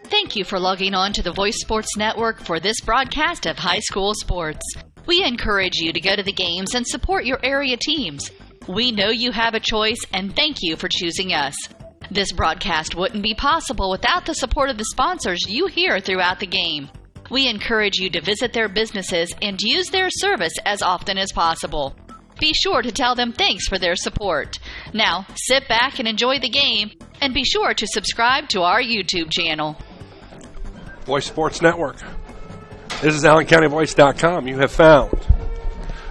Thank you for logging on to the Voice Sports Network for this broadcast of high school sports. We encourage you to go to the games and support your area teams. We know you have a choice, and thank you for choosing us. This broadcast wouldn't be possible without the support of the sponsors you hear throughout the game. We encourage you to visit their businesses and use their service as often as possible. Be sure to tell them thanks for their support. Now, sit back and enjoy the game, and be sure to subscribe to our YouTube channel. Voice Sports Network. This is AllenCountyVoice.com. You have found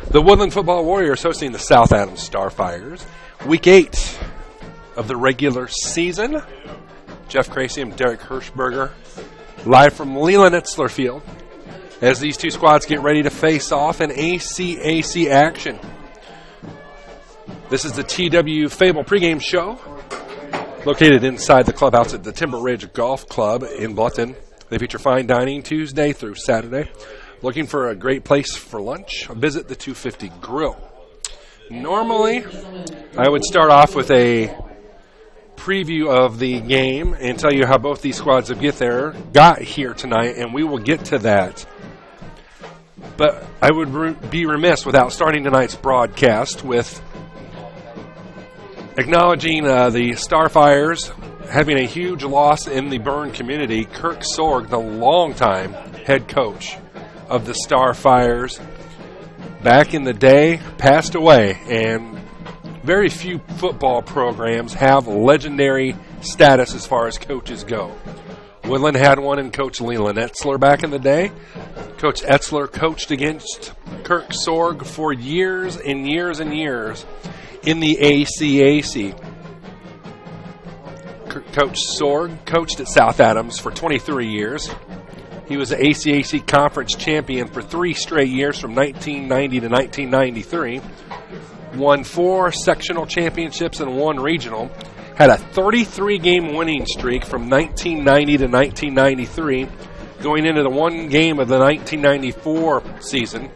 the Woodland Football Warriors hosting the South Adams Starfires. Week 8 of the regular season. Jeff Cracy and Derek Hirschberger live from Leland Etzler Field as these two squads get ready to face off in ACAC action. This is the TW Fable pregame show located inside the clubhouse at the Timber Ridge Golf Club in Bluffton. They feature fine dining Tuesday through Saturday. Looking for a great place for lunch? Visit the 250 Grill. Normally, I would start off with a preview of the game and tell you how both these squads got here tonight, and we will get to that. But I would be remiss without starting tonight's broadcast with acknowledging the Starfires having a huge loss in the Byrne community. Kirk Sorg, the longtime head coach of the Starfires, back in the day, passed away, and very few football programs have legendary status as far as coaches go. Woodland had one in Coach Leland Etzler back in the day. Coach Etzler coached against Kirk Sorg for years and years and years in the ACAC. Coach Sorg coached at South Adams for 23 years. He was the ACAC Conference champion for 3 straight years from 1990 to 1993. Won 4 sectional championships and 1 regional. Had a 33-game winning streak from 1990 to 1993, going into the one game of the 1994 season.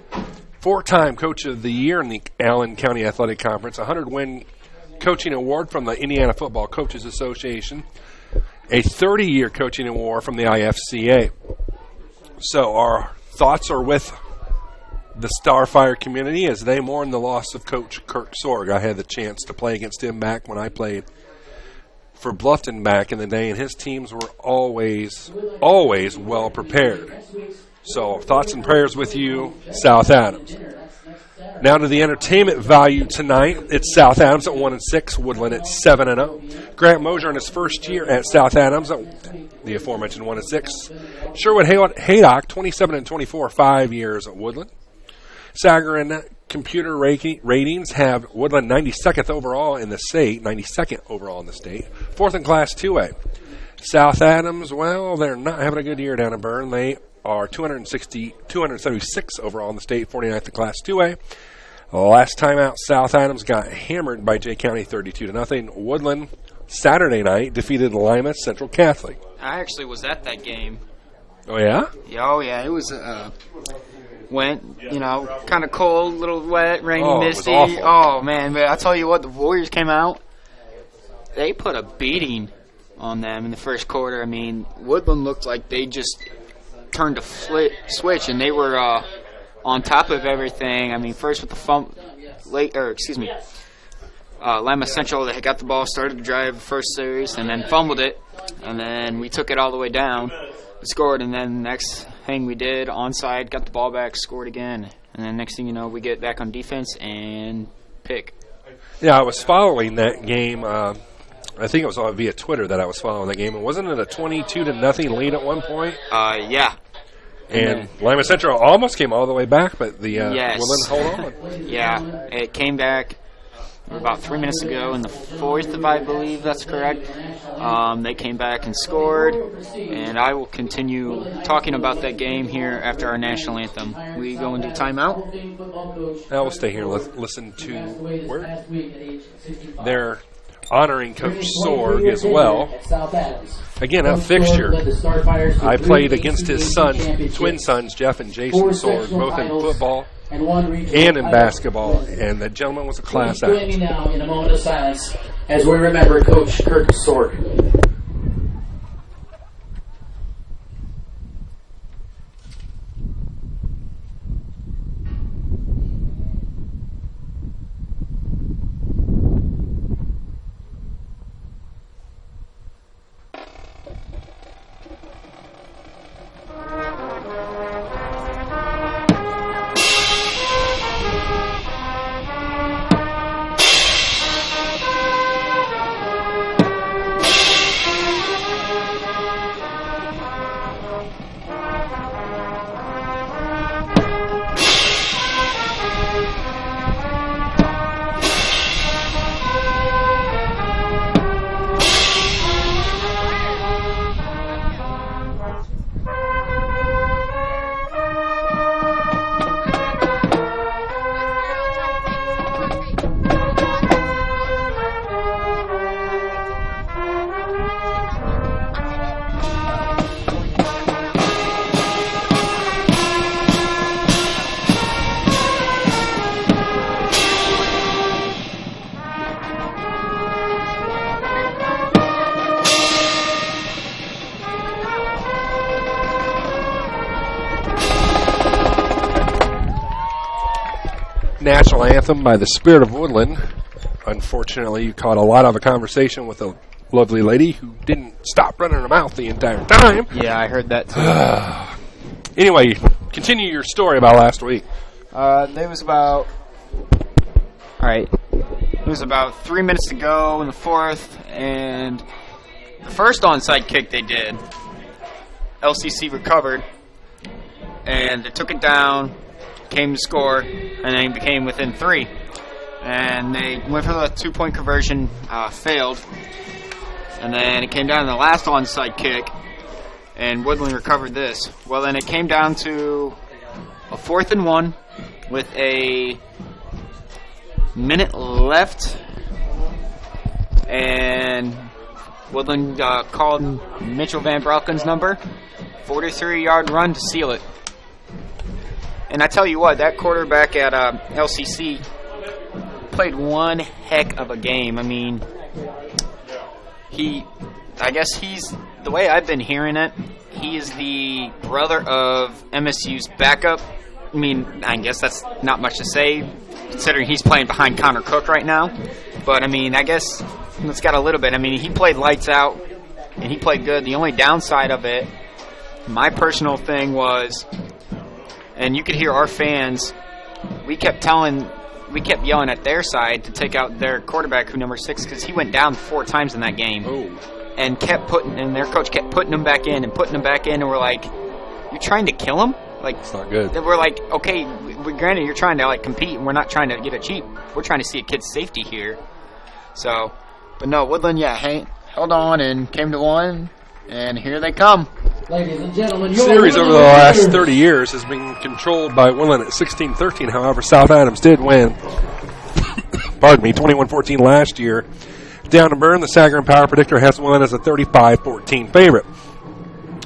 4-time Coach of the Year in the Allen County Athletic Conference, a 100-win coaching award from the Indiana Football Coaches Association, a 30-year coaching award from the IFCA. So our thoughts are with the Starfire community as they mourn the loss of Coach Kirk Sorg. I had the chance to play against him back when I played for Bluffton back in the day, and his teams were always well prepared. So thoughts and prayers with you, South Adams. Now to the entertainment value tonight. It's South Adams at 1-6, Woodland at 7-0. Grant Mosier in his first year at South Adams at the aforementioned 1-6. Sherwood Haydock 27-24, 5 years at Woodland. Sagarin computer ratings have Woodland 92nd overall in the state, 92nd overall in the state, 4th in Class 2A. South Adams, well, they're not having a good year down in Byrne. They are 276 overall in the state, 49th in Class 2A. Last time out, South Adams got hammered by Jay County 32-0. Woodland, Saturday night, defeated Lima Central Catholic. I actually was at that game. Oh, yeah? Oh, yeah. It was, kind of cold, a little wet, rainy, misty. It was awful. Oh, man. But I tell you what, the Warriors came out. They put a beating on them in the first quarter. I mean, Woodland looked like they just turned a switch, and they were on top of everything. I mean, first with the Lima Central, they got the ball, started to drive the first series, and then fumbled it, and then we took it all the way down, scored, and then next thing we did, onside, got the ball back, scored again, and then next thing you know, we get back on defense and pick. Yeah, I was following that game. I think it was via Twitter that I was following that game. And wasn't it a 22-0 lead at one point? Yeah. And Lima Central almost came all the way back, but the Woodland hold on. Yeah, it came back about 3 minutes ago in the 4th, if I believe that's correct. They came back and scored, and I will continue talking about that game here after our national anthem. We go into timeout. Now we'll stay here and listen to where they're honoring Coach Sorg as well. Again, a fixture. I played against his sons, twin sons, Jeff and Jason Sorg, both in football and in basketball, and that gentleman was a class act. Join me now in a moment of silence as we remember Coach Kirk Sorg. national anthem by the Spirit of Woodlan. Unfortunately, you caught a lot of a conversation with a lovely lady who didn't stop running her mouth the entire time. Yeah, I heard that too. Anyway, continue your story about last week. There was about... All right. It was about 3 minutes to go in the fourth, and the first onside kick they did, LCC recovered, and they took it down, came to score, and then became within 3. And they went for the 2-point conversion, failed, and then it came down to the last onside kick, and Woodlan recovered this. Well, then it came down to a 4th and 1 with a minute left, and Woodlan called Mitchell Van Brauken's number, 43-yard run to seal it. And I tell you what, that quarterback at LCC played one heck of a game. I mean, I guess he's, the way I've been hearing it, he is the brother of MSU's backup. I mean, I guess that's not much to say, considering he's playing behind Connor Cook right now. But, I mean, I guess it's got a little bit. I mean, he played lights out, and he played good. The only downside of it, my personal thing was, and you could hear our fans, we kept yelling at their side to take out their quarterback, who number 6, because he went down 4 times in that game. Oh. And their coach kept putting him back in, and we're like, you're trying to kill him? Like, it's not good. We're like, okay, granted, you're trying to like compete, and we're not trying to get it cheap. We're trying to see a kid's safety here. So, but no, Woodlan, held on and came to 1, and here they come. Ladies and gentlemen, The series over the last 30 years has been controlled by Woodlan at 16-13. However, South Adams did win, 21-14 last year. Down to Burn, the Sagarin Power Predictor has Woodlan as a 35-14 favorite.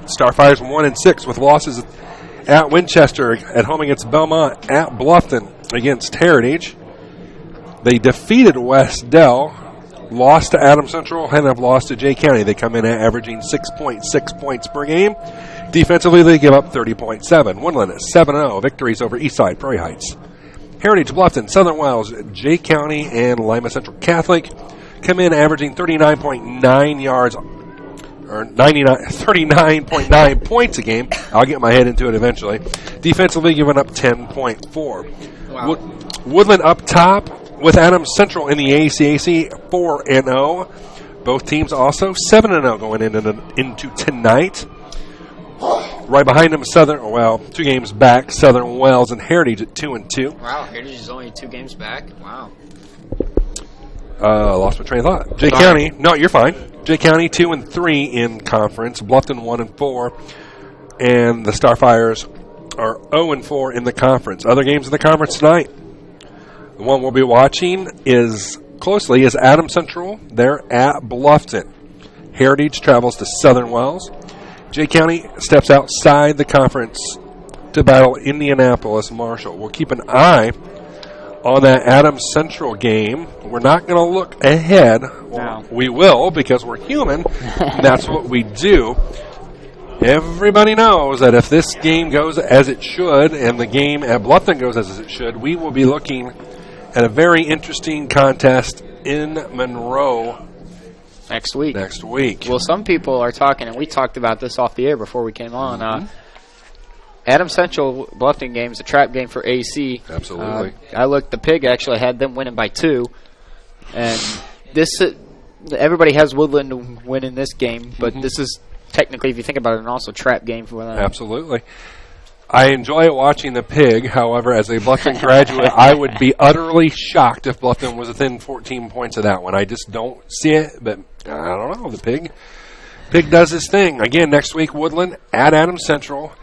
Starfires 1-6 with losses at Winchester, at home against Belmont, at Bluffton against Heritage. They defeated West Dell, lost to Adams Central, and have lost to Jay County. They come in at averaging 6.6 points per game. Defensively, they give up 30.7. Woodlan at 7-0, victories over Eastside, Prairie Heights. Heritage, Bluffton, Southern Wells, Jay County, and Lima Central Catholic come in averaging 39.9 yards, or 39.9 points a game. I'll get my head into it eventually. Defensively, giving up 10.4. Wow. Woodlan up top with Adams Central in the ACAC, 4-0. Both teams also 7-0 going into tonight. Right behind them, 2 games back, Southern Wells and Heritage at 2-2. Wow, Heritage is only 2 games back. Wow. Lost my train of thought. Jay County, no, you're fine. Jay County 2-3 in conference. Bluffton 1-4, and the Starfires are 0-4 in the conference. Other games in the conference tonight. The one we'll be watching is Adams Central. They're at Bluffton. Heritage travels to Southern Wells. Jay County steps outside the conference to battle Indianapolis Marshall. We'll keep an eye on that Adams Central game. We're not going to look ahead. No. We will, because we're human. And that's what we do. Everybody knows that if this game goes as it should, and the game at Bluffton goes as it should, we will be looking at a very interesting contest in Monroe Next week. Well, some people are talking, and we talked about this off the air before we came on. Adams Central Bluffton game is a trap game for AC. Absolutely. I looked. The Pig actually had them winning by 2, and this everybody has Woodland winning this game, but this is technically, if you think about it, an also trap game for them. Absolutely. I enjoy watching the Pig. However, as a Bluffton graduate, I would be utterly shocked if Bluffton was within 14 points of that one. I just don't see it, but I don't know. The Pig does his thing. Again, next week, Woodland at Adams Central.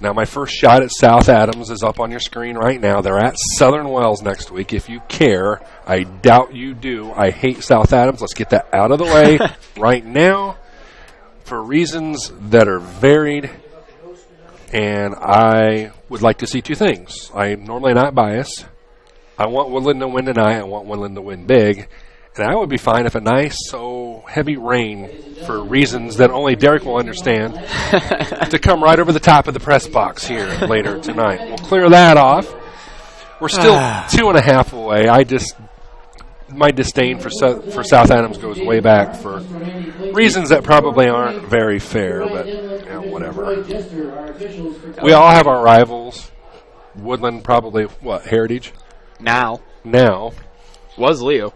Now, my first shot at South Adams is up on your screen right now. They're at Southern Wells next week. If you care, I doubt you do. I hate South Adams. Let's get that out of the way right now for reasons that are varied. And I would like to see 2 things. I'm normally not biased. I want Woodland to win tonight. I want Woodland to win big. And I would be fine if a nice, heavy rain, for reasons that only Derek will understand, to come right over the top of the press box here later tonight. We'll clear that off. We're still 2.5 away. My disdain for South Adams goes way back for reasons that probably aren't very fair, but whatever. We all have our rivals. Woodlan probably, Heritage? Now. Was Leo.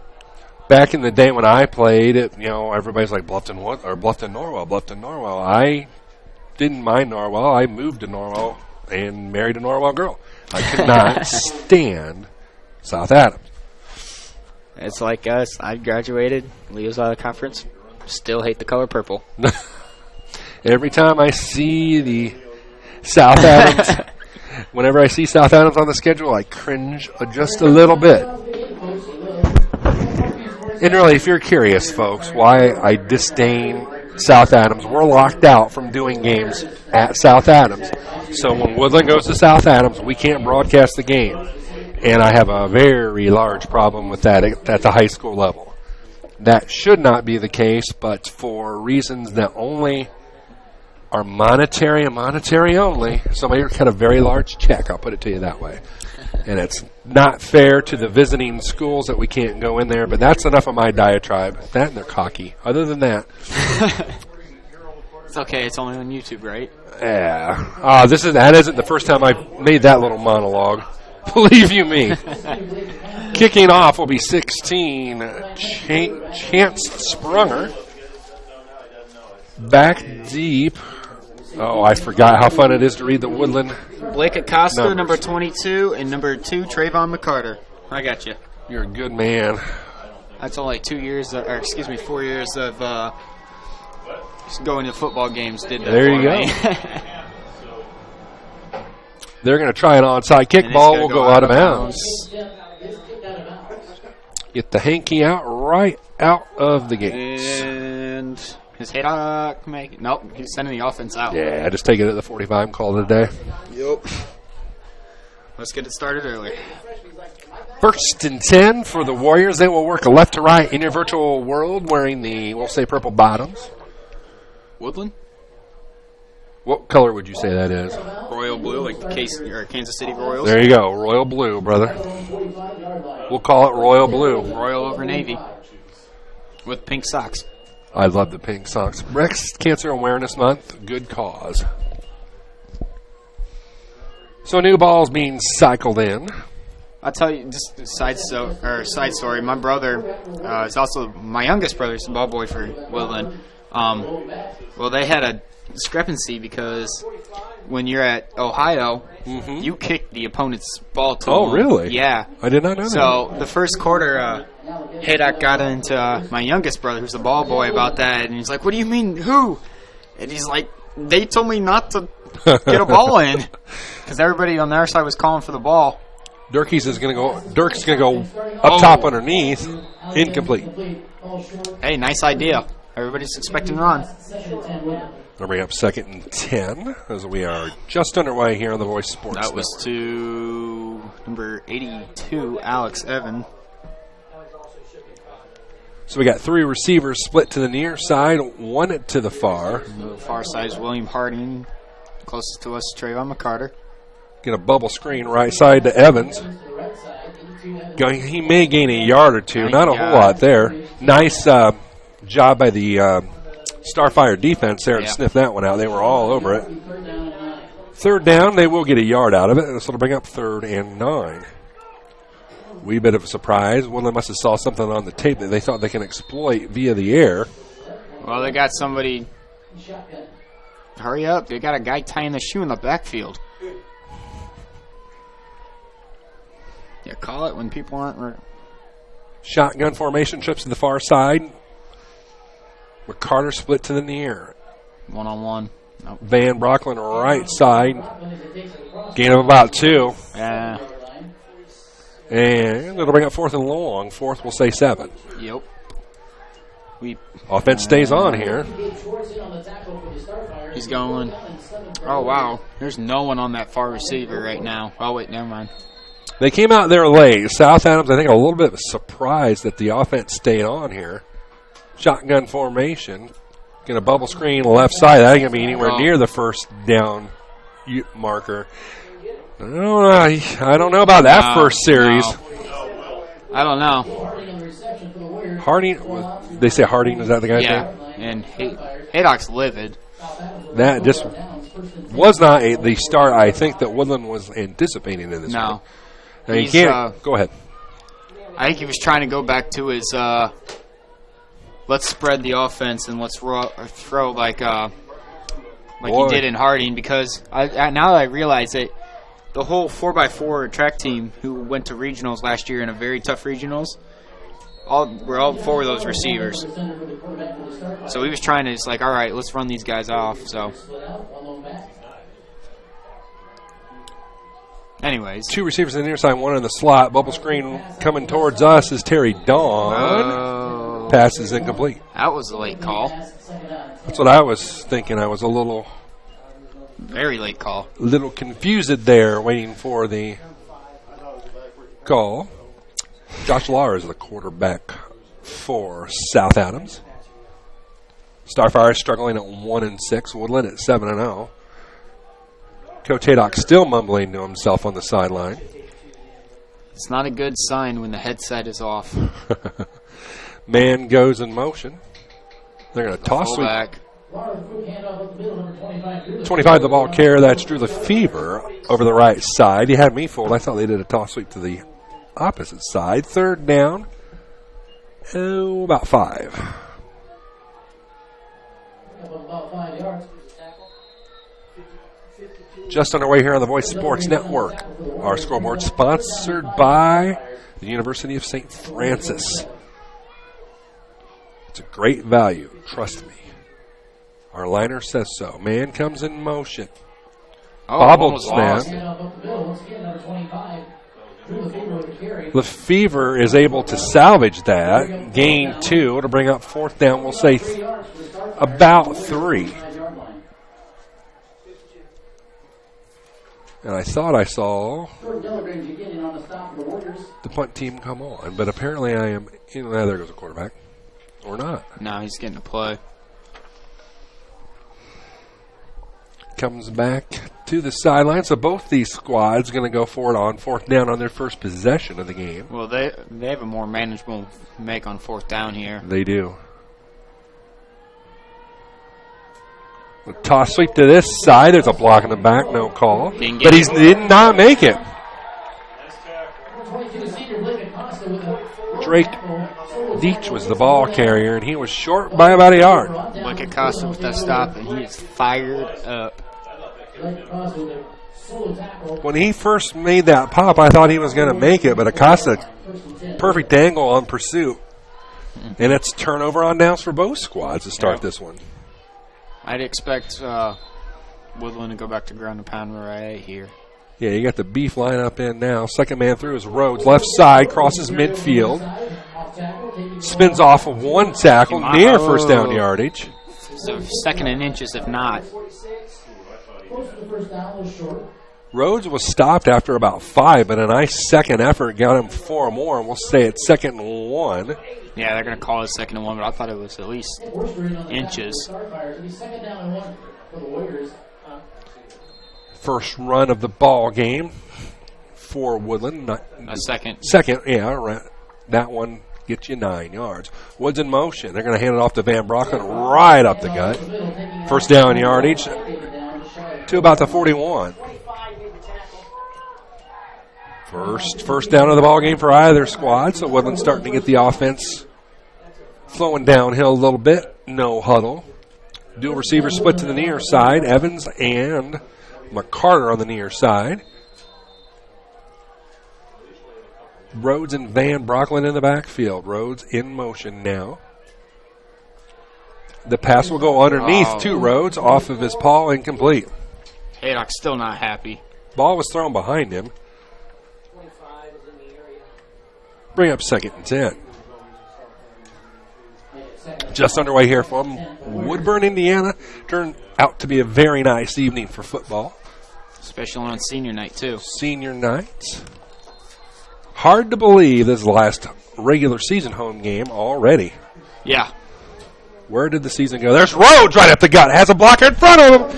Back in the day when I played, everybody's like Bluffton Norwell. I didn't mind Norwell. I moved to Norwell and married a Norwell girl. I could not stand South Adams. It's like us. I graduated. Leo's out of the conference. Still hate the color purple. Every time I see the South Adams, whenever I see South Adams on the schedule, I cringe just a little bit. And really, if you're curious, folks, why I disdain South Adams, we're locked out from doing games at South Adams. So when Woodlan goes to South Adams, we can't broadcast the game. And I have a very large problem with that at the high school level. That should not be the case, but for reasons that only are monetary and monetary only, somebody cut a very large check, I'll put it to you that way. And it's not fair to the visiting schools that we can't go in there, but that's enough of my diatribe. That and they're cocky. Other than that. It's okay, it's only on YouTube, right? Yeah. That isn't the first time I've made that little monologue. Believe you me. Kicking off will be 16, Chance Sprunger. Back deep. Oh, I forgot how fun it is to read the Woodlan. Blake Acosta, numbers. number 22, and number 2, Trayvon McCarter. I got you. You're a good man. That's only 4 years of going to football games. Did that There you go. They're going to try an onside kick. Ball will go out of bounds. Get the hanky out right out of the gates. And his Haydock make it. Nope, he's sending the offense out. Yeah, just take it at the 45 and call it a day. Yep. Let's get it started early. 1st and 10 for the Warriors. They will work left to right in your virtual world wearing we'll say purple bottoms. Woodlan? What color would you say that is? Royal blue, like the Kansas City Royals. There you go, royal blue, brother. We'll call it royal blue. Royal over Navy with pink socks. I love the pink socks. Breast Cancer Awareness Month, good cause. So new balls being cycled in. I'll tell you, just a side story. My brother is also my youngest brother. He's the ball boy for Woodlan. They had a discrepancy because when you're at Ohio, you kick the opponent's ball to Oh, them. really? Yeah. I did not know that. So the first quarter, Haydock got into my youngest brother, who's the ball boy, about that, and he's like, "What do you mean, who?" And he's like, "They told me not to get a ball in," because everybody on their side was calling for the ball. Dirk's going to go up top underneath. Incomplete. Hey, nice idea. Everybody's expecting a run. We'll bring up 2nd and 10 as we are just underway here on the Voice Sports. That was to number 82, Alex Evan. So we got 3 receivers split to the near side, 1 to the far. The far side is William Harding. Closest to us, Trayvon McCarter. Get a bubble screen right side to Evans. He may gain a yard or two. Not a whole lot there. Nice job by the Starfire defense there to sniff that one out. They were all over it. 3rd down, they will get a yard out of it. This will bring up 3rd and 9. Wee bit of a surprise. Woodland must have saw something on the tape that they thought they can exploit via the air. Well, they got somebody. Hurry up. They got a guy tying the shoe in the backfield. Yeah, call it when people aren't. Shotgun formation, trips to the far side. McCarter split to the near. 1-on-1. Nope. Van Brocklin right side. Gain of about 2. Yeah. And it'll bring up 4th and long. 4th will say 7. Yep. Offense stays on here. He's going. Oh, wow. There's no one on that far receiver right now. Oh, wait, never mind. They came out there late. South Adams, I think, a little bit of a surprise that the offense stayed on here. Shotgun formation. Going to bubble screen left side. That ain't going to be anywhere near the 1st down marker. I don't know about that first series. No. I don't know. Harding, they say Harding, is that the guy's name? And Haydock's livid. That just was not the start I think that Woodlan was anticipating in this game. Now you can't. Go ahead. I think he was trying to go back to his let's spread the offense and let's throw like he did in Harding, because now that I realize that the whole 4x4 track team who went to regionals last year in a very tough regionals, we're all four of those receivers. So he was trying to just like, all right, let's run these guys off. So, anyways, 2 receivers in the near side, 1 in the slot. Bubble screen coming towards us is Terry Dawn. Pass is incomplete. That was a late call. That's what I was thinking. I was a little very late call. Little confused there, waiting for the call. Josh Lahr is the quarterback for South Adams. Starfire struggling at 1-6. Woodland at 7-0. Coach Haydock still mumbling to himself on the sideline. It's not a good sign when the headset is off. Man goes in motion. They're going to toss it. 25 the ball carrier. That's Drew Lefevre over the right side. He had me fooled. I thought they did a toss sweep to the opposite side. 3rd down. About 5. Just underway here on the Voice Sports Network. Our scoreboard sponsored by the University of St. Francis. It's a great value. Trust me. Our liner says so. Man comes in motion. Bobbled snap. Lefevre is able to salvage that. Gain 2 to bring up 4th down. We'll say about 3. And I thought I saw the punt team come on, but apparently I am. There goes a quarterback. Or not. No, he's getting a play. Comes back to the sideline. So both these squads going to go for it on 4th down on their first possession of the game. Well, they have a more manageable make on 4th down here. They do. A toss sweep to this side. There's a block in the back. No call. But he did not make it. Drake Deach was the ball carrier, and he was short by about a yard. Look at Costa with that stop, and he is fired up. When he first made that pop, I thought he was going to make it, but Acosta, perfect angle on pursuit. And it's turnover on downs for both squads to start this one. I'd expect Woodland to go back to ground and pound right here. Yeah, you got the beef lineup in now. Second man through is Rhodes. Left side, crosses midfield. Spins off of 1 tackle near first down yardage. So 2nd and inches if not. Rhodes was stopped after about 5, but a nice second effort got him 4 more, and we'll say it's 2nd and 1. Yeah, they're going to call it 2nd and 1, but I thought it was at least inches. First run of the ball game for Woodland. A second. Second, yeah, right. That one gets you 9 yards. Woods in motion. They're going to hand it off to Van Brocken right up the gut. First down yardage to about the 41. First down of the ball game for either squad. So Woodland starting to get the offense flowing downhill a little bit. No huddle. Dual receiver split to the near side. Evans and McCarter on the near side. Rhodes and Van Brockland in the backfield. Rhodes in motion now. The pass will go underneath to Rhodes, off of his paw, incomplete. Haydock's still not happy. Ball was thrown behind him. Bring up 2nd and 10. Just underway here from Woodburn, Indiana. Turned out to be a very nice evening for football. Especially on senior night, too. Senior night. Hard to believe this is the last regular season home game already. Yeah. Where did the season go? There's Rhodes right up the gut. Has a blocker in front of him.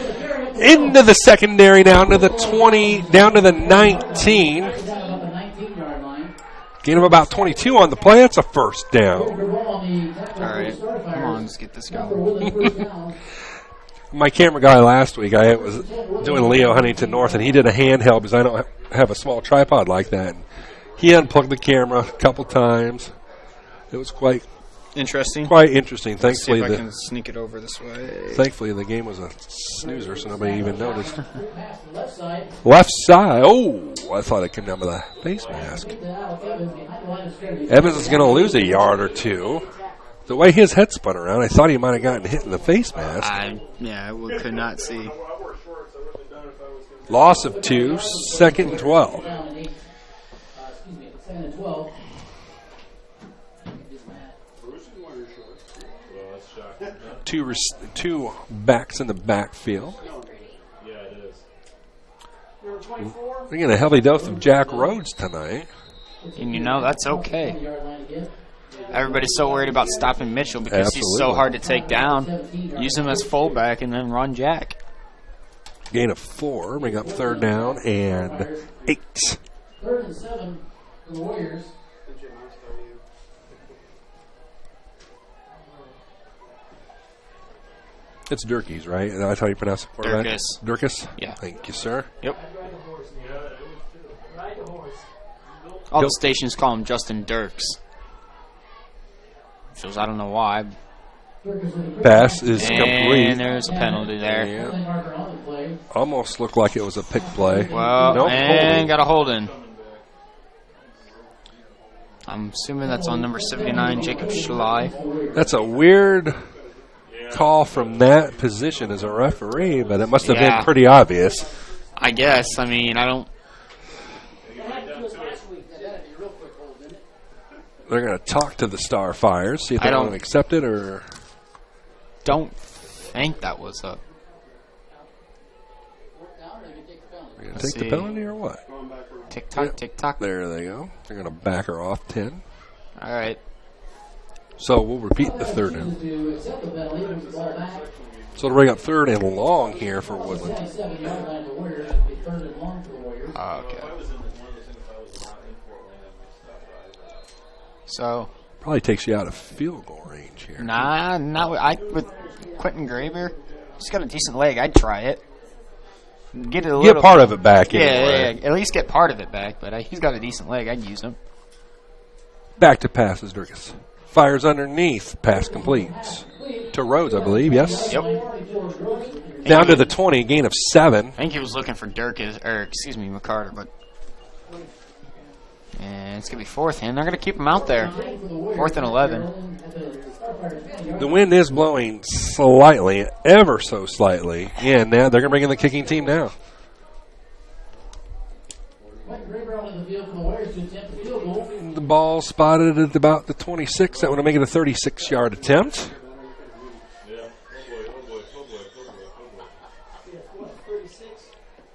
Into the secondary, down to the 20, down to the 19. Gain of about 22 on the play. That's a first down. All right, come on, let's get this going. My camera guy last week, I was doing Leo Huntington North, and he did a handheld because I don't have a small tripod like that. He unplugged the camera a couple times. It was quite interesting. Thankfully, see if I can sneak it over this way. Thankfully, the game was a snoozer, so nobody even noticed. Left side. Oh, I thought it came down with a face mask. Evans is going to lose a yard or two. The way his head spun around, I thought he might have gotten hit in the face mask. I could not see. Loss of 2, 2nd and 12. Two backs in the backfield. We're getting a heavy dose of Jack Rhodes tonight. And that's okay. Everybody's so worried about stopping Mitchell because he's so hard to take down. Use him as fullback and then run Jack. Gain of 4. Bring up 3rd down and 8. 3rd and 7 for the Warriors. It's Durkes, right? That's how you pronounce it? Durkes. Durkes? Yeah. Thank you, sir. Yep. All the stations call him Justin Dirks. Shows I don't know why. Pass is complete. And there's a penalty there. Yeah. Almost looked like it was a pick play. Well, nope, and got a hold in. I'm assuming that's on number 79, Jacob Schley. That's a weird call from that position as a referee, but it must have been pretty obvious. I guess. I mean, I don't. They're going to talk to the Starfires, see if they want to accept it or. Don't think that was a. You're going to take the penalty or what? Tick tock, tick tock. There they go. They're going to back her off 10. All right. So we'll repeat the 3rd down. So to bring up 3rd and long here for Woodlan. Okay. So probably takes you out of field goal range here. Nah, not with Quentin Graber. He's got a decent leg. I'd try it. Get part of it back. Yeah, at least get part of it back. But he's got a decent leg. I'd use him. Back to passes, Durkes. Fires underneath. Pass completes. To Rhodes, I believe, yes? Yep. Down to the 20, gain of 7. I think he was looking for McCarter, but. And it's going to be 4th, and they're going to keep him out there. 4th and 11. The wind is blowing slightly, ever so slightly. And now they're going to bring in the kicking team now. The ball spotted at about the 26. That would make it a 36-yard attempt.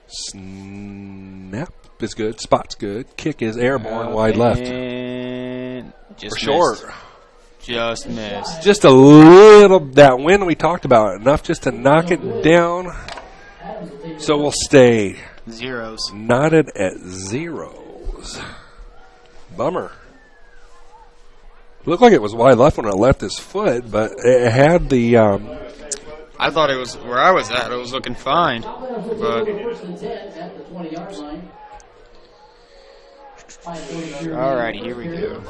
Snap is good. Spot's good. Kick is airborne, wide left. And just for short. Just missed. Just a little. That wind we talked about, enough just to knock it down. So we'll stay zeros. Knotted at zeros. Bummer. Looked like it was wide left when it left his foot, but it had the. I thought it was where I was at. It was looking fine, but. Alrighty, here we go.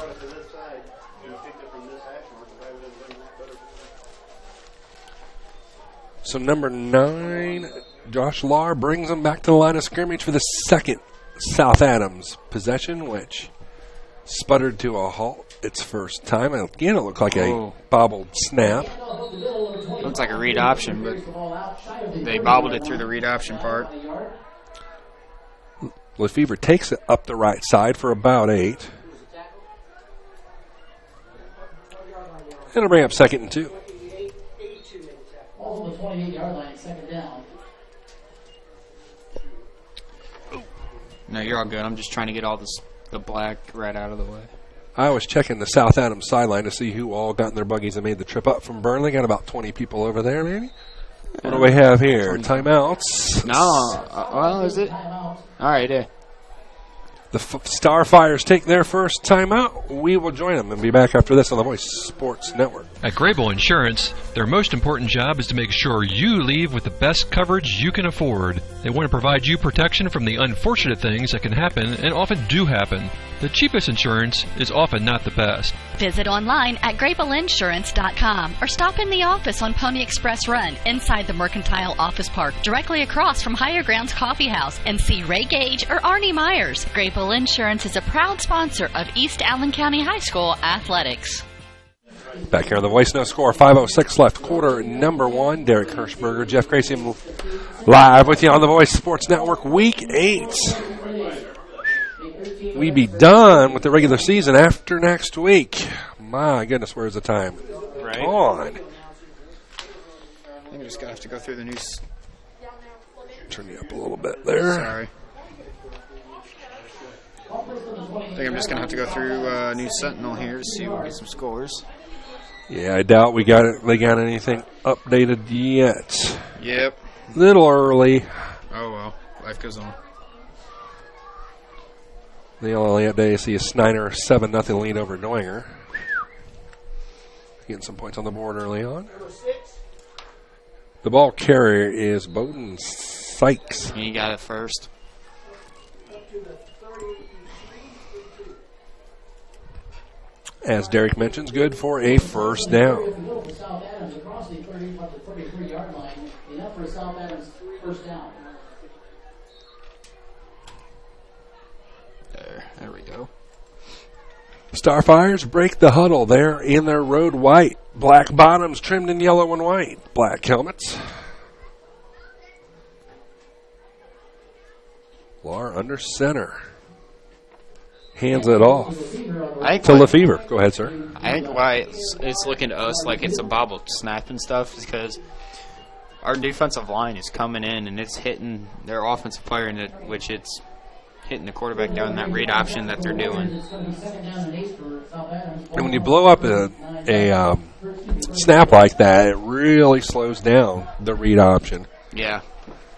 So number 9, Josh Lahr brings them back to the line of scrimmage for the second South Adams possession, which sputtered to a halt its first time. And again, it looked like a bobbled snap. Looks like a read option, but they bobbled it through the read option part. Lefevre takes it up the right side for about 8. It'll bring up 2nd and 2. Also the 28-yard line, 2nd down. No, you're all good. I'm just trying to get all the black right out of the way. I was checking the South Adams sideline to see who all got in their buggies and made the trip up from Burnley. Got about 20 people over there, maybe. What do we have here? Timeouts. No. Well, is it? Timeout. All right, yeah. The Starfires take their first timeout. We will join them and be back after this on the Voice Sports Network. At Grable Insurance, their most important job is to make sure you leave with the best coverage you can afford. They want to provide you protection from the unfortunate things that can happen and often do happen. The cheapest insurance is often not the best. Visit online at GrableInsurance.com or stop in the office on Pony Express Run inside the Mercantile Office Park directly across from Higher Grounds Coffee House and see Ray Gage or Arnie Myers. Grable Insurance is a proud sponsor of East Allen County High School athletics. Back here on the Voice, no score, 5:06 left, quarter number 1. Derek Hirschberger, Jeff Gracie, live with you on the Voice Sports Network, Week 8. We be done with the regular season after next week. My goodness, where's the time? Right. On. I think we're just going to have to go through the news. Turn you up a little bit there. Sorry. I think I'm just going to have to go through News Sentinel here to see if we get some scores. Yeah, I doubt they got anything updated yet. Yep. Little early. Oh, well. Life goes on. The only update I see is Snyder 7-0 lead over Neuinger. Getting some points on the board early on. The ball carrier is Bowden Sykes. He got it first. As Derek mentions, good for a first down. If you go for South Adams across the 33-yard line, enough for a South Adams first down. There we go. Starfires break the huddle there in their road white. Black bottoms trimmed in yellow and white. Black helmets. Lar under center. Hands it off to Lefevre. Go ahead, sir. I think why it's looking to us like it's a bobble snap and stuff is because our defensive line is coming in and it's hitting their offensive player, in it, which it's hitting the quarterback down that read option that they're doing. And when you blow up a snap like that, it really slows down the read option. Yeah.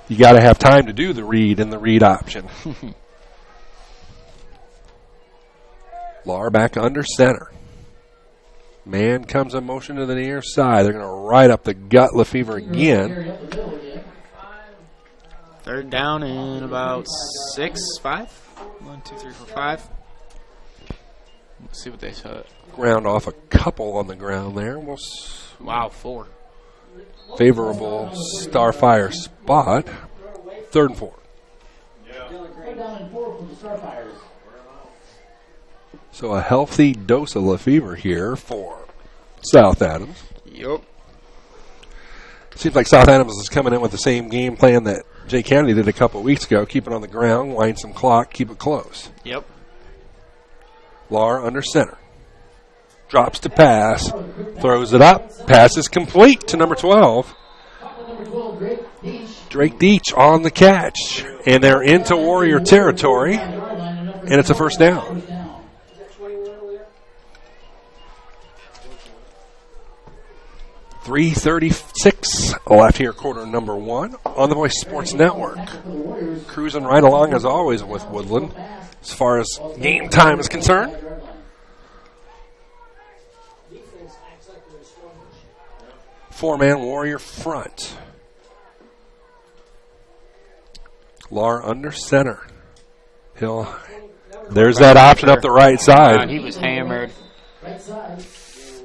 You got to have time to do the read and the read option. Lar back under center. Man comes in motion to the near side. They're going to ride up the gut Lefevre again. Third down in about 5. 1, 2, 3, 4, 5. Let's see what they said. Ground off a couple on the ground there. Wow, 4. Favorable Starfire spot. 3rd and 4. Third down and 4 from the Starfires. So a healthy dose of Lefevre here for South Adams. Yep. Seems like South Adams is coming in with the same game plan that Jay County did a couple of weeks ago. Keep it on the ground, wind some clock, keep it close. Yep. Lar under center. Drops to pass. Throws it up. Pass is complete to number 12. Drake Deach on the catch. And they're into Warrior territory. And it's a first down. 3:36 left here, quarter number 1 on the Voice Sports Network. Cruising right along as always with Woodlan as far as game time is concerned. Four-man Warrior front. Lar under center. There's that option up the right side. He was hammered.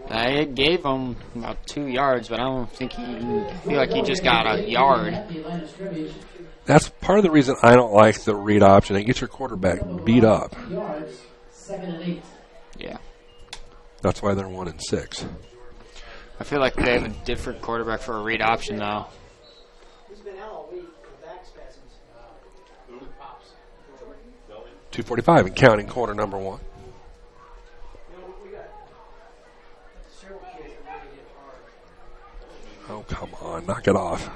It gave him about 2 yards, but I don't think I feel like he just got a yard. That's part of the reason I don't like the read option. It gets your quarterback beat up. Yeah. That's why they're 1-6. I feel like they have a different quarterback for a read option, though. 2:45 and counting, quarter number 1. Oh, come on. Knock it off.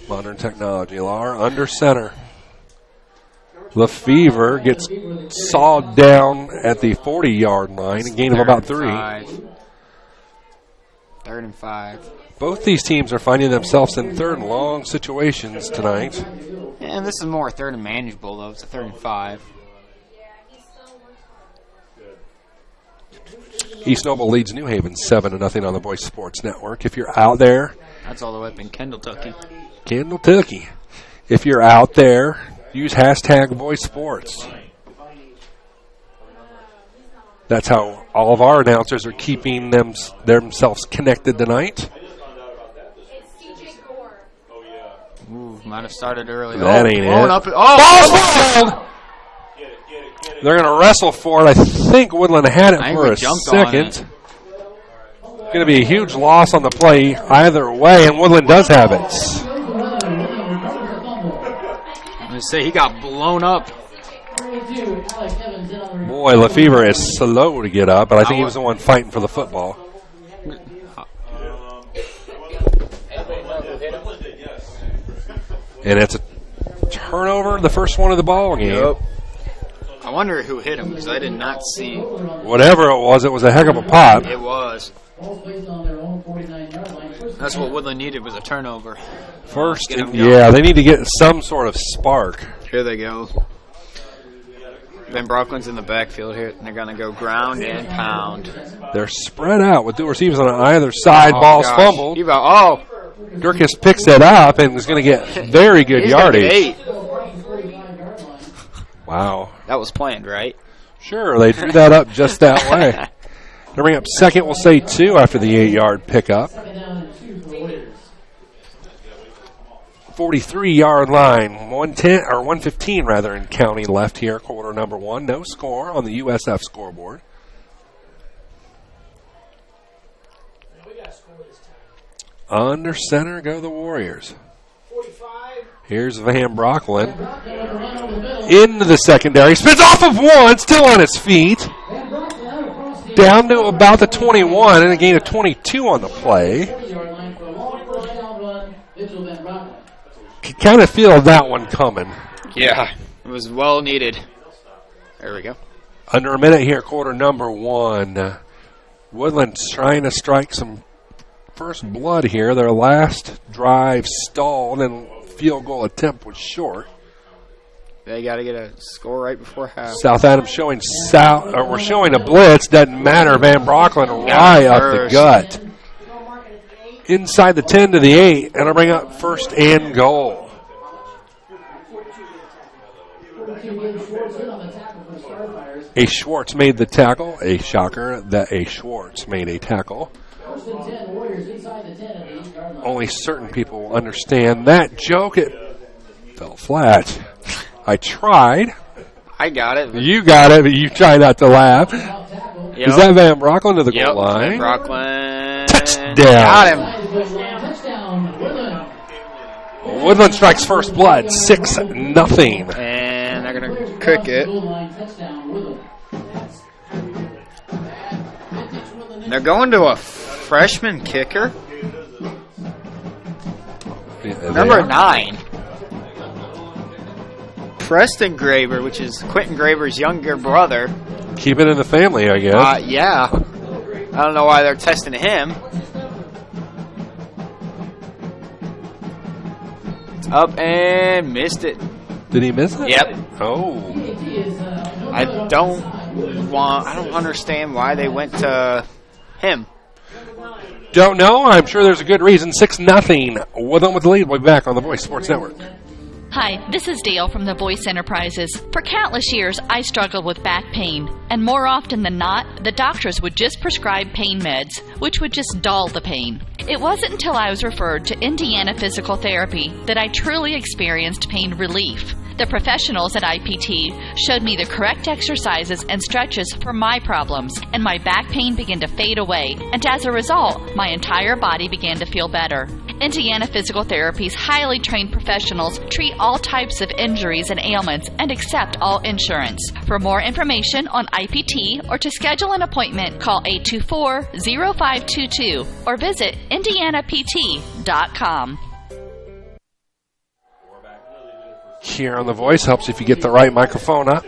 Modern technology. Lar under center. Lefevre gets sawed down at the 40-yard line, a gain of about 3. 3rd and 5. Both these teams are finding themselves in third and long situations tonight. And this is more 3rd and manageable, though. It's a 3rd and 5. East Noble leads New Haven 7-0 on the Voice Sports Network. If you're out there, that's all the way up in Kendall-Tucky. If you're out there, use hashtag Voice Sports. That's how all of our announcers are keeping themselves connected tonight. Ooh, might have started early. That ain't it. Up, They're going to wrestle for it. I think Woodland had it for a second. Going to be a huge loss on the play either way, and Woodland does have it. I'm going to say he got blown up. Boy, Lefevre is slow to get up, but I think he was the one fighting for the football. And it's a turnover, the first one of the ball game. Yep. I wonder who hit him, because I did not see. Whatever it was a heck of a pop. It was. That's what Woodland needed, was a turnover. First, they need to get some sort of spark. Here they go. Van Brocklin's in the backfield here, and they're going to go ground and pound. They're spread out with two receivers on either side. Ball's fumbled. Durkis picks it up and is going to get very good yardage. Wow. That was planned, right? Sure, they drew that up just that way. To bring up second, we'll say 2 after the 8-yard pickup. 43-yard line, 115 rather in county left here, quarter number 1. No score on the USF scoreboard. Under center go the Warriors. Here's Van Brocklin into the secondary. Spins off of one, still on his feet. Down to about the 21 and a gain of 22 on the play. Could kind of feel that one coming. Yeah, it was well needed. There we go. Under a minute here, quarter number 1. Woodland's trying to strike some first blood here. Their last drive stalled and field goal attempt was short. They got to get a score right before half. South Adams showing we're showing a blitz. Doesn't matter. Van Brocklin right up the gut. Inside the 10 to the 8, and I'll bring up first and goal. A Schwartz made the tackle. A shocker that a Schwartz made a tackle. Only certain people will understand that joke. It fell flat. I tried. I got it. You got it, but you try not to laugh. Yep. Is that Van Brocklin to the goal line? Van Brocklin. Touchdown. Got him. Woodland strikes first blood, 6-0. And they're going to kick it. They're going to a freshman kicker. Number 9. Preston Graber, which is Quentin Graber's younger brother. Keep it in the family, I guess. Yeah. I don't know why they're testing him. Up and missed it. Did he miss it? Yep. Oh. I don't understand why they went to him. Don't know. I'm sure there's a good reason. 6-0. Woodland with the lead. We'll be back on the Voice Sports Network. Hi, this is Dale from the Voice Enterprises. For countless years, I struggled with back pain, and more often than not, the doctors would just prescribe pain meds, which would just dull the pain. It wasn't until I was referred to Indiana Physical Therapy that I truly experienced pain relief. The professionals at IPT showed me the correct exercises and stretches for my problems, and my back pain began to fade away, and as a result, my entire body began to feel better. Indiana Physical Therapy's highly trained professionals treat all types of injuries and ailments and accept all insurance. For more information on IPT or to schedule an appointment, call 824-0522 or visit indianapt.com. Here on The Voice helps if you get the right microphone up.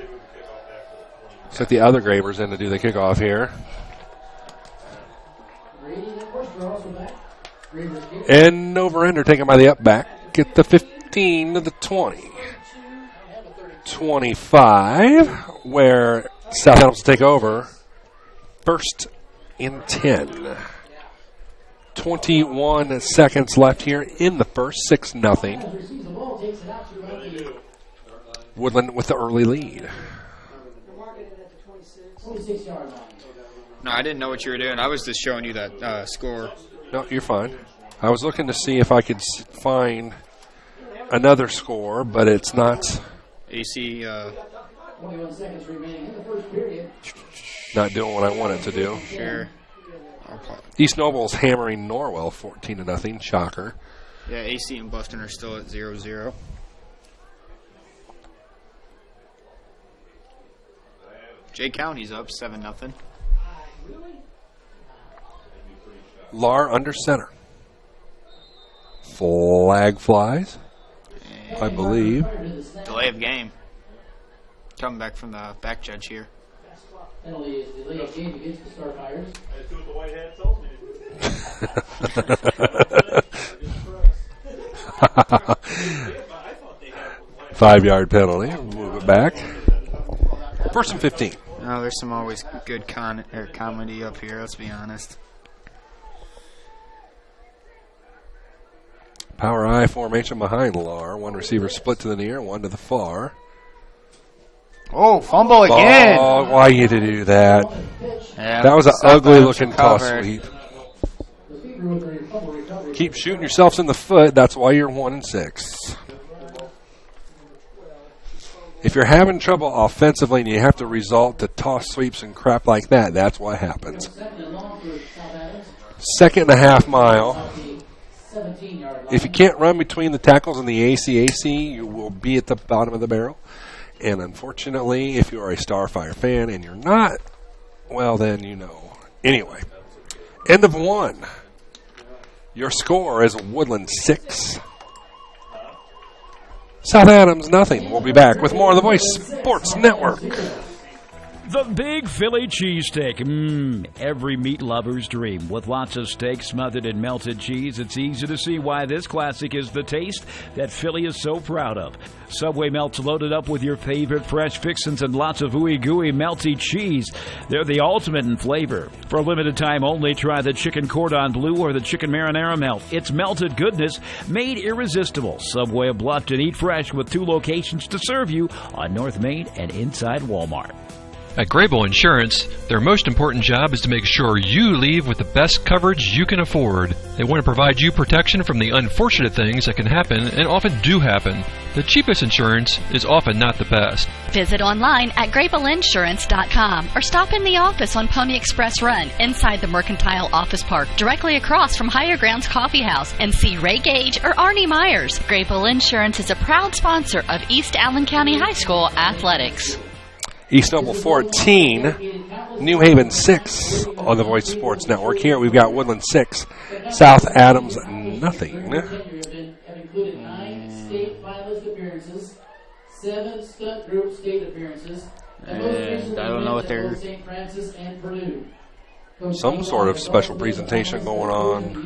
Set the other Gravers in to do the kickoff here. And over-ender taken by the up back at the 15 to the 20. 25, where South Adams will take over. First and 10. 21 seconds left here in the first, 6-0. Woodlan with the early lead. No, I didn't know what you were doing. I was just showing you that score. No, you're fine. I was looking to see if I could find another score, but it's not. AC. 21 seconds remaining in the first period. Not doing what I want it to do. Sure. East Noble's hammering Norwell 14-0. Shocker. Yeah, AC and Boston are still at 0-0. Jay County's up 7-0. Lar under center. Flag flies, I believe. Delay of game. Coming back from the back judge here. Penalty is delay of game against the Star Fires. That's what the white hat tells me to do. 5-yard penalty. Move it back. First and 15. Oh, there's some always good comedy up here, let's be honest. Power I formation behind Lar. One receiver split to the near, one to the far. Oh, fumble again. Oh, why you to do that? Yeah, That was an South ugly Adams looking toss recovered. sweep. Keep shooting yourselves in the foot. That's why you're 1-6. If you're having trouble offensively and you have to resort to toss sweeps and crap like that, that's what happens. 2.5 mile. If you can't run between the tackles and the ACAC, you will be at the bottom of the barrel. And unfortunately, if you are a Starfire fan and you're not, well, then you know. Anyway, end of one. Your score is Woodlan 6. South Adams nothing. We'll be back with more of the Voice Sports Network. The Big Philly Cheesesteak. Every meat lover's dream. With lots of steak smothered in melted cheese, it's easy to see why this classic is the taste that Philly is so proud of. Subway melts loaded up with your favorite fresh fixins and lots of ooey gooey melty cheese. They're the ultimate in flavor. For a limited time only, try the chicken cordon bleu or the chicken marinara melt. It's melted goodness made irresistible. Subway of Bluffton. Eat fresh with 2 locations to serve you on North Main and inside Walmart. At Grable Insurance, their most important job is to make sure you leave with the best coverage you can afford. They want to provide you protection from the unfortunate things that can happen and often do happen. The cheapest insurance is often not the best. Visit online at GrableInsurance.com or stop in the office on Pony Express Run inside the Mercantile Office Park, directly across from Higher Grounds Coffee House, and see Ray Gage or Arnie Myers. Grable Insurance is a proud sponsor of East Allen County High School athletics. East Noble 14, New Haven 6 on the Voice Sports Network. Here we've got Woodlan 6, South Adams nothing. Have included 9 state finalist appearances, 7 stunt group state appearances, and most recently I don't know what they're. St. Francis and Purdue. Some sort of special presentation going on. 1,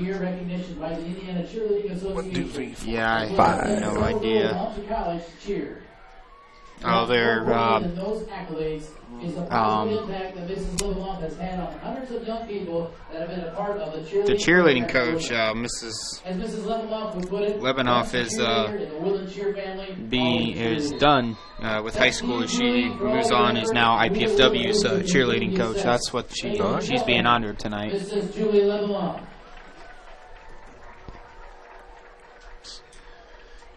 2, 3, 4, Yeah, I 5. have no idea. Oh, they're those accolades is the positive impact that Mrs. Lebeloff has had on hundreds of young people that have been a part of the cheerleading coach, Mrs. As Mrs. Lebeloff would put it, Lebanoff is done with high school. She moves on, is now IPFW's cheerleading coach. That's what she's being honored tonight. This is Julie Lebeloff.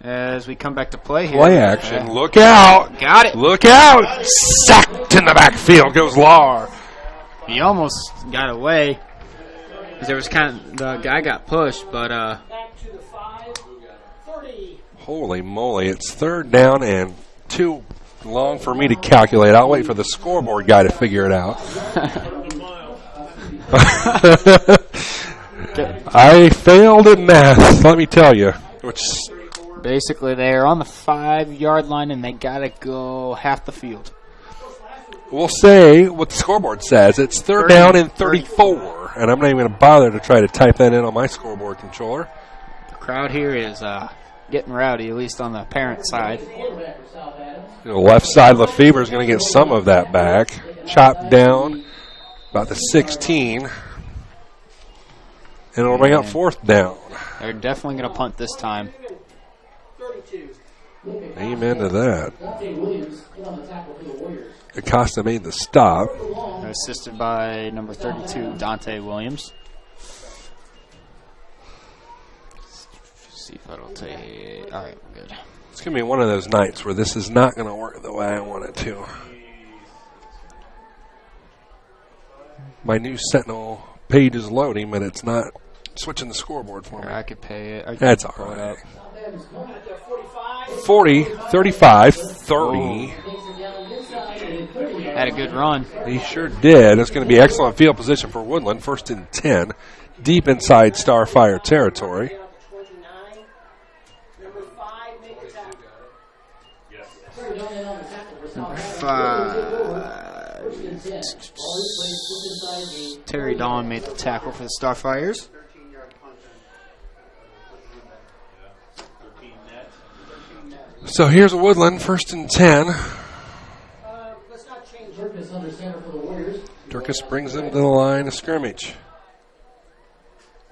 As we come back to play here. Play action. Look out. Got it. Look out. Sacked in the backfield goes Lar. He almost got away. Because there was the guy got pushed, but Holy moly. It's 3rd down and too long for me to calculate. I'll wait for the scoreboard guy to figure it out. I failed in math, let me tell you. basically they're on the 5-yard line and they got to go half the field. We'll say what the scoreboard says. It's 3rd down and 34. and I'm not even going to bother to try to type that in on my scoreboard controller. The crowd here is getting rowdy, at least on the parent side. The left side, Lefebvre is going to get some of that back. Chopped down about the 16. And it'll bring up 4th down. They're definitely going to punt this time. Amen to that. Acosta made the stop. They're assisted by number 32, Dante Williams. Let's see if that'll take. All right, good. It's going to be one of those nights where this is not going to work the way I want it to. My new Sentinel page is loading, but it's not switching the scoreboard for me. I could pay it. That's all right. 40, 35, 30. Had a good run. He sure did. It's going to be excellent field position for Woodlan. 1st and 10. Deep inside Starfire territory. Number 5. Terry Dawn made the tackle for the Starfires. So here's Woodlan, 1st and 10. Durkis brings him to the line of scrimmage.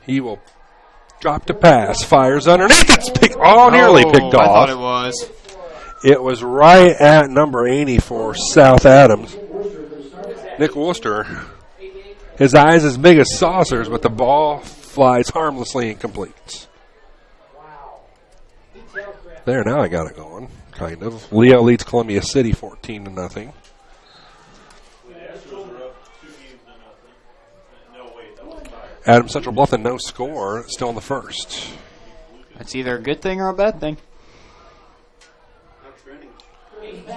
He will drop to pass, fires underneath. It's nearly picked off. I thought it was. It was right at number 80 for South Adams. Nick Worcester. His eyes as big as saucers, but the ball flies harmlessly incomplete. There, now I got it going, kind of. Leo leads Columbia City 14-0. Adams Central Bluffton, no score, still in the 1st. That's either a good thing or a bad thing.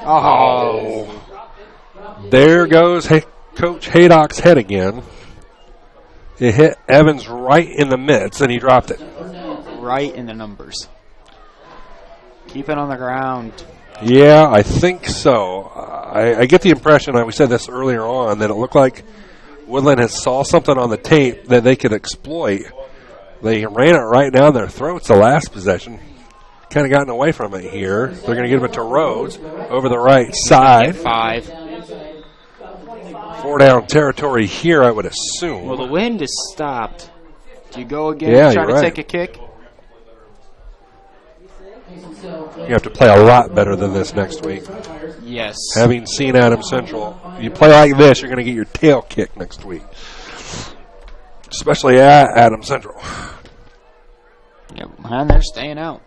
Oh. There goes Coach Haydock's head again. It hit Evans right in the midst, and he dropped it. Right in the numbers. Keep it on the ground. Yeah, I think so. I get the impression, we said this earlier on, that it looked like Woodlan has saw something on the tape that they could exploit. They ran it right down their throats the last possession. Kind of gotten away from it here. They're going to give it to Rhodes over the right side. 5. 4 down territory here, I would assume. Well, the wind is stopped. Do you go again Yeah, and try to right. take a kick? You have to play a lot better than this next week. Yes. Having seen Adams Central, you play like this, you're going to get your tail kicked next week. Especially at Adams Central. Yep, and they're staying out.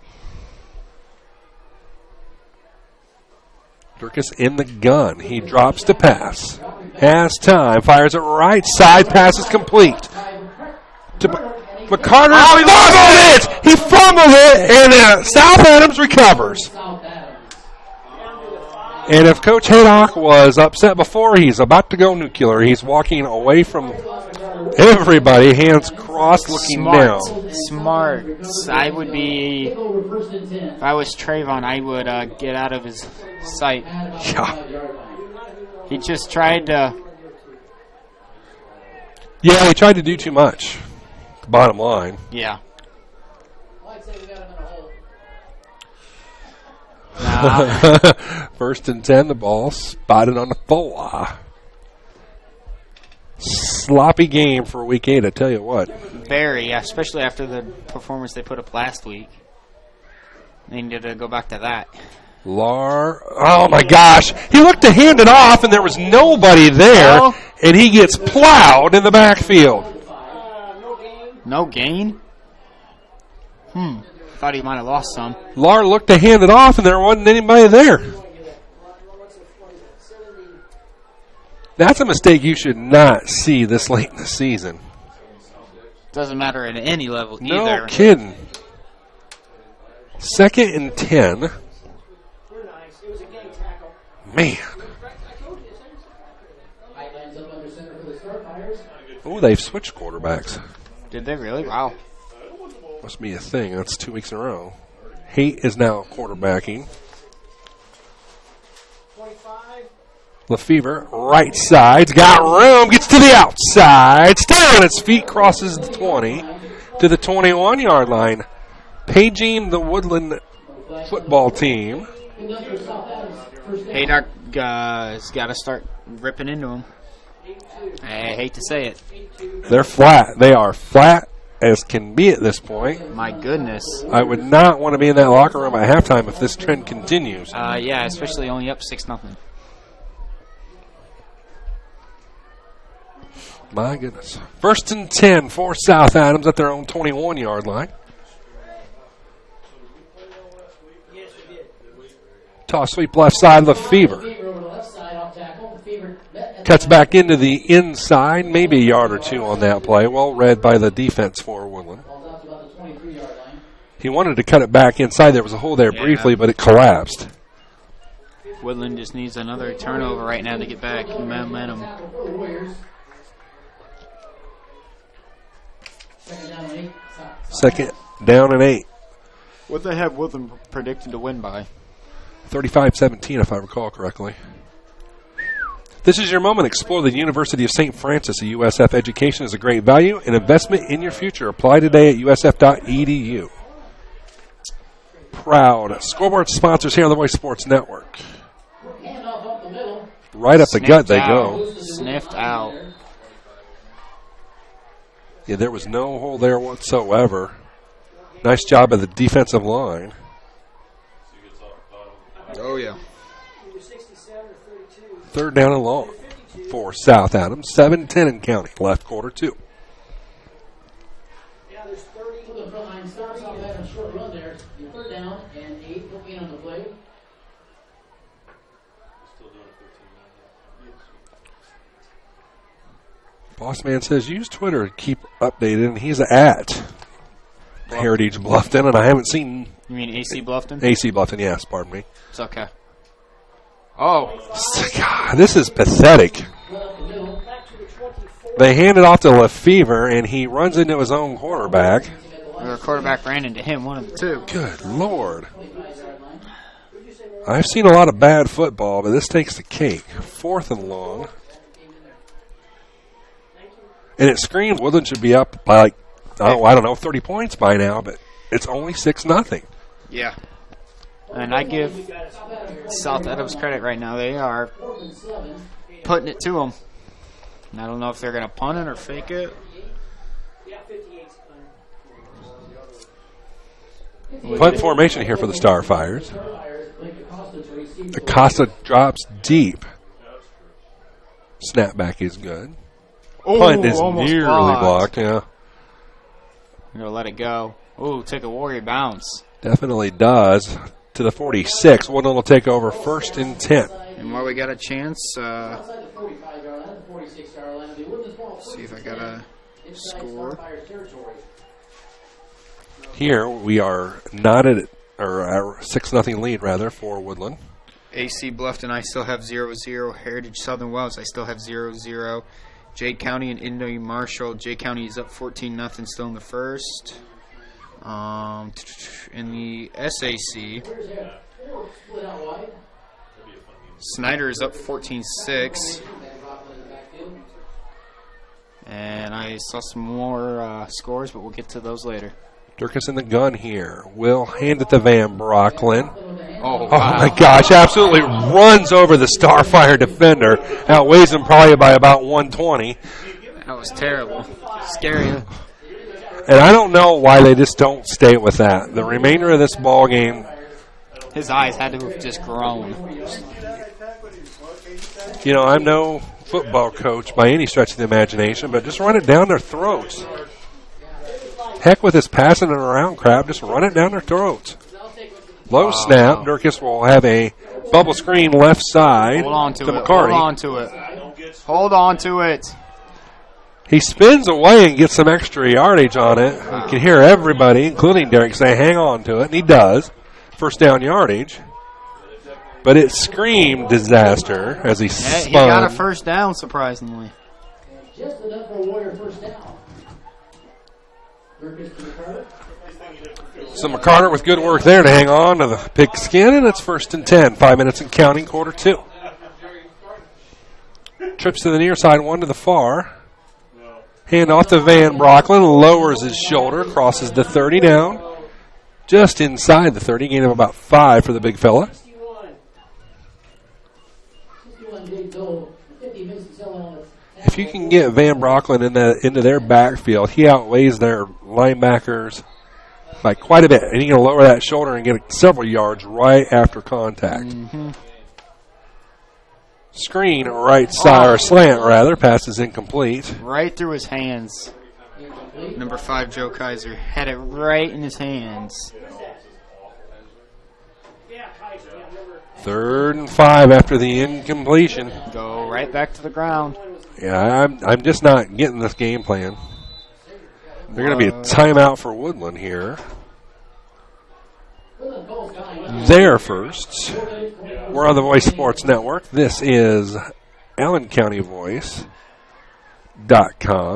Durkis in the gun. He drops to pass. Has time. Fires it right side. Pass is complete. To McCarter. Oh, he fumbled it! He fumbled it, and South Adams recovers. And if Coach Haydock was upset before, he's about to go nuclear. He's walking away from everybody, hands crossed, looking down. Smart. I would be, if I was Trayvon, I would get out of his sight. Yeah. He just tried to. Yeah, he tried to do too much. Bottom line. Yeah. First and 10, the ball spotted on the 4. Sloppy game for week 8, I tell you what. Very, especially after the performance they put up last week. They needed to go back to that. Oh my gosh. He looked to hand it off and there was nobody there, and he gets plowed in the backfield. No gain? Thought he might have lost some. Lar looked to hand it off and there wasn't anybody there. That's a mistake you should not see this late in the season. Doesn't matter at any level No either. kidding. 2nd and 10. Man. Oh, they've switched quarterbacks. Did they really? Wow. Must be a thing. That's 2 weeks in a row. Haight is now quarterbacking. Lefevre, right side's got room, gets to the outside, still on its feet, crosses the 20 to the 21-yard line. Paging the Woodland football team. Haydock has got to start ripping into him. I hate to say it. They're flat. They are flat as can be at this point. My goodness. I would not want to be in that locker room at halftime if this trend continues. Yeah, especially only up 6-0. My goodness. 1st and 10 for South Adams at their own 21-yard line. Toss sweep left side, Lefevre. Cuts back into the inside, maybe a yard or two on that play. Well read by the defense for Woodland. He wanted to cut it back inside. There was a hole there briefly, but it collapsed. Woodland just needs another turnover right now to get back momentum. Second down and 8. What they have Woodland predicted to win by? 35-17, if I recall correctly. This is your moment. Explore the University of St. Francis. A USF education is a great value and investment in your future. Apply today at usf.edu. Proud scoreboard sponsors here on the Voice Sports Network. Right up the gut they go. Sniffed out. Yeah, there was no hole there whatsoever. Nice job of the defensive line. Oh, yeah. 3rd down and long for South Adams. 7-10 in counting. Left quarter 2. Boss Man says use Twitter to keep updated, and he's at Heritage Bluffton, and I haven't seen. You mean AC Bluffton? AC Bluffton, yes, pardon me. It's okay. Oh. God, this is pathetic. They hand it off to Lefevre, and he runs into his own quarterback. Or quarterback ran into him, one of the two. Good Lord. I've seen a lot of bad football, but this takes the cake. 4th and long. And it screams Woodland should be up by, I don't know, 30 points by now, but it's only 6-0. Yeah. And I give South Adams credit right now. They are putting it to them. And I don't know if they're going to punt it or fake it. Punt formation here for the Starfires. Acosta drops deep. Snapback is good. Punt is nearly blocked, yeah. I'm going to let it go. Ooh, took a Warrior bounce. Definitely does. To the 46. Woodland will take over 1st and 10. And while we got a chance, see if I got a score. Here we are not at our 6-0 lead, rather, for Woodland. AC Bluffton, I still have 0-0. Heritage Southern Wells, I still have 0-0. Jay County and Indy Marshall. Jay County is up 14-0 still in the first. In the SAC, Snyder is up 14-6. And I saw some more scores, but we'll get to those later. Durkis in the gun here. Will hand it to Van Brocklin. Oh, wow. Oh, my gosh. Absolutely runs over the Starfire defender. Outweighs him probably by about 120. That was terrible. Scary. And I don't know why they just don't stay with that. The remainder of this ball game. His eyes had to have just grown. You know, I'm no football coach by any stretch of the imagination, but just run it down their throats. Heck with this passing it around crap. Just run it down their throats. Low snap. Durkis will have a bubble screen left side. Hold on to it. McCarty. Hold on to it. Hold on to it. He spins away and gets some extra yardage on it. You can hear everybody, including Derek, say, hang on to it. And he does. 1st down yardage. But it screamed disaster as he spun. He got a 1st down, surprisingly. Just enough for a Warrior 1st down. So McCarter with good work there to hang on to the pigskin, and it's 1st and 10. 5 minutes and counting, quarter 2. trips to the near side, one to the far. Hand off to Van Brocklin, lowers his shoulder, crosses the 30 down. Just inside the 30, gain of about 5 for the big fella. If you can get Van Brocklin into their backfield, he outweighs their linebackers by quite a bit. And he's going to lower that shoulder and get several yards right after contact. Mm-hmm. Screen right side, or slant rather, pass is incomplete. Right through his hands. Number 5, Joe Kaiser, had it right in his hands. 3rd and 5 after the incompletion. Go right back to the ground. Yeah, I'm just not getting this game plan. They're going to be a timeout for Woodlan here. There first. We're on the Voice Sports Network. This is Allen County Voice.com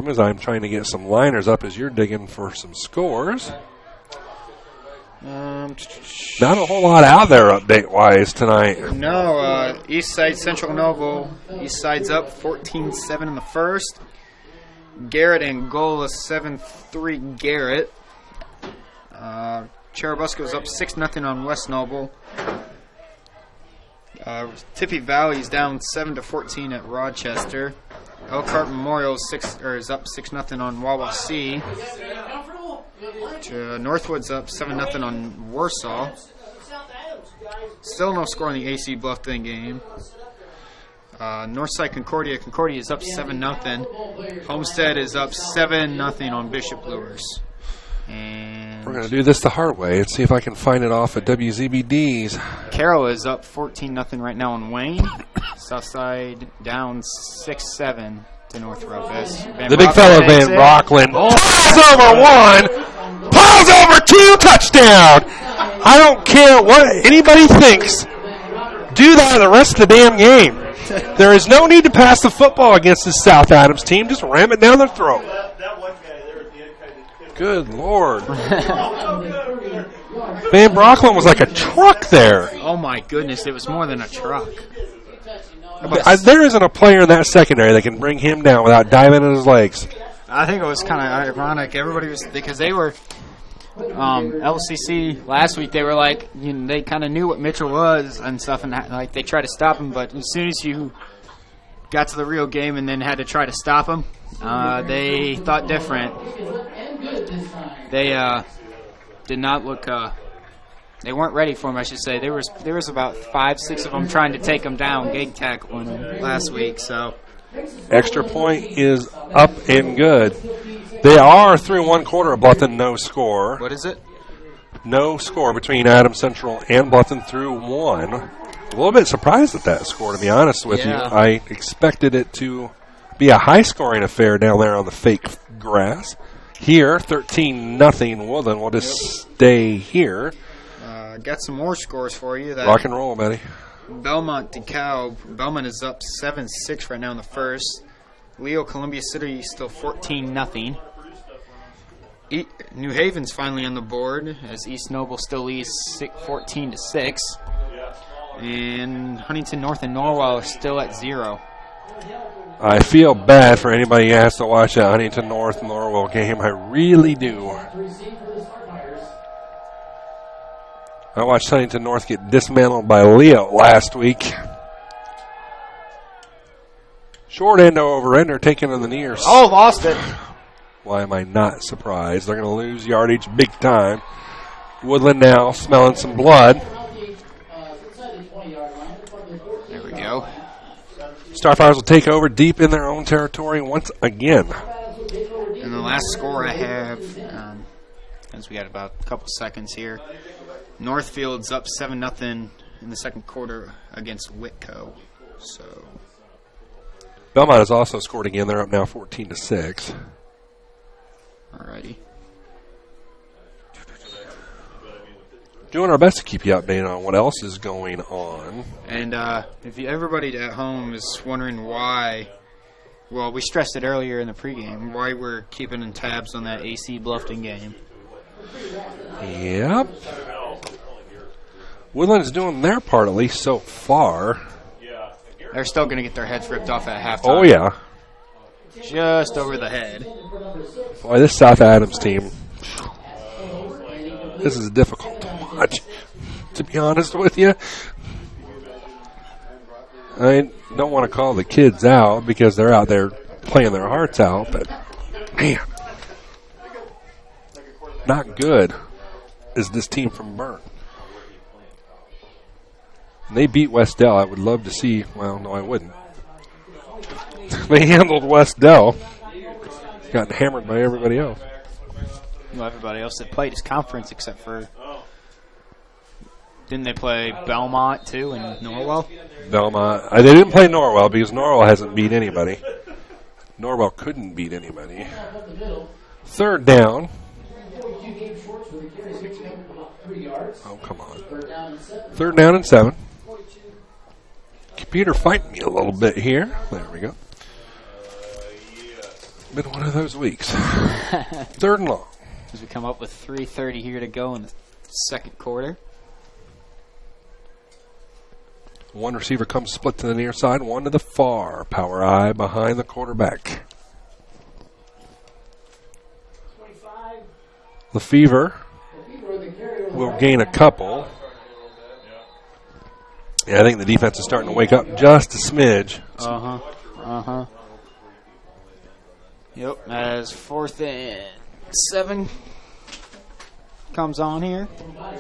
as I'm trying to get some liners up as you're digging for some scores. Not a whole lot out there update-wise tonight. No, Eastside Central Noble. Eastside's up 14-7 in the first. Garrett Angola 7-3 Garrett. Cherubusco's up 6-0 on West Noble. Tippy Valley's down 7-14 at Rochester. Elkhart Memorial is up 6-0 on Wawasee. Northwood's up 7-0 on Warsaw. Still no score in the AC Bluffton game. Northside Concordia. Concordia is up 7-0. Homestead is up 7-0 on Bishop Lewis. And we're going to do this the hard way and see if I can find it off at WZBD's. Carroll is up 14-0 right now on Wayne. Southside down 6-7 to North Rufus. The big fellow Van Brocklin piles over 1, piles over 2, touchdown. I don't care what anybody thinks. Do that the rest of the damn game. There is no need to pass the football against this South Adams team. Just ram it down their throat. That one guy there at the end kind of Good Lord. Van Brocklin was like a truck there. Oh, my goodness. It was more than a truck. There isn't a player in that secondary that can bring him down without diving in his legs. I think it was kind of ironic. Everybody was, because they were LCC last week. They were like, they kind of knew what Mitchell was and stuff, and like they tried to stop him. But as soon as you got to the real game and then had to try to stop him, they thought different. They did not look. They weren't ready for him, I should say. There was about 5-6 of them trying to take him down, gig tackling him last week. So extra point is up and good. They are through one quarter of Bluffton, no score. What is it? No score between Adams Central and Bluffton through one. A little bit surprised at that score, to be honest with you. I expected it to be a high-scoring affair down there on the fake grass. Here, 13-0 Woodland. We'll just stay here. Got some more scores for you. Rock and roll, buddy. Belmont DeKalb. Belmont is up 7-6 right now in the first. Leo Columbia City still 14-0. New Haven's finally on the board as East Noble still leads 14-6. And Huntington North and Norwell are still at 0. I feel bad for anybody who has to watch that Huntington North and Norwell game. I really do. I watched Huntington North get dismantled by Leo last week. Short end over ender taken in the near. Oh, lost it. Why am I not surprised? They're going to lose yardage big time. Woodland now smelling some blood. There we go. Starfires will take over deep in their own territory once again. And the last score I have, as we got about a couple seconds here, Northfield's up 7-0 in the second quarter against Whitco. So Belmont has also scored again. They're up now 14-6. Alrighty. Doing our best to keep you updated on what else is going on. And if everybody at home is wondering why, well, we stressed it earlier in the pregame, why we're keeping in tabs on that AC Bluffton game. Yep. Woodland is doing their part, at least so far. They're still going to get their heads ripped off at halftime. Oh, yeah. Just over the head. Boy, this South Adams team, this is difficult to watch, to be honest with you. I don't want to call the kids out because they're out there playing their hearts out, but, man, not good is this team from Byrne. And they beat Westdell. I would love to see, well, no, I wouldn't. They handled Westdell. Got hammered by everybody else. Well, everybody else that played his conference except for... Didn't they play Belmont, too, and Norwell? Belmont. They didn't play Norwell because Norwell hasn't beat anybody. Norwell couldn't beat anybody. Third down. Oh, come on. Third down and 7. Computer fighting me a little bit here. There we go. Been one of those weeks. Third and long. As we come up with 3:30 here to go in the second quarter. One receiver comes split to the near side, one to the far. Power eye behind the quarterback. Lefevre will gain a couple. Yeah, I think the defense is starting to wake up just a smidge. Yep, as 4th and 7 comes on here.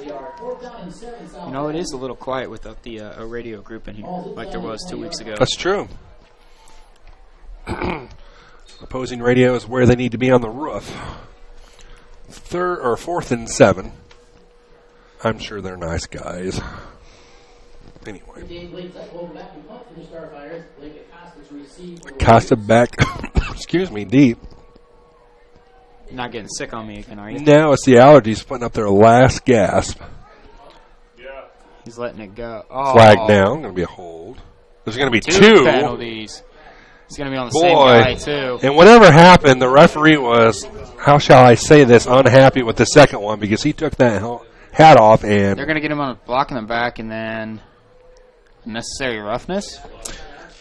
You know, it is a little quiet without the a radio group in here, like there was 2 weeks ago. That's true. Opposing radio is where they need to be on the roof. 4th and 7. I'm sure they're nice guys. Anyway. Acosta back, excuse me, deep. You're not getting sick on me again, are you? Now it's the allergies putting up their last gasp. He's letting it go. Oh. Flag down. Going to be a hold. There's going to be two penalties. He's going to be on the same guy, too. And whatever happened, the referee was, how shall I say this, unhappy with the second one because he took that hat off and... They're going to get him on a block in the back and then unnecessary roughness?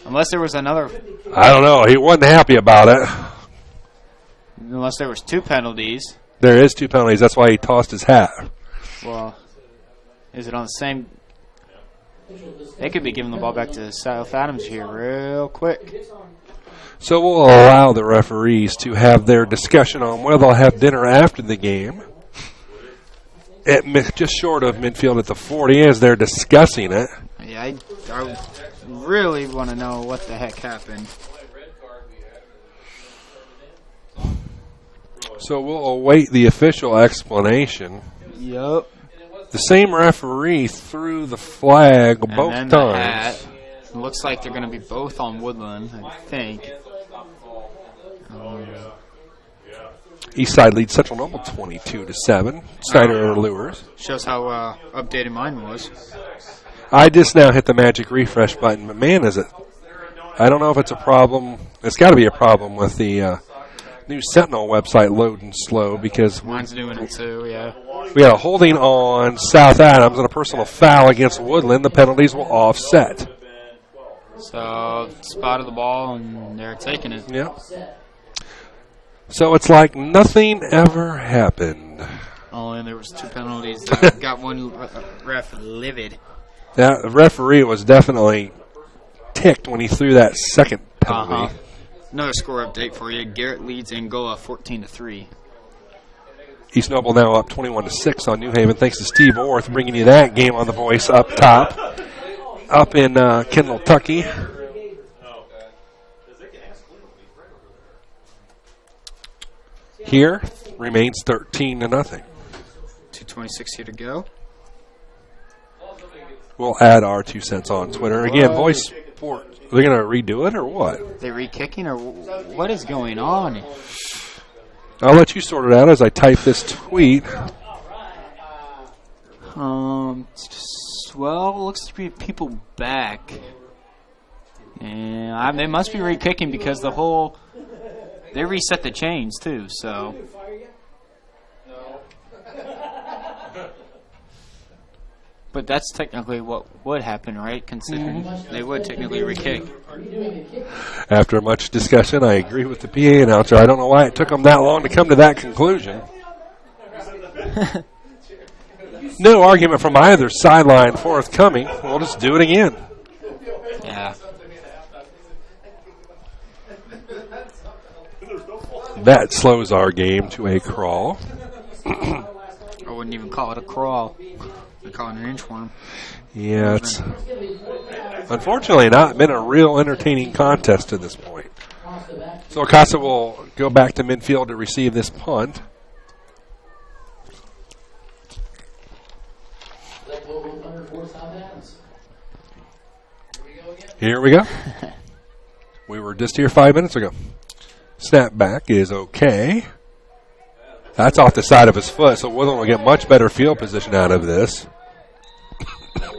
Unless there was another... I don't know. He wasn't happy about it. Unless there was 2 penalties. There is 2 penalties. That's why he tossed his hat. Well, is it on the same... They could be giving the ball back to South Adams here real quick. So we'll allow the referees to have their discussion on whether they'll have dinner after the game. At just short of midfield at the 40 as they're discussing it. Yeah, I really want to know what the heck happened. So we'll await the official explanation. Yep. The same referee threw the flag both times. Looks like they're going to be both on Woodlan, I think. Eastside leads Central Noble 22-7. Snyder Lures. Shows how updated mine was. I just now hit the magic refresh button, but man, is it? I don't know if it's a problem. It's got to be a problem with the new Sentinel website loading slow because mine's doing it too. Yeah. We had a holding on South Adams and a personal foul against Woodland. The penalties will offset. So spotted the ball and they're taking it. Yep. So it's like nothing ever happened. Oh, and there was 2 penalties. Got one ref livid. That referee was definitely ticked when he threw that second penalty. Another score update for you. Garrett leads Angola 14-3. East Noble now up 21-6 on New Haven. Thanks to Steve Orth bringing you that game on the voice up top, up in Kendall-Tucky. Here remains 13-0. 2:26 here to go. We'll add our 2 cents on Twitter. Again, Voice Sport. Are they going to redo it or what? They re-kicking or what is going on? I'll let you sort it out as I type this tweet. Well, looks to be people back. And they must be re-kicking because they reset the chains too, so. But that's technically what would happen, right? Considering they would technically re-kick. After much discussion, I agree with the PA announcer. I don't know why it took them that long to come to that conclusion. No argument from either sideline forthcoming. We'll just do it again. Yeah. That slows our game to a crawl. I wouldn't even call it a crawl. I'd call it an inchworm. Yeah, it's unfortunately not been a real entertaining contest to this point. So Acosta will go back to midfield to receive this punt. Here we go. We were just here 5 minutes ago. Snap back is okay. That's off the side of his foot, so Woodlan will get much better field position out of this.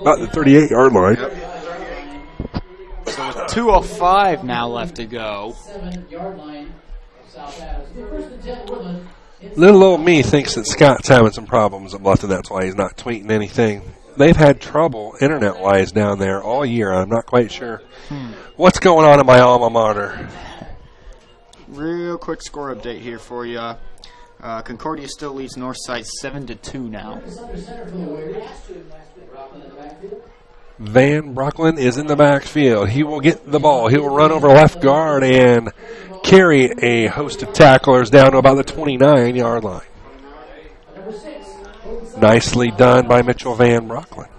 About the 38-yard line. So with 2:05 now left to go. Little old me thinks that Scott's having some problems at Bluffton. That's why he's not tweeting anything. They've had trouble internet-wise down there all year. I'm not quite sure what's going on in my alma mater. Real quick score update here for you. Concordia still leads Northside 7-2 now. Van Brocklin is in the backfield. He will get the ball. He will run over left guard and carry a host of tacklers down to about the 29-yard line. Nicely done by Mitchell Van Brocklin.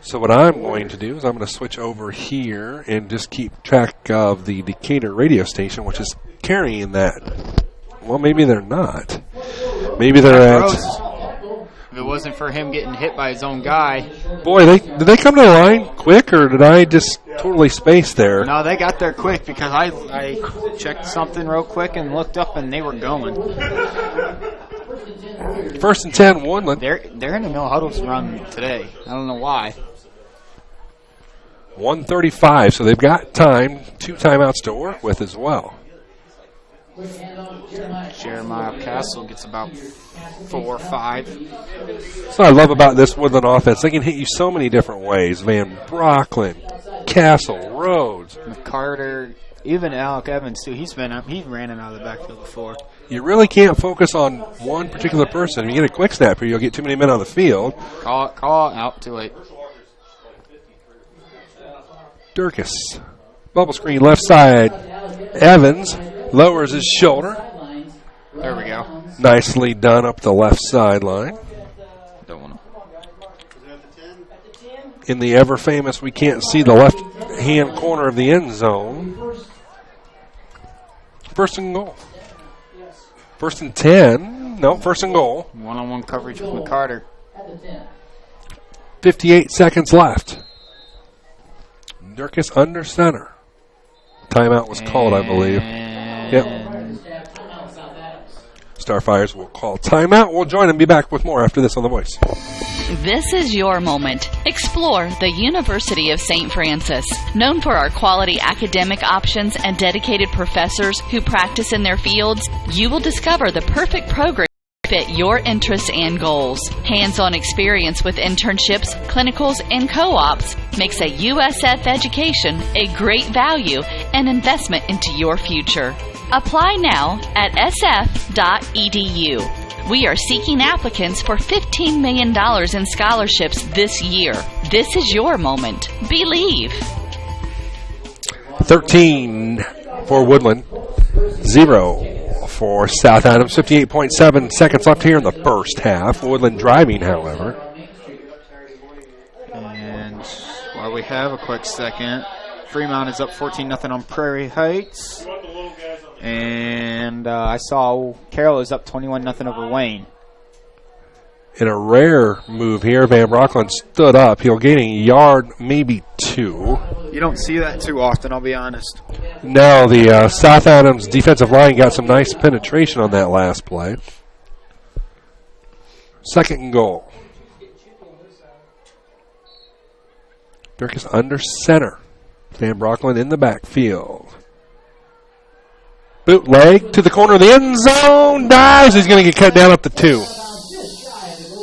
So what I'm going to do is I'm going to switch over here and just keep track of the Decatur radio station, which is carrying that. Well, maybe they're not. Maybe they're at... If it wasn't for him getting hit by his own guy. Boy, did they come to the line quick, or did I just totally space there? No, they got there quick because I checked something real quick and looked up and they were going. First and 10, Woodlan. They're in a no huddles run today. I don't know why. 1:35, so they've got time, 2 timeouts to work with as well. Jeremiah Castle gets about 4 or 5. So I love about this Woodlan offense. They can hit you so many different ways. Van Brocklin, Castle, Rhodes. McCarter, even Alec Evans, too. He ran it out of the backfield before. You really can't focus on one particular person. If you get a quick snap here, you'll get too many men on the field. Call out, too late. Durkis. Bubble screen left side. Evans lowers his shoulder. There we go. Nicely done up the left sideline. Don't want to. In the ever famous, we can't see the left hand corner of the end zone. First and goal. First and 10. No, first and goal. One-on-one coverage with McCarter. 58 seconds left. Durkis under center. Timeout was called, I believe. Yep. Starfires will call timeout. We'll join and be back with more after this on The Voice. This is your moment. Explore the University of St. Francis. Known for our quality academic options and dedicated professors who practice in their fields, you will discover the perfect program fit your interests and goals. Hands-on experience with internships, clinicals, and co-ops makes a USF education a great value and investment into your future. Apply now at sf.edu. We are seeking applicants for $15 million in scholarships this year. This is your moment. Believe. 13 for Woodlan, 0 for South Adams. 58.7 seconds left here in the first half. Woodlan driving, however. And while we have a quick second, Fremont is up 14-0 on Prairie Heights. And I saw Carroll is up 21-0 over Wayne. In a rare move here, Van Brocklin stood up. He'll gain a yard, maybe 2. You don't see that too often, I'll be honest. No, the South Adams defensive line got some nice penetration on that last play. Second and goal. Durkis under center. Van Brocklin in the backfield. Bootleg to the corner of the end zone. Dives. He's going to get cut down up to 2.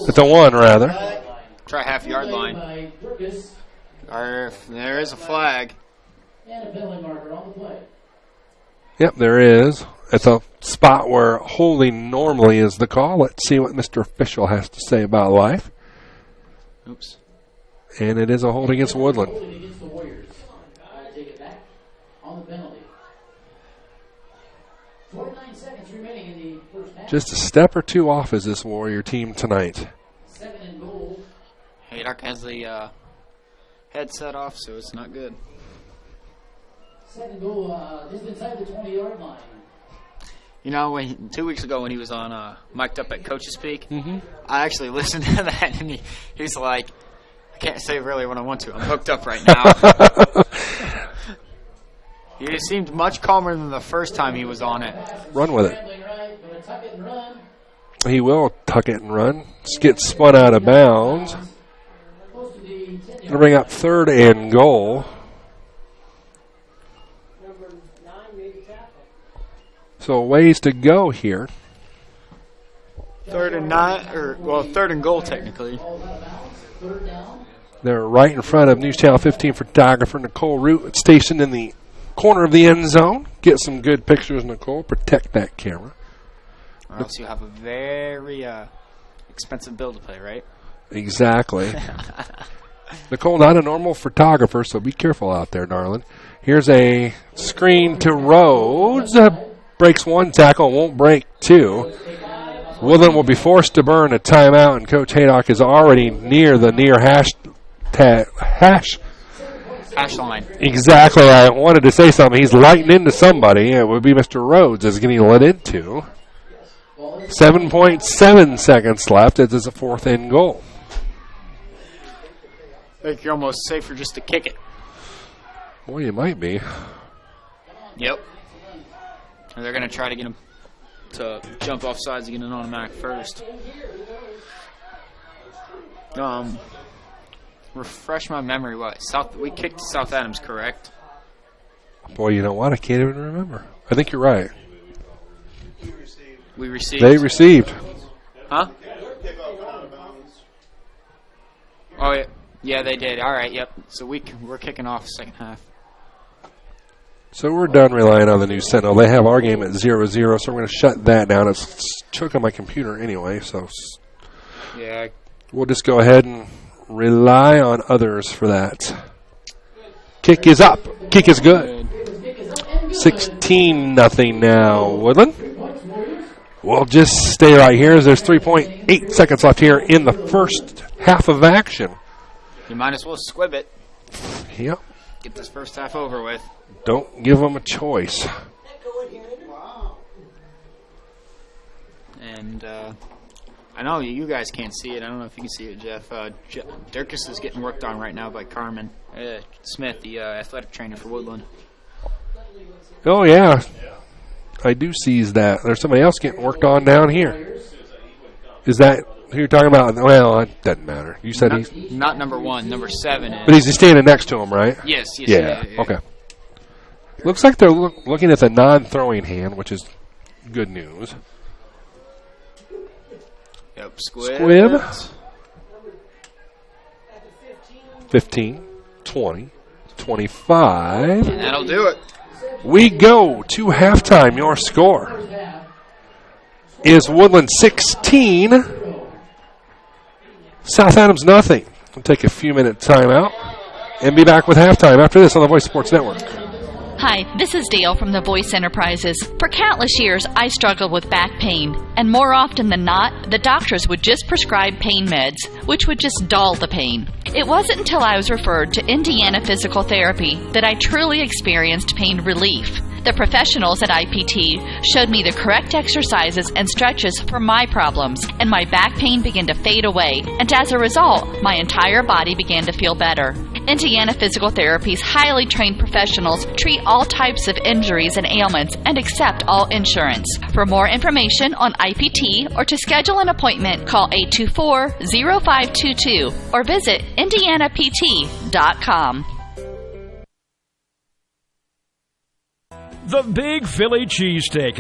At the 1, rather. Try half-yard line. Or there is a flag. And a penalty marker on the play. Yep, there is. It's a spot where holding normally is the call. Let's see what Mr. Official has to say about life. Oops. And it is a hold against Woodlan. Holding against the Warriors. Take it back on the penalty. 49 seconds remaining in the first half. Just a step or two off is this Warrior team tonight. 2nd and goal. Haydock has the headset off, so it's not good. 2nd goal just inside the 20-yard line. You know, 2 weeks ago when he was on mic'd up at Coach's Peak, I actually listened to that, and he's like, I can't say really what I want to. I'm hooked up right now. He seemed much calmer than the first time he was on it. Run with it. He will tuck it and run. Just get spun out of bounds. Gonna bring up 3rd and goal. So ways to go here. 3rd and 9, or 3rd and goal technically. They're right in front of News Channel 15 photographer Nicole Root, stationed in the corner of the end zone. Get some good pictures, Nicole. Protect that camera. Or else you have a very expensive bill to pay, right? Exactly. Nicole, not a normal photographer, so be careful out there, darling. Here's a screen to Rhodes. Breaks 1 tackle, won't break 2. Woodlan will be forced to burn a timeout, and Coach Haydock is already near the hash line. Exactly. I wanted to say something. He's lighting into somebody. It would be Mr. Rhodes is getting lit into. 7.7 seconds left. It is a 4th and goal. I think you're almost safer just to kick it. Boy, you might be. Yep. And they're going to try to get him to jump off sides and get an automatic first. Refresh my memory. We kicked South Adams, correct? Boy, you know what? I can't even remember. I think you're right. We received. They received. Huh? Oh, yeah. Yeah, they did. All right, yep. So we're kicking off the second half. So we're done relying on the News Sentinel. They have our game at 0-0, so I'm going to shut that down. It's choking my computer anyway, so yeah, we'll just go ahead and rely on others for that. Kick is up. Kick is good. 16-0 now, Woodlan. We'll just stay right here as there's 3.8 seconds left here in the first half of action. You might as well squib it. Yep. Get this first half over with. Don't give them a choice. And I know you guys can't see it. I don't know if you can see it, Jeff. Dirkus is getting worked on right now by Carmen Smith, the athletic trainer for Woodland. Oh, yeah. I do seize that. There's somebody else getting worked on down here. Is that who you're talking about? Well, it doesn't matter. You said he's not number 1, number 7 is. But he's standing next to him, right? Yes. Yeah. Okay. Looks like they're looking at the non-throwing hand, which is good news. Yep, squib. 15, 20, 25. And that'll do it. We go to halftime. Your score is Woodlan 16, South Adams nothing. We'll take a few-minute timeout and be back with halftime after this on the Voice Sports Network. Hi, this is Dale from the Voice Enterprises. For countless years, I struggled with back pain, and more often than not, the doctors would just prescribe pain meds, which would just dull the pain. It wasn't until I was referred to Indiana Physical Therapy that I truly experienced pain relief. The professionals at IPT showed me the correct exercises and stretches for my problems, and my back pain began to fade away, and as a result, my entire body began to feel better. Indiana Physical Therapy's highly trained professionals treat all types of injuries and ailments and accept all insurance. For more information on IPT or to schedule an appointment, call 824-0522 or visit indianapt.com. The Big Philly Cheesesteak.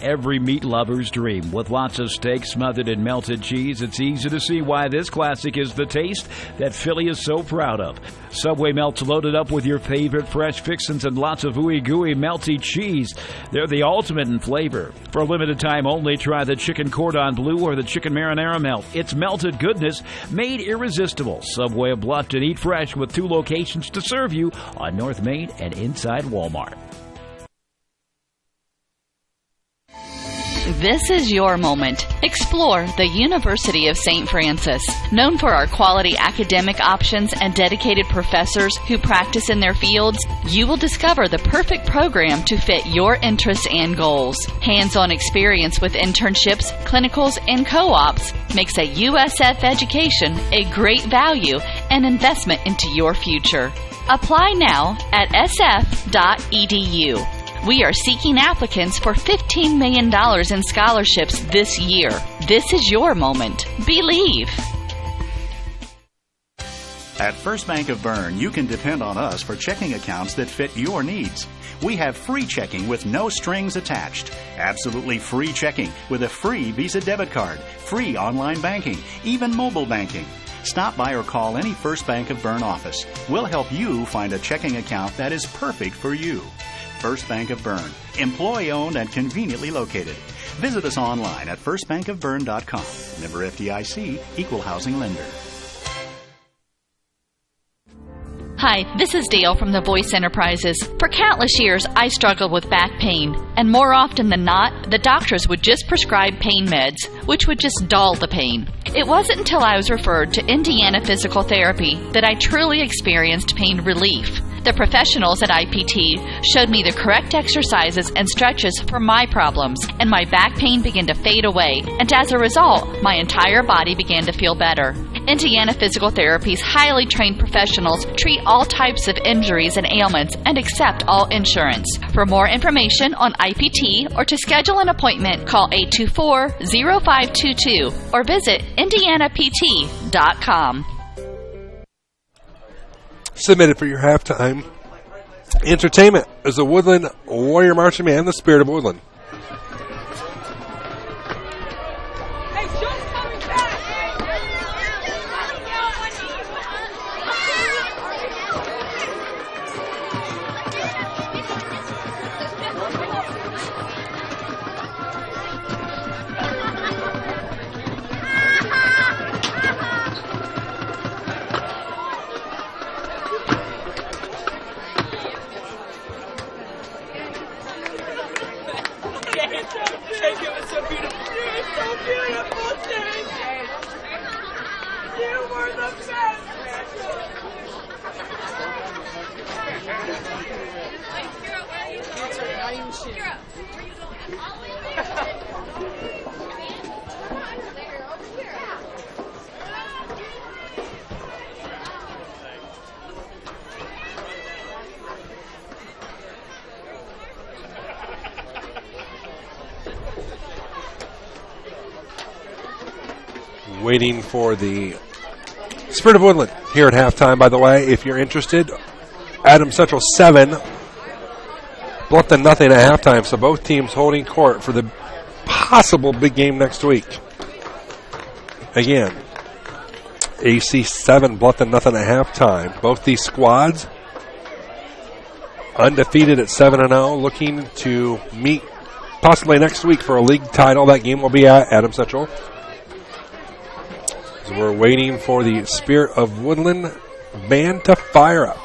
Every meat lover's dream. With lots of steak smothered in melted cheese, it's easy to see why this classic is the taste that Philly is so proud of. Subway melts loaded up with your favorite fresh fixins and lots of ooey-gooey melty cheese. They're the ultimate in flavor. For a limited time only, try the chicken cordon bleu or the chicken marinara melt. It's melted goodness made irresistible. Subway of Bluffton. Eat fresh with 2 locations to serve you on North Main and inside Walmart. This is your moment. Explore the University of St. Francis. Known for our quality academic options and dedicated professors who practice in their fields, you will discover the perfect program to fit your interests and goals. Hands-on experience with internships, clinicals, and co-ops makes a USF education a great value and investment into your future. Apply now at sf.edu. We are seeking applicants for $15 million in scholarships this year. This is your moment. Believe. At First Bank of Bern, you can depend on us for checking accounts that fit your needs. We have free checking with no strings attached. Absolutely free checking with a free Visa debit card, free online banking, even mobile banking. Stop by or call any First Bank of Bern office. We'll help you find a checking account that is perfect for you. First Bank of Bern, employee-owned and conveniently located. Visit us online at firstbankofbern.com. Member FDIC, Equal Housing Lender. Hi, this is Dale from the Voice Enterprises. For countless years, I struggled with back pain, and more often than not, the doctors would just prescribe pain meds, which would just dull the pain. It wasn't until I was referred to Indiana Physical Therapy that I truly experienced pain relief. The professionals at IPT showed me the correct exercises and stretches for my problems, and my back pain began to fade away, and as a result, my entire body began to feel better. Indiana Physical Therapy's highly trained professionals treat all types of injuries and ailments and accept all insurance. For more information on IPT or to schedule an appointment, call 824-0522 or visit indianapt.com. Submitted for your halftime entertainment is the Woodlan Warrior Marching Band, the Spirit of Woodlan. Waiting for the Spirit of Woodland here at halftime, by the way, if you're interested. Adams Central 7, Bluffton nothing at halftime, so both teams holding court for the possible big game next week. Again, AC 7, Bluffton nothing at halftime. Both these squads undefeated at 7-0, looking to meet possibly next week for a league title. That game will be at Adams Central. So we're waiting for the Spirit of Woodland band to fire up.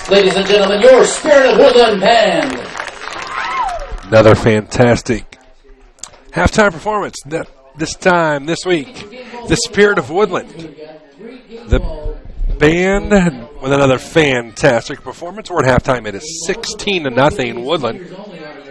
Ladies and gentlemen, your Spirit of Woodland Band. Another fantastic halftime performance. This time, this week, the Spirit of Woodland. The band with another fantastic performance. We're at halftime. It is 16-0 Woodland.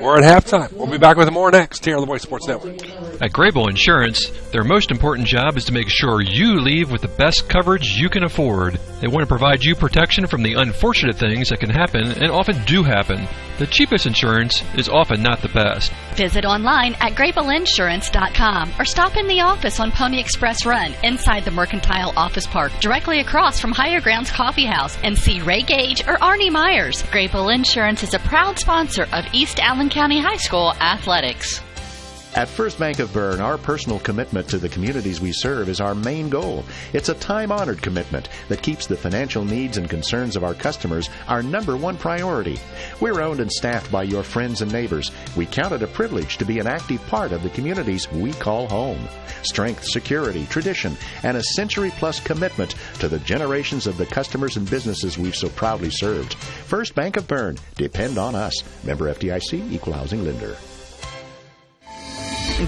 We're at halftime. We'll be back with more next here on the Voice Sports Network. At Grable Insurance, their most important job is to make sure you leave with the best coverage you can afford. They want to provide you protection from the unfortunate things that can happen and often do happen. The cheapest insurance is often not the best. Visit online at grableinsurance.com or stop in the office on Pony Express Run inside the Mercantile Office Park, directly across from Higher Grounds Coffee House, and see Ray Gage or Arnie Myers. Grable Insurance is a proud sponsor of East Allen County High School athletics. At First Bank of Bern, our personal commitment to the communities we serve is our main goal. It's a time-honored commitment that keeps the financial needs and concerns of our customers our number one priority. We're owned and staffed by your friends and neighbors. We count it a privilege to be an active part of the communities we call home. Strength, security, tradition, and a century-plus commitment to the generations of the customers and businesses we've so proudly served. First Bank of Bern. Depend on us. Member FDIC, Equal Housing Lender.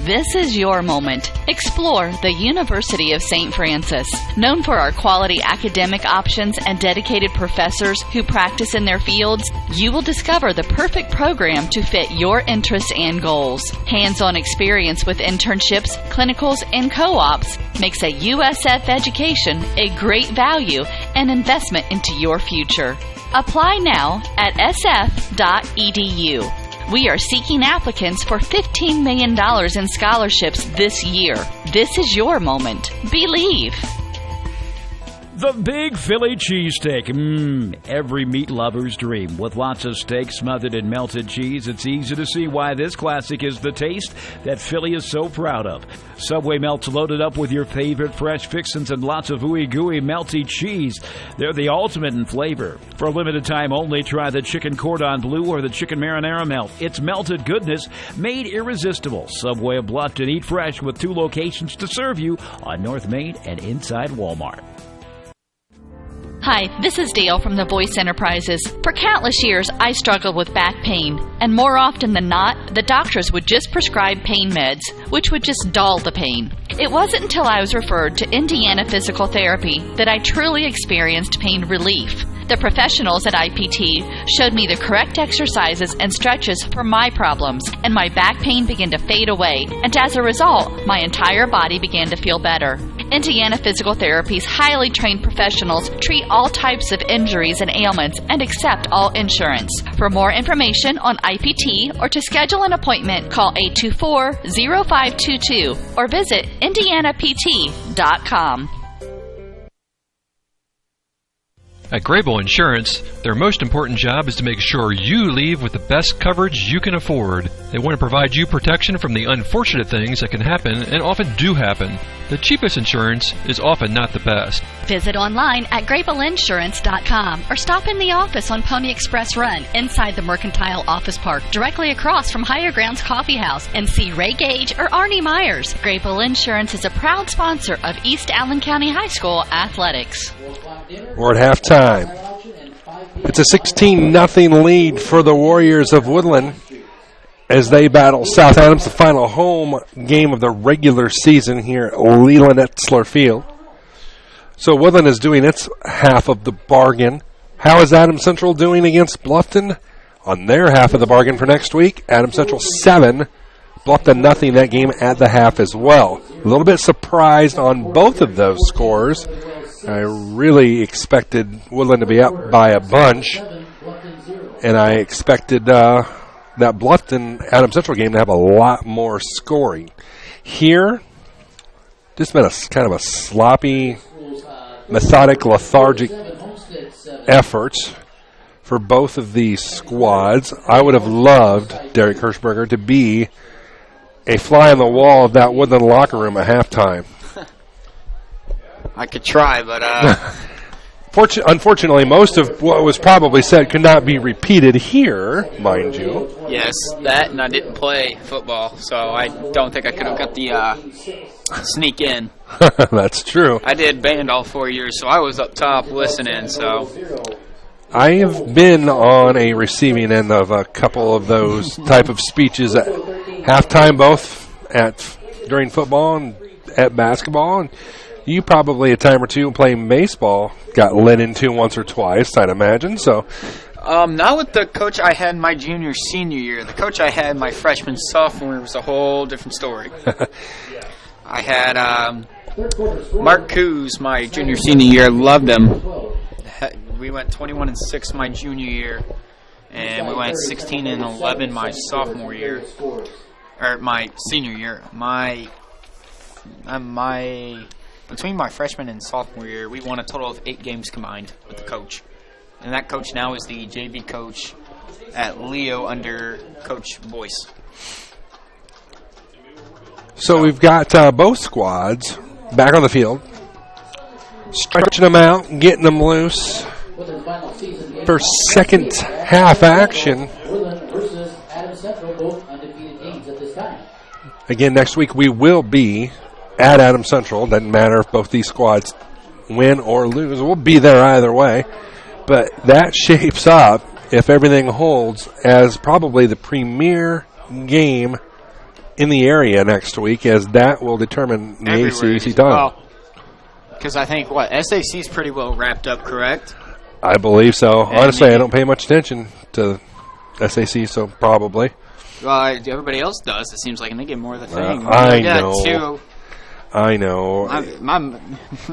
This is your moment. Explore the University of St. Francis. Known for our quality academic options and dedicated professors who practice in their fields, you will discover the perfect program to fit your interests and goals. Hands-on experience with internships, clinicals, and co-ops makes a USF education a great value and investment into your future. Apply now at sf.edu. We are seeking applicants for $15 million in scholarships this year. This is your moment. Believe. The Big Philly Cheesesteak. Every meat lover's dream. With lots of steak smothered in melted cheese, it's easy to see why this classic is the taste that Philly is so proud of. Subway melts loaded up with your favorite fresh fixins and lots of ooey-gooey melty cheese. They're the ultimate in flavor. For a limited time only, try the chicken cordon bleu or the chicken marinara melt. It's melted goodness made irresistible. Subway of Bluffton. Eat fresh with 2 locations to serve you on North Main and inside Walmart. Hi, this is Dale from the Voice Enterprises. For countless years, I struggled with back pain, and more often than not, the doctors would just prescribe pain meds, which would just dull the pain. It wasn't until I was referred to Indiana Physical Therapy that I truly experienced pain relief. The professionals at IPT showed me the correct exercises and stretches for my problems, and my back pain began to fade away, and as a result, my entire body began to feel better. Indiana Physical Therapy's highly trained professionals treat all types of injuries and ailments and accept all insurance. For more information on IPT or to schedule an appointment, call 824-0522 or visit indianapt.com. At Grable Insurance, their most important job is to make sure you leave with the best coverage you can afford. They want to provide you protection from the unfortunate things that can happen and often do happen. The cheapest insurance is often not the best. Visit online at grableinsurance.com or stop in the office on Pony Express Run inside the Mercantile Office Park, directly across from Higher Grounds Coffee House, and see Ray Gage or Arnie Myers. Grable Insurance is a proud sponsor of East Allen County High School athletics. We're at halftime. It's a 16-0 lead for the Warriors of Woodland as they battle South Adams, the final home game of the regular season here at Leland Etzler Field. So Woodland is doing its half of the bargain. How is Adams Central doing against Bluffton? On their half of the bargain for next week, Adams Central 7, Bluffton nothing, that game at the half as well. A little bit surprised on both of those scores. I really expected Woodland to be up by a bunch, and I expected that Bluffton Adams Central game to have a lot more scoring. Here, just been a kind of a sloppy, methodic, lethargic effort for both of these squads. I would have loved Derek Hirschberger to be a fly on the wall of that Woodland locker room at halftime. I could try, but unfortunately, most of what was probably said could not be repeated here, mind you. Yes, that, and I didn't play football, so I don't think I could have got the sneak in. That's true. I did band all 4 years, so I was up top listening, so. I've been on a receiving end of a couple of those type of speeches at halftime, both during football and at basketball. And you probably a time or two playing baseball got led into once or twice, I'd imagine. So, not with the coach I had my senior year. The coach I had my freshman, sophomore year was a whole different story. I had Mark Coos my senior year. Loved him. We went 21-6 my junior year, and we went 16-11 my sophomore year, or my senior year. Between my freshman and sophomore year, we won a total of 8 games combined with the coach. And that coach now is the JV coach at Leo under Coach Boyce. So we've got both squads back on the field, stretching them out, getting them loose for second half action. Again, next week we will be at Adams Central. Doesn't matter if both these squads win or lose. We'll be there either way. But that shapes up, if everything holds, as probably the premier game in the area next week, as that will determine the ACAC title. Because I think, SAC is pretty well wrapped up, correct? I believe so. Honestly, I don't pay much attention to SAC, so probably. Well, everybody else does, it seems like, and they get more of the thing. I know. I know.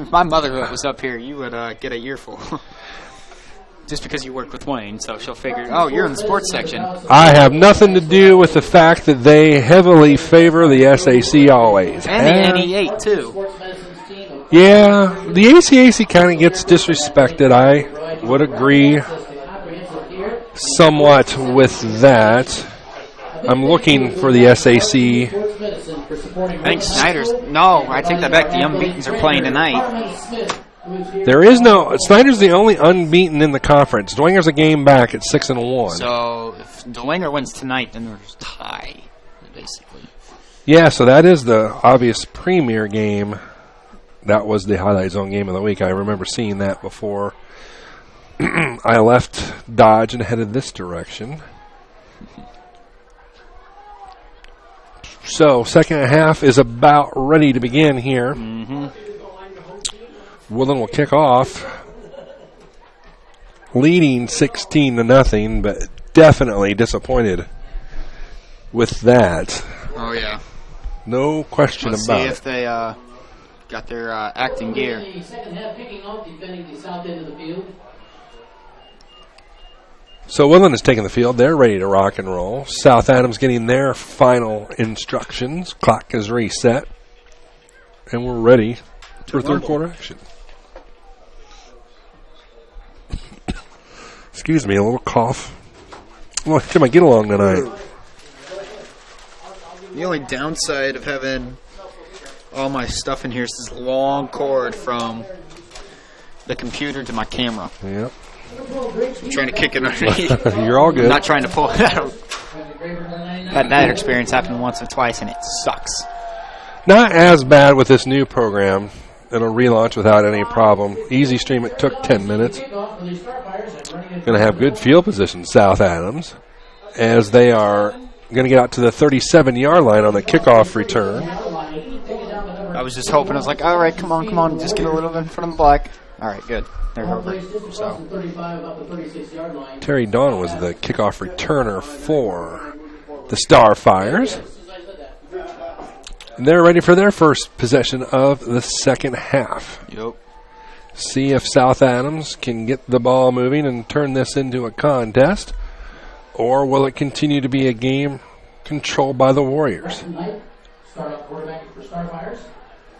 My mother was up here, you would get a earful. Just because you work with Wayne, so she'll figure, you're in the sports section. I have nothing to do with the fact that they heavily favor the SAC always. And the NE8, too. Yeah, the ACAC kind of gets disrespected. I would agree somewhat with that. I'm looking for the SAC. I think I take that back. The unbeatens are playing tonight. There is Snyder's the only unbeaten in the conference. Dwinger's a game back at 6-1. So if Dwenger wins tonight, then there's a tie, basically. Yeah, so that is the obvious premier game. That was the Highlight Zone game of the week. I remember seeing that before I left Dodge and headed this direction. So second half is about ready to begin here. Mm-hmm. Woodlan will kick off, leading 16-0, but definitely disappointed with that. Oh, yeah. No question Let's about it. see if they got their acting gear. So Woodlan is taking the field. They're ready to rock and roll. South Adams getting their final instructions. Clock is reset. And we're ready for third quarter action. Excuse me, a little cough. Well, should I get along tonight? The only downside of having all my stuff in here is this long cord from the computer to my camera. Yep. I'm trying to kick it underneath. You're all good. I'm not trying to pull it out. Had that experience happen once or twice, and it sucks. Not as bad with this new program. It'll relaunch without any problem. Easy stream, it took 10 minutes. Going to have good field position, South Adams, as they are going to get out to the 37-yard line on the kickoff return. I was just hoping. I was like, all right, come on. Just get a little bit in front of the black. All right, good. They're over. So. Terry Dawn was the kickoff returner for the Starfires. And they're ready for their first possession of the second half. Yep. See if South Adams can get the ball moving and turn this into a contest, or will it continue to be a game controlled by the Warriors?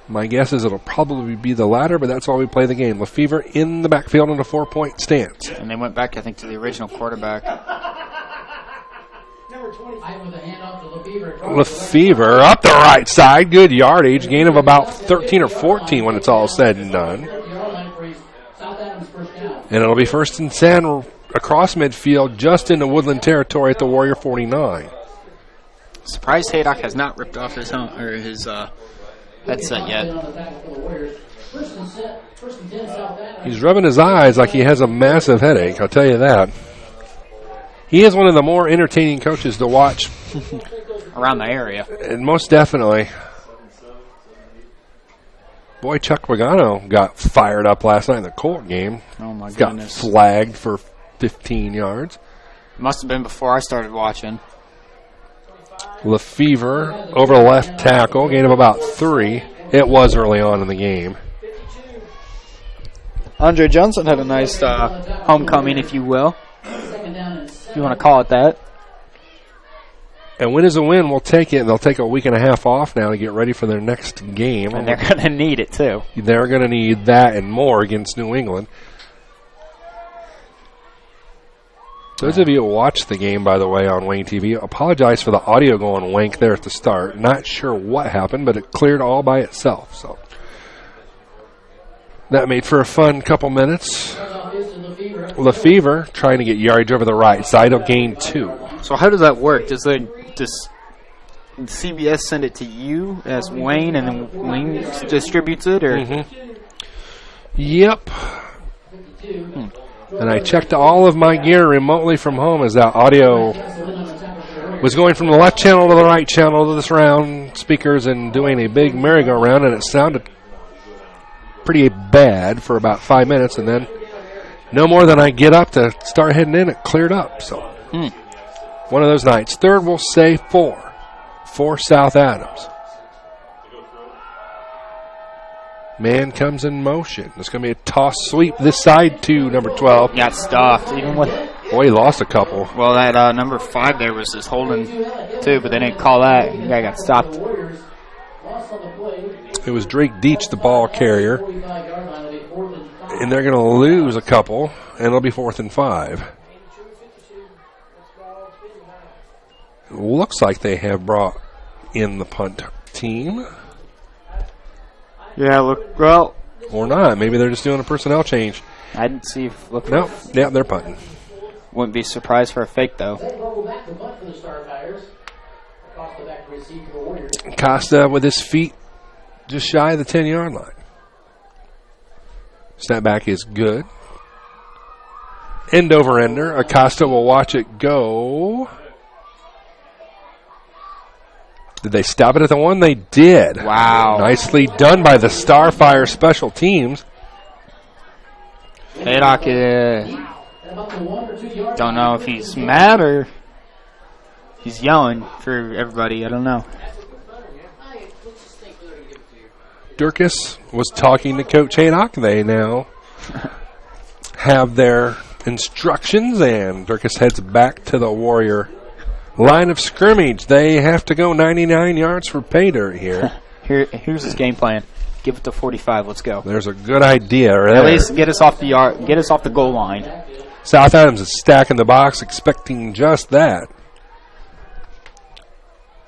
My guess is it'll probably be the latter, but that's why we play the game. Lefevre in the backfield in a 4-point stance. And they went back, I think, to the original quarterback. Lefevre up the right side. Good yardage. Gain of about 13 or 14 when it's all said and done. And it'll be 1st and 10 across midfield just into Woodland territory at the Warrior 49. Surprised Haydock has not ripped off his headset yet. First and 10, South Adams. He's rubbing his eyes like he has a massive headache, I'll tell you that. He is one of the more entertaining coaches to watch. Around the area. And most definitely. Boy, Chuck Pagano got fired up last night in the Colt game. Oh, my got goodness. Flagged for 15 yards. Must have been before I started watching. Lefevre over the left tackle, gain of about 3. It was early on in the game. Andre Johnson had a nice homecoming, if you will. If you want to call it that. And win is a win. We'll take it. They'll take a week and a half off now to get ready for their next game. And they're going to need it, too. They're going to need that and more against New England. Those of you who watched the game, by the way, on Wayne TV, apologize for the audio going wank there at the start. Not sure what happened, but it cleared all by itself. So that made for a fun couple minutes. Lefevre trying to get yardage over the right side. He'll gain 2. So how does that work? Does CBS send it to you as Wayne, and then Wayne distributes it, or? Mm-hmm. Yep. And I checked all of my gear remotely from home as that audio was going from the left channel to the right channel to the surround speakers and doing a big merry-go-round, and it sounded pretty bad for about 5 minutes, and then no more than I get up to start heading in, it cleared up. So one of those nights. Third will say 4 for South Adams. Man comes in motion. It's going to be a toss sweep this side to number 12. Got stuffed. Even with Boy, he lost a couple. Well, that number 5 there was just holding too, but they didn't call that. The guy got stopped. It was Drake Deach, the ball carrier. And they're going to lose a couple, and it'll be 4th and 5. Looks like they have brought in the punt team. Yeah, look, well. Or not. Maybe they're just doing a personnel change. I didn't see if. No, yeah, they're punting. Wouldn't be surprised for a fake, though. Costa with his feet just shy of the 10-yard line. Snapback is good. End over ender. Acosta will watch it go. Did they stop it at the 1? They did. Wow. Nicely done by the Starfire special teams. Haydock, don't know if he's mad or he's yelling for everybody. I don't know. Durkis was talking to Coach Haydock. They now have their instructions, and Durkis heads back to the Warrior line of scrimmage. They have to go 99 yards for pay dirt here. Here's his game plan. Give it to 45. Let's go. There's a good idea right At there. least get us off the yard. Get us off the goal line. South Adams is stacking the box, expecting just that.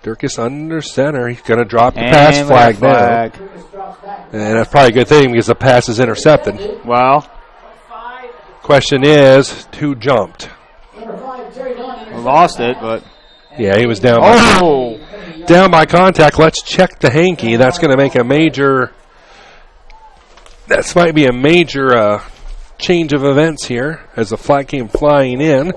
Durkis under center. He's going to drop the pass flag now. And that's probably a good thing because the pass is intercepted. Well. Question is, who jumped? Lost it, but. Yeah, he was down. Down by contact. Let's check the hanky. That's going to make a major. That might be a major change of events here as the flag came flying in.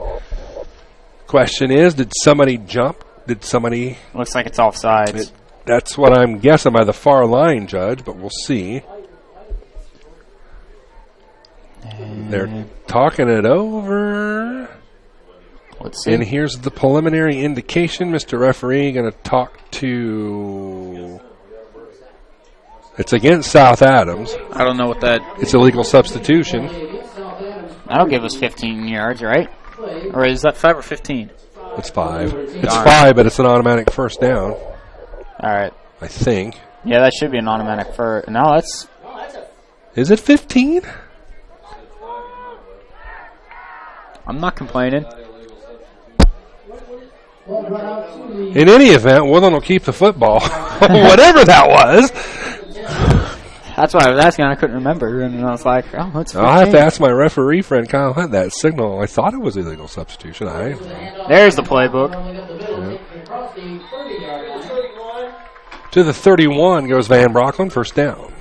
Question is, did somebody jump? Did somebody? Looks like it's offsides. That's what I'm guessing by the far line judge, but we'll see. They're talking it over. Let's see. And here's the preliminary indication. Mr. Referee going to talk to. It's against South Adams. I don't know what that. It's illegal substitution. That'll give us 15 yards, right? Or is that 5 or 15? It's 5. It's 5, but it's an automatic first down. All right. I think. Yeah, that should be an automatic first. No, that's. Is it 15? I'm not complaining. In any event, Woodlan will keep the football. Whatever that was. That's why I was asking. I couldn't remember. And I was like, oh, that's 15. I'll have to ask my referee friend Kyle Hunt that signal. I thought it was illegal substitution. There's the playbook. Yeah. To the 31 goes Van Brocklin, first down.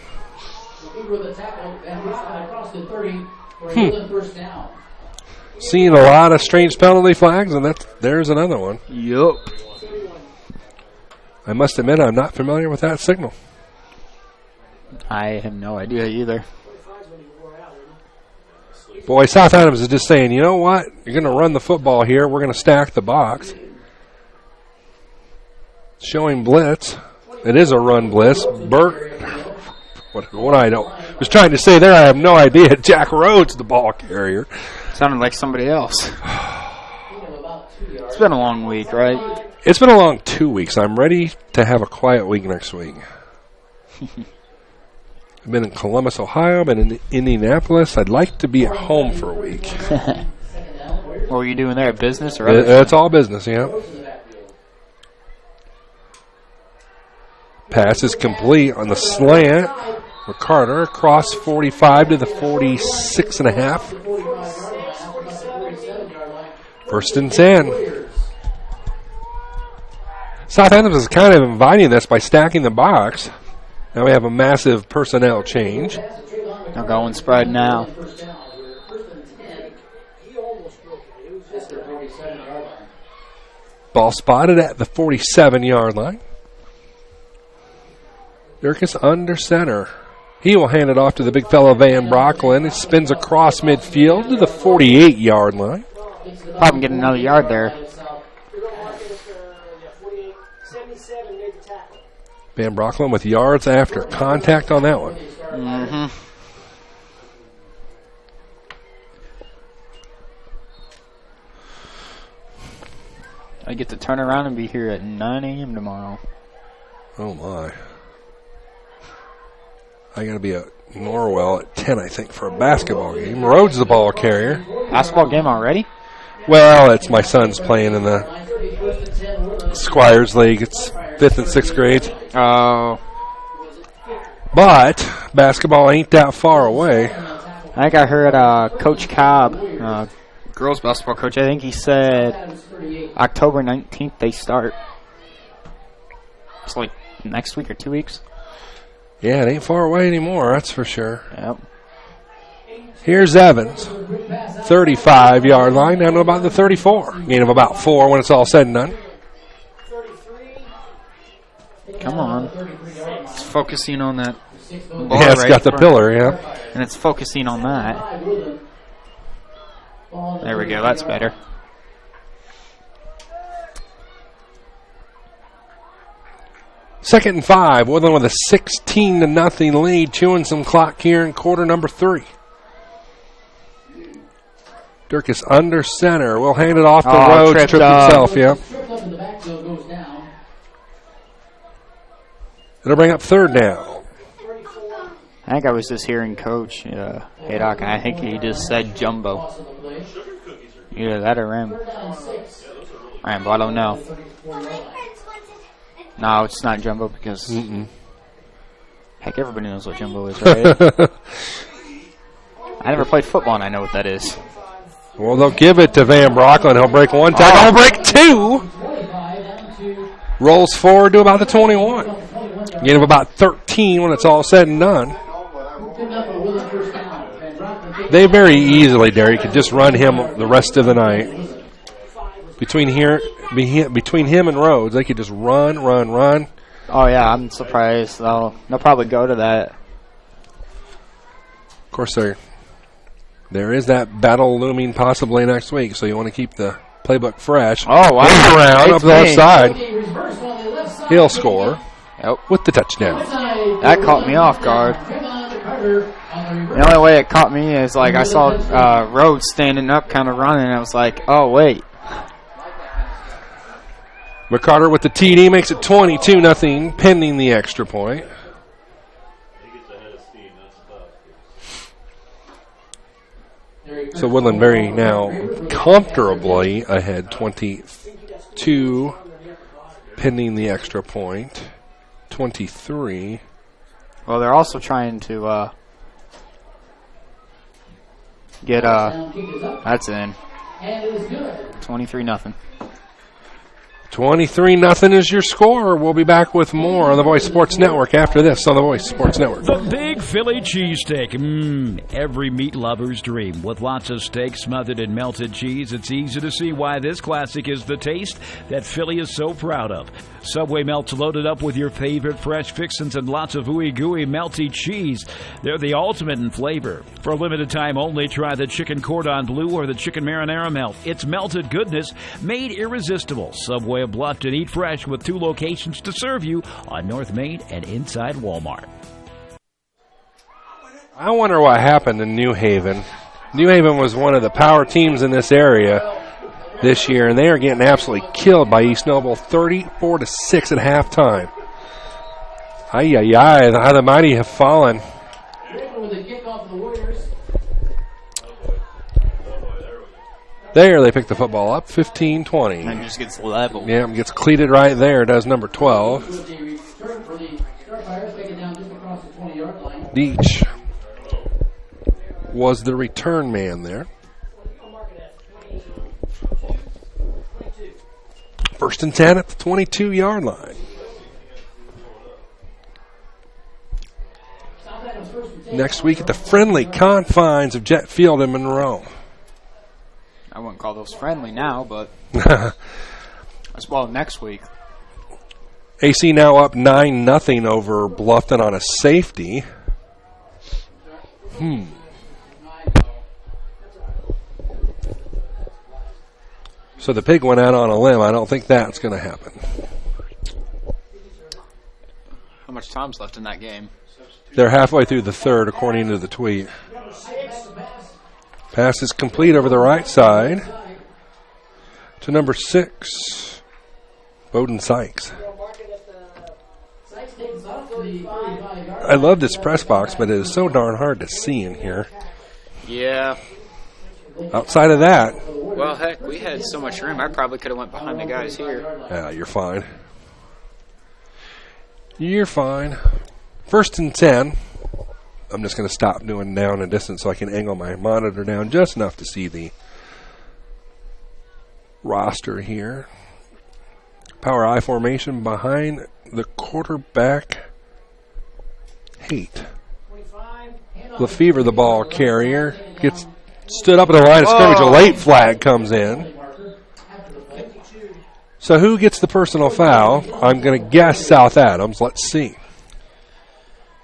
with a tackle and across the 30 for a Woodlan first down. Seeing a lot of strange penalty flags, and there's another one. Yup. I must admit, I'm not familiar with that signal. I have no idea either. Boy, South Adams is just saying, you know what? You're going to run the football here. We're going to stack the box. Showing blitz. It is a run blitz. Burt, what I was trying to say there, I have no idea. Jack Rhodes, the ball carrier. Sounded like somebody else. It's been a long week, right? It's been a long 2 weeks. I'm ready to have a quiet week next week. I've been in Columbus, Ohio. I've been in Indianapolis. I'd like to be at home for a week. What were you doing there? Business or other? It's all business, yeah. Pass is complete on the slant. McCarter across 45 to the 46.5. First and 10. South Adams is kind of inviting this by stacking the box. Now we have a massive personnel change. They're going spread now. Ball spotted at the 47-yard line. Durkis under center. He will hand it off to the big fellow Van Brocklin. It spins across midfield to the 48-yard line. Probably get another yard there. Van Brocklin with yards after contact on that one. Mm-hmm. I get to turn around and be here at 9 a.m. tomorrow. Oh, my. I got to be at Norwell at 10, I think, for a basketball game. Rhodes the ball carrier. Basketball game already? Well, it's my son's playing in the Squires League. It's 5th and 6th grades. Oh. But basketball ain't that far away. I think I heard Coach Cobb, girls basketball coach, I think he said October 19th they start. It's like next week or 2 weeks. Yeah, it ain't far away anymore, that's for sure. Yep. Here's Evans, 35-yard line, down to about the 34. Gain of about 4 when it's all said and done. Come on. It's focusing on that bar. Yeah, it's right got the front. pillar, yeah. And it's focusing on that. There we go, that's better. Second and 5, Woodlan with a 16-0 lead, chewing some clock here in quarter number 3. Durkis under center. We'll hand it off to Rhodes. Tripped himself, yeah. It'll bring up third down. I think I was just hearing Coach Haydock, and I think he just said jumbo. Either that or Ram. Rambo, I don't know. No, it's not jumbo because heck, everybody knows what jumbo is, right? I never played football, and I know what that is. Well, they'll give it to Van Brocklin. He'll break one tackle. He'll break 2. Rolls forward to about the 21. Gain of about 13 when it's all said and done. They very easily, Derry, could just run him the rest of the night. Between him and Rhodes, they could just run. Oh, yeah, I'm surprised. They'll probably go to that. Of course, there is that battle looming possibly next week, so you want to keep the playbook fresh. Oh, wow. Around up the left side. He'll score with the touchdown. That caught me off guard. The only way it caught me is like I saw Rhodes standing up kind of running, and I was like, oh, wait. McCarter with the TD makes it 22-0, pending the extra point. So Woodlan very now comfortably ahead, 22, pending the extra point, 23. Well, they're also trying to get that's in. 23-0. 23-0 is your score. We'll be back with more on the Voice Sports Network after this on the Voice Sports Network. The big big Philly cheesesteak. Every meat lover's dream. With lots of steak smothered in melted cheese, it's easy to see why this classic is the taste that Philly is so proud of. Subway melts loaded up with your favorite fresh fixins and lots of ooey gooey melty cheese. They're the ultimate in flavor. For a limited time only, try the chicken cordon bleu or the chicken marinara melt. It's melted goodness made irresistible. Subway of Bluffton. Eat fresh with 2 locations to serve you on North Main and inside Walmart. I wonder what happened in New Haven. New Haven was one of the power teams in this area this year, and they are getting absolutely killed by East Noble, 34-6 at halftime. How the mighty have fallen. There, they pick the football up, 15-20. And just gets level. Yeah, gets cleated right there, does number 12. Deach was the return man there. 1st and 10 at the 22-yard line. Next week at the friendly confines of Jet Field in Monroe. I wouldn't call those friendly now, but as well next week. AC now up 9-0 over Bluffton on a safety. So the pig went out on a limb. I don't think that's going to happen. How much time's left in that game? They're halfway through the third, according to the tweet. Pass is complete over the right side to number 6, Bowden Sykes. I love this press box, but it is so darn hard to see in here. Yeah. Outside of that. Well, heck, we had so much room. I probably could have went behind the guys here. Yeah, you're fine. You're fine. 1st and 10. I'm just going to stop doing down and distance so I can angle my monitor down just enough to see the roster here. Power I formation behind the quarterback. Haight. Lefevre, the ball carrier, gets stood up at the line of scrimmage. A late flag comes in. So who gets the personal foul? I'm going to guess South Adams. Let's see.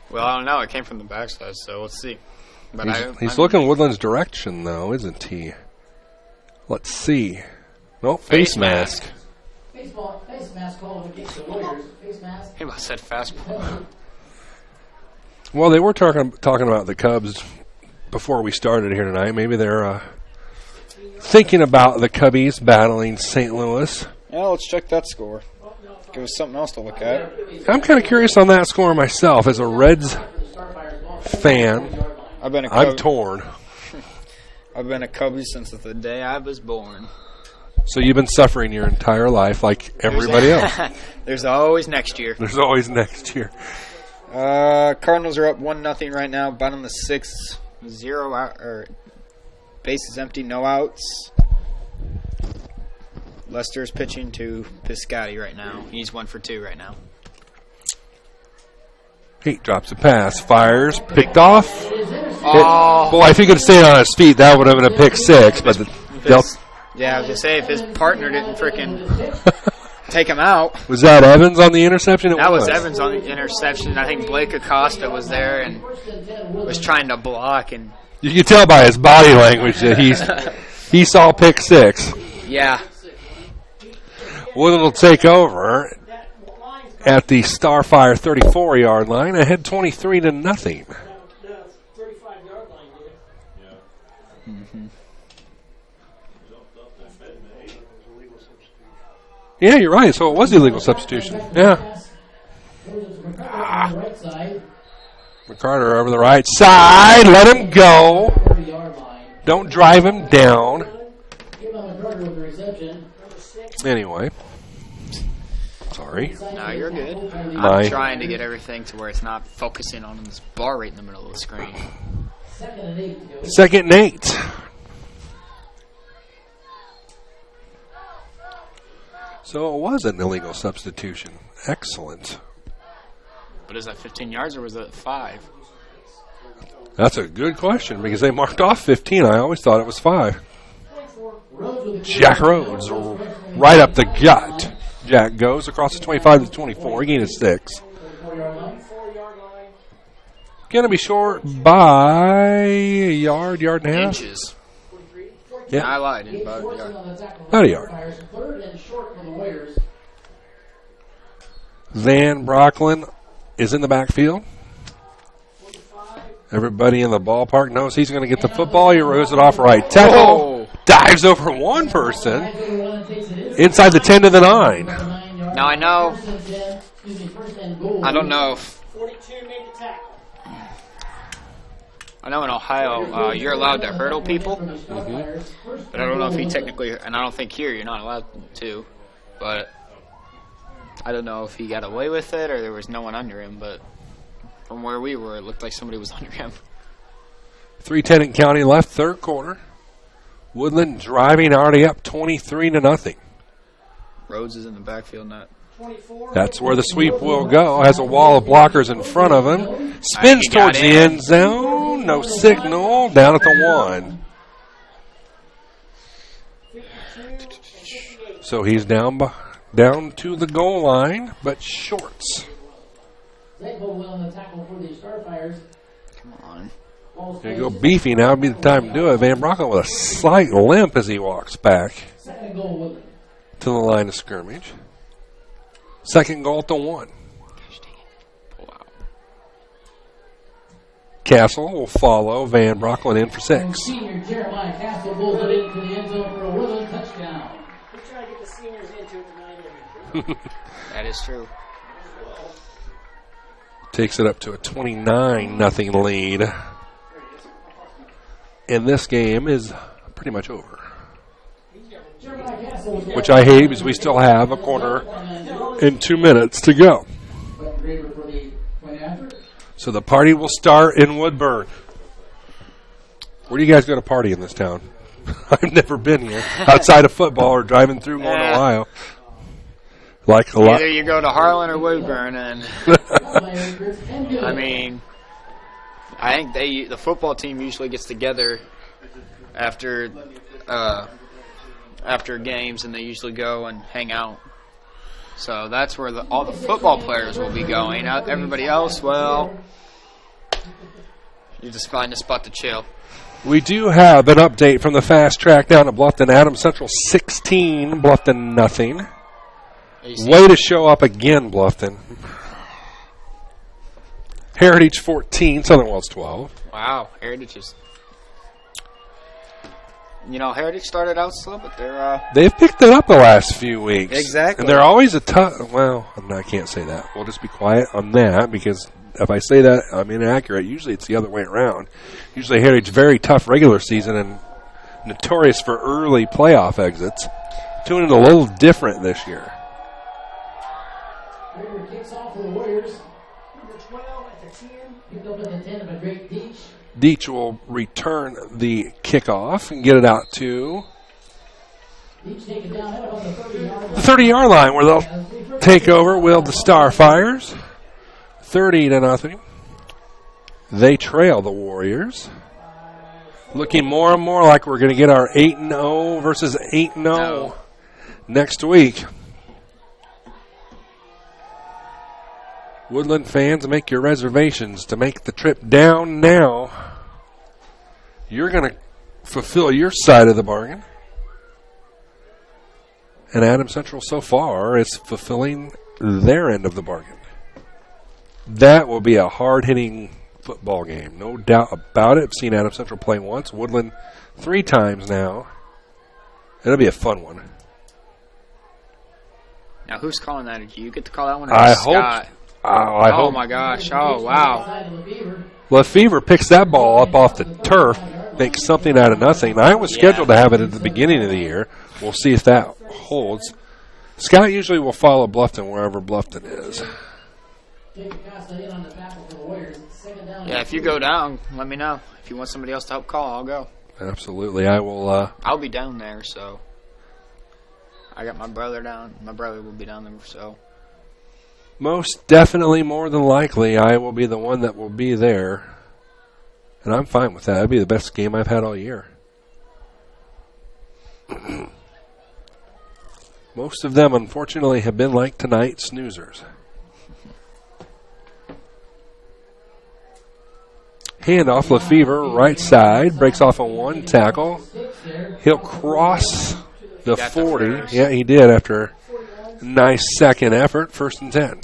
Well, I don't know. It came from the backside, so let's see. But he's looking Woodland's direction, though, isn't he? Let's see. No, face mask. Face mask call against the Warriors. Face mask. He must have said fastball. Well, they were talking about the Cubs before we started here tonight. Maybe they're thinking about the Cubbies battling St. Louis. Yeah, let's check that score. Give us something else to look at. I'm kind of curious on that score myself. As a Reds fan, I'm torn. I've been a Cubby since the day I was born. So you've been suffering your entire life like everybody else. There's always next year. There's always next year. Cardinals are up 1-0 right now. Bottom of the 6th. 0 out, or bases empty, no outs. Lester's pitching to Piscotty right now. He's 1 for 2 right now. Haight drops a pass, fires, picked off. Oh. Boy, if he could have stayed on his feet, that would have been a pick 6. But yeah, I was going to say, if his partner didn't freaking take him out. Was that Evans on the interception? That was Evans on the interception. I think Blake Acosta was there and was trying to block. And you can tell by his body language that he saw pick 6. Yeah. Woodland will take over at the Starfire 34-yard line, ahead 23-0. Yeah, you're right. So it was illegal substitution. Yeah. McCarter over the right side. Let him go. Don't drive him down. Anyway. Sorry. No, you're good. I'm trying to get everything to where it's not focusing on this bar right in the middle of the screen. 2nd and 8. So it was an illegal substitution. Excellent. But is that 15 yards or was that 5? That's a good question because they marked off 15. I always thought it was 5. Jack Rhodes right up the gut. Jack goes across the 25 to the 24. Gain is 6. Going to be short by a yard and a half. Inches. Yeah. I lied. About a yard. About a yard. Van Brocklin is in the backfield. Everybody in the ballpark knows he's going to get the football. He rows it off right tackle. Dives over one person. Inside the 10 to the 9. Now I know. I don't know if. I know in Ohio you're allowed to hurdle people, but I don't know if he technically, and I don't think here you're not allowed to, but I don't know if he got away with it or there was no one under him, but from where we were, it looked like somebody was under him. 3:10 in county left, third quarter. Woodlan driving already up 23 to nothing. Rhodes is in the backfield, not. That's where the sweep will go. Has a wall of blockers in front of him. Spins towards the end zone. No signal. Down at the 1. So he's down to the goal line, but shorts. Come on. There you go, beefy. Now would be the time to do it. Van Brocklin with a slight limp as he walks back to the line of scrimmage. Second goal at the 1. Castle will follow Van Brocklin in for 6. Senior Jeremiah Castle pulls it into the end zone for a Woodlan touchdown. We try to get the seniors into it tonight. That is true. Takes it up to a 29-0 lead. And this game is pretty much over. Which I hate because we still have a quarter and 2 minutes to go. So the party will start in Woodburn. Where do you guys go to party in this town? I've never been here outside of football or driving through going to Ohio. Like a lot. Either you go to Harlan or Woodburn, and I mean, I think the football team usually gets together after games, and they usually go and hang out. So that's where all the football players will be going. Everybody else, well, you just find a spot to chill. We do have an update from the fast track down at Bluffton. Adams Central 16, Bluffton nothing. Way to show up again, Bluffton. Heritage 14, Southern Wells 12. Wow, Heritage is. Heritage started out slow, but they've picked it up the last few weeks. Exactly. And they're always a tough. Well, I can't say that. We'll just be quiet on that because if I say that, I'm inaccurate. Usually it's the other way around. Usually Heritage very tough regular season and notorious for early playoff exits. Doing it a little different this year. Kicks off for the Warriors. Number 12 at the 10. Picked up at the 10 by Drake Deach. Deach will return the kickoff and get it out to the 30-yard line where they'll take over. Will the Starfires 30-0. They trail the Warriors. Looking more and more like we're going to get our 8-0 versus 8-0 next week. Woodland fans, make your reservations to make the trip down now. You're going to fulfill your side of the bargain. And Adams Central so far is fulfilling their end of the bargain. That will be a hard-hitting football game, no doubt about it. I've seen Adams Central play once, Woodland 3 times now. It'll be a fun one. Now, who's calling that? Did you get to call that one? I Scott? hope. I hope. My gosh. Oh, wow. Lefevre picks that ball up off the turf, makes something out of nothing. I was scheduled to have it at the beginning of the year. We'll see if that holds. Scott usually will follow Bluffton wherever Bluffton is. Yeah, if you go down, let me know. If you want somebody else to help call, I'll go. Absolutely. I will. I'll be down there, so. I got my brother down. My brother will be down there, so. Most definitely, more than likely, I will be the one that will be there. And I'm fine with that. That'd be the best game I've had all year. Most of them, unfortunately, have been like tonight, snoozers. Handoff, Lefevre, right side, breaks off on one tackle. He'll cross the 40. Yeah, he did after a nice second effort. 1st and 10.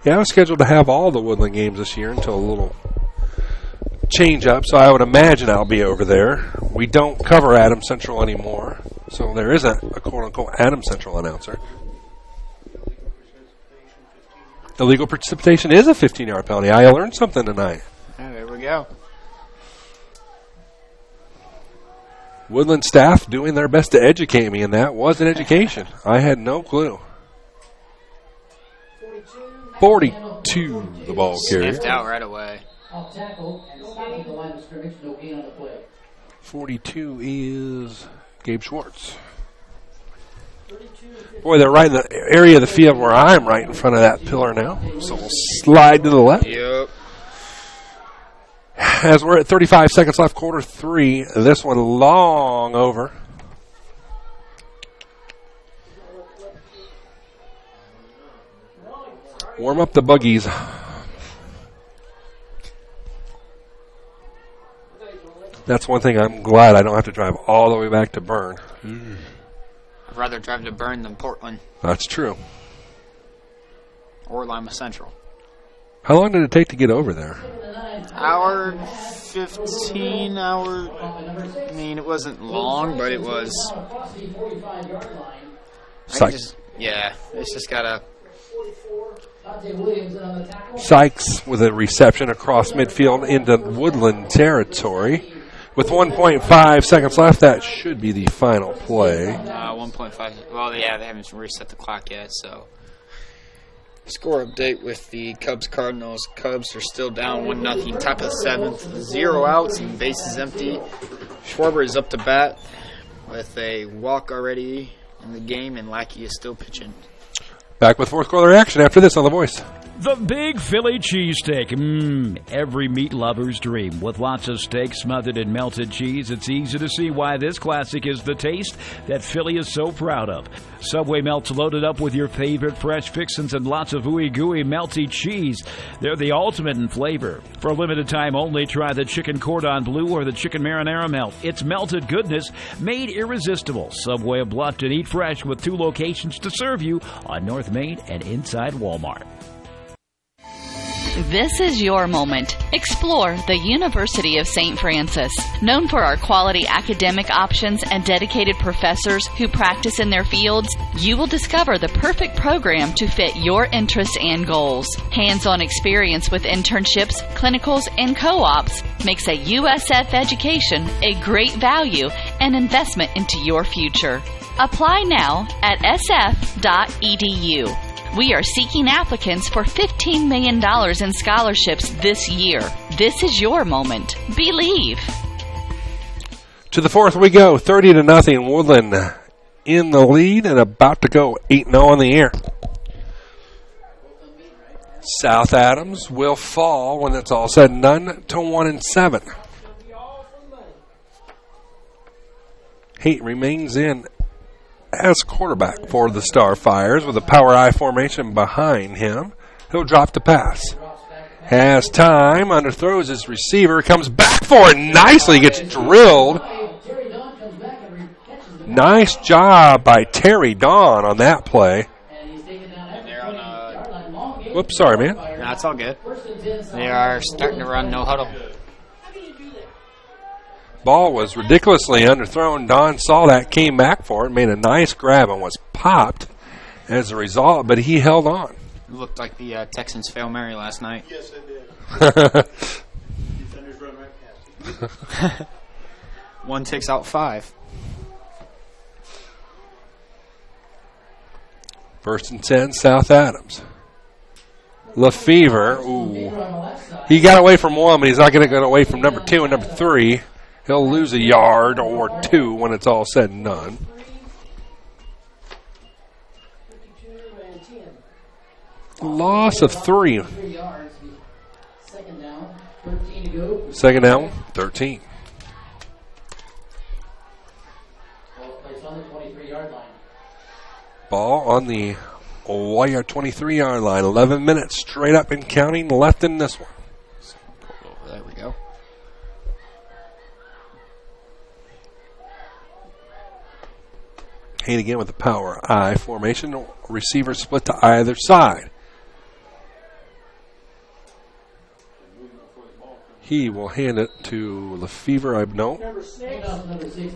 Yeah, I was scheduled to have all the Woodland games this year until a little change up, so I would imagine I'll be over there. We don't cover Adams Central anymore, so there isn't a quote-unquote Adams Central announcer. Illegal precipitation is a 15-yard penalty. I learned something tonight. Oh, there we go. Woodland staff doing their best to educate me, and that was an education. I had no clue. 42, the ball carrier. Sniffed out right away. 42 is Gabe Schwartz. Boy, they're right in the area of the field where I'm right in front of that pillar now. So we'll slide to the left. Yep. As we're at 35 seconds left, quarter 3. This one long over. Warm up the buggies. That's one thing I'm glad I don't have to drive all the way back to Bern. I'd rather drive to Bern than Portland. That's true. Or Lima Central. How long did it take to get over there? Hour 15 hour. I mean, it wasn't long, but it was. Yeah, it's just gotta. Sykes with a reception across midfield into Woodland territory. With 1.5 seconds left, that should be the final play. 1.5. Well, yeah, they haven't reset the clock yet, so. Score update with the Cubs-Cardinals. Cubs are still down 1-0, top of the 7th. 0 outs and bases empty. Schwarber is up to bat with a walk already in the game, and Lackey is still pitching. Back with fourth quarter action after this on The Voice. The Big Philly Cheesesteak. Every meat lover's dream. With lots of steak smothered in melted cheese, it's easy to see why this classic is the taste that Philly is so proud of. Subway melts loaded up with your favorite fresh fixins and lots of ooey gooey melty cheese. They're the ultimate in flavor. For a limited time only, try the chicken cordon bleu or the chicken marinara melt. It's melted goodness made irresistible. Subway of Bluffton. Eat fresh with 2 locations to serve you on North Main and inside Walmart. This is your moment. Explore the University of St. Francis. Known for our quality academic options and dedicated professors who practice in their fields, you will discover the perfect program to fit your interests and goals. Hands-on experience with internships, clinicals, and co-ops makes a USF education a great value and investment into your future. Apply now at sf.edu. We are seeking applicants for $15 million in scholarships this year. This is your moment. Believe. To the fourth we go, 30-0. Woodland in the lead and about to go 8-0 on the air. South Adams will fall when it's all said and done to 1-7. Haight remains in as quarterback for the Starfires with a power I formation behind him. He'll drop the pass. Has time, underthrows his receiver, comes back for it nicely, gets drilled. Nice job by Terry Dawn on that play. Whoops, sorry, man. No, it's all good. They are starting to run no huddle. Ball was ridiculously underthrown. Don saw that, came back for it, made a nice grab, and was popped as a result, but he held on. It looked like the Texans failed Mary last night. Yes, it did. Defenders run right past it. One takes out 5. First and 10, South Adams. Lefevre, he got away from one, but he's not going to get away from number 2 and number 3. He'll lose a yard or 2 when it's all said and done. Loss of 3. 3 yards. Second down, 13 to go. Second down, 13. Ball placed on the 23-yard line. Ball on the 23-yard line. 11 minutes straight up and counting left in this one. There we go. Hayne again with the power I formation. Receiver split to either side. He will hand it to Lefevre. I know. Number 6,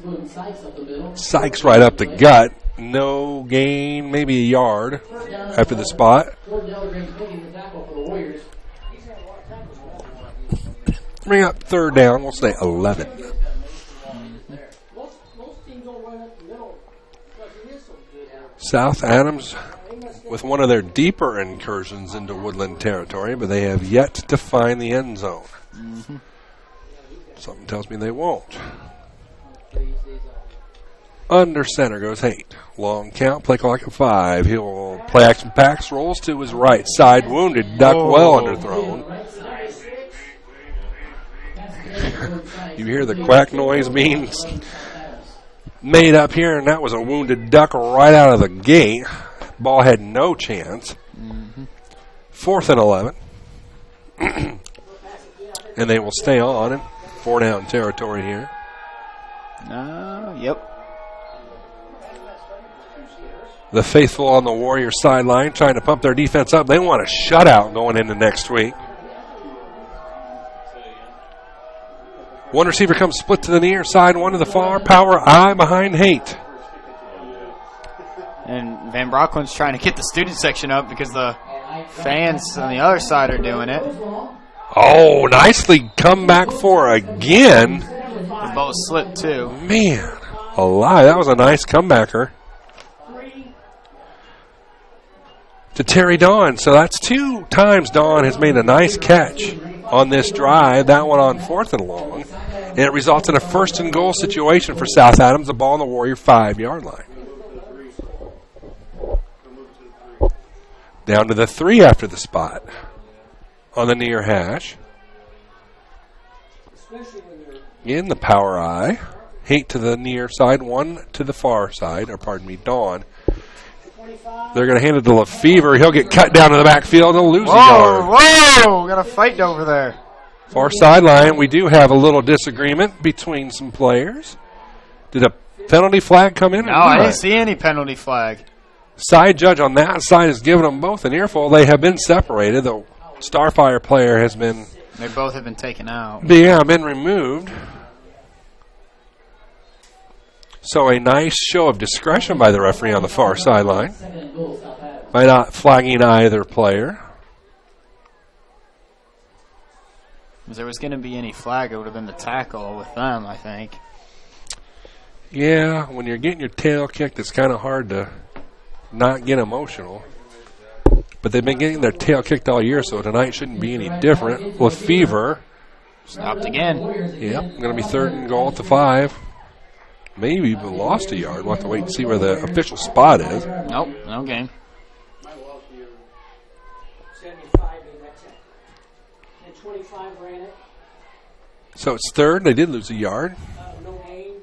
moving Sykes up the middle. Sykes right up the gut. No gain, maybe a yard after the spot. Jordan Ellergren making the tackle for the Warriors. Bring up third down. We'll say 11. Most teams don't run up the middle because it is so good. South Adams with one of their deeper incursions into Woodland territory, but they have yet to find the end zone. Mm-hmm. Something tells me they won't. Under center goes Haight. Long count, play clock at 5. He'll play action packs, rolls to his right side, wounded, duck well underthrown. You hear the quack noise being made up here, and that was a wounded duck right out of the gate. Ball had no chance. Mm-hmm. 4th and 11. And they will stay on in 4-down territory here. Yep. The faithful on the Warrior sideline trying to pump their defense up. They want a shutout going into next week. One receiver comes split to the near side, one to the far. Power I behind Haight. And Van Brocklin's trying to get the student section up because the fans on the other side are doing it. Oh, nicely come back for again. They both slipped too. Man, alive. That was a nice comebacker. To Terry Dawn. So that's 2 times Dawn has made a nice catch on this drive. That one on 4th and long. And it results in a 1st and goal situation for South Adams. The ball on the Warrior 5-yard line. Down to the 3 after the spot. On the near hash. In the power I. Haight to the near side, one to the far side, or pardon me, Dawn. They're going to hand it to Lefevre. He'll get cut down to the backfield and lose a yard. Whoa! Got a fight over there. Far sideline, we do have a little disagreement between some players. Did a penalty flag come in? No, I didn't see any penalty flag. Side judge on that side has given them both an earful. They have been separated. The Starfire player has been... They both have been taken out. Yeah, been removed. So a nice show of discretion by the referee on the far sideline by not flagging either player. If there was going to be any flag, it would have been the tackle with them, I think. Yeah, when you're getting your tail kicked, it's kind of hard to not get emotional. But they've been getting their tail kicked all year, so tonight shouldn't be any different. Lefevre stopped again. Yep, going to be 3rd and goal at the 5. Maybe even lost a yard. We'll have to wait and see where the official spot is. Nope, no game. 75 in that 10. And 25 ran it. So it's 3rd. They did lose a yard. No gain.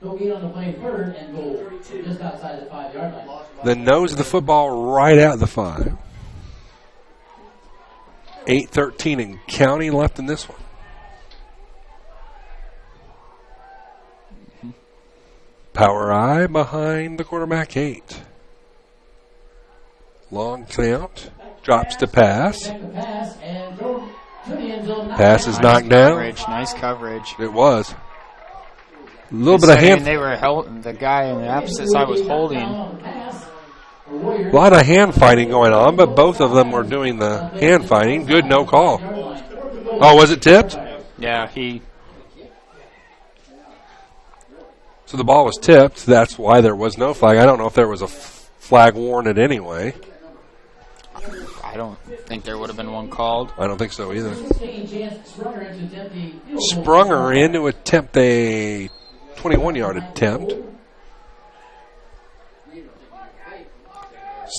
No gain on the play, 3rd and goal. Just outside the 5-yard line. The nose of the football right at the 5. 8:13 in counting left in this one. Power I behind the quarterback 8. Long count. Drops to pass. Pass is knocked down. Nice coverage. It was. A little bit of hand. They were the guy on the opposite side was holding. A lot of hand fighting going on, but both of them were doing the hand fighting. Good, no call. Oh, was it tipped? Yeah, So the ball was tipped. That's why there was no flag. I don't know if there was a flag warranted anyway. I don't think there would have been one called. I don't think so either. Sprunger in to attempt a 21-yard attempt.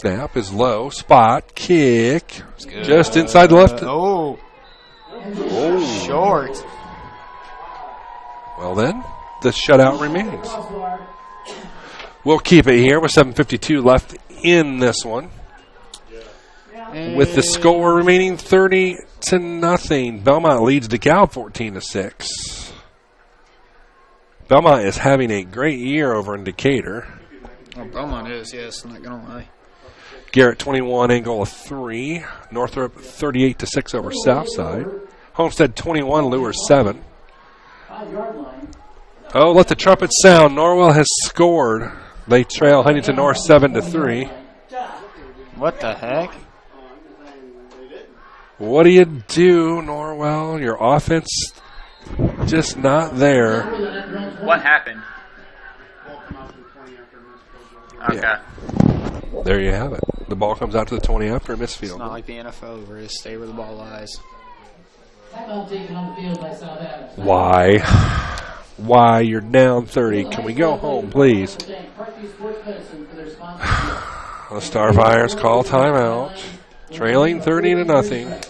Snap is low. Spot. Kick. Just inside the left. Oh. Short. Well, then, the shutout remains. We'll keep it here with 7:52 left in this one. With the score remaining 30-0. Belmont leads DeKalb 14-6. Belmont is having a great year over in Decatur. Oh, Belmont is, yes, I'm not going to lie. Garrett 21, Angola 3. Northrop 38-6 over Southside. Homestead 21, Lure 7. Oh, let the trumpet sound. Norwell has scored. They trail Huntington North 7-3. What the heck? What do you do, Norwell? Your offense just not there. What happened? Okay. Yeah. There you have it. The ball comes out to the 20 after a missed It's field. not like the NFL where you stay where the ball lies. Why? Why? You're down 30. Can we go home, please? The Starfires call timeout. Trailing 30-0.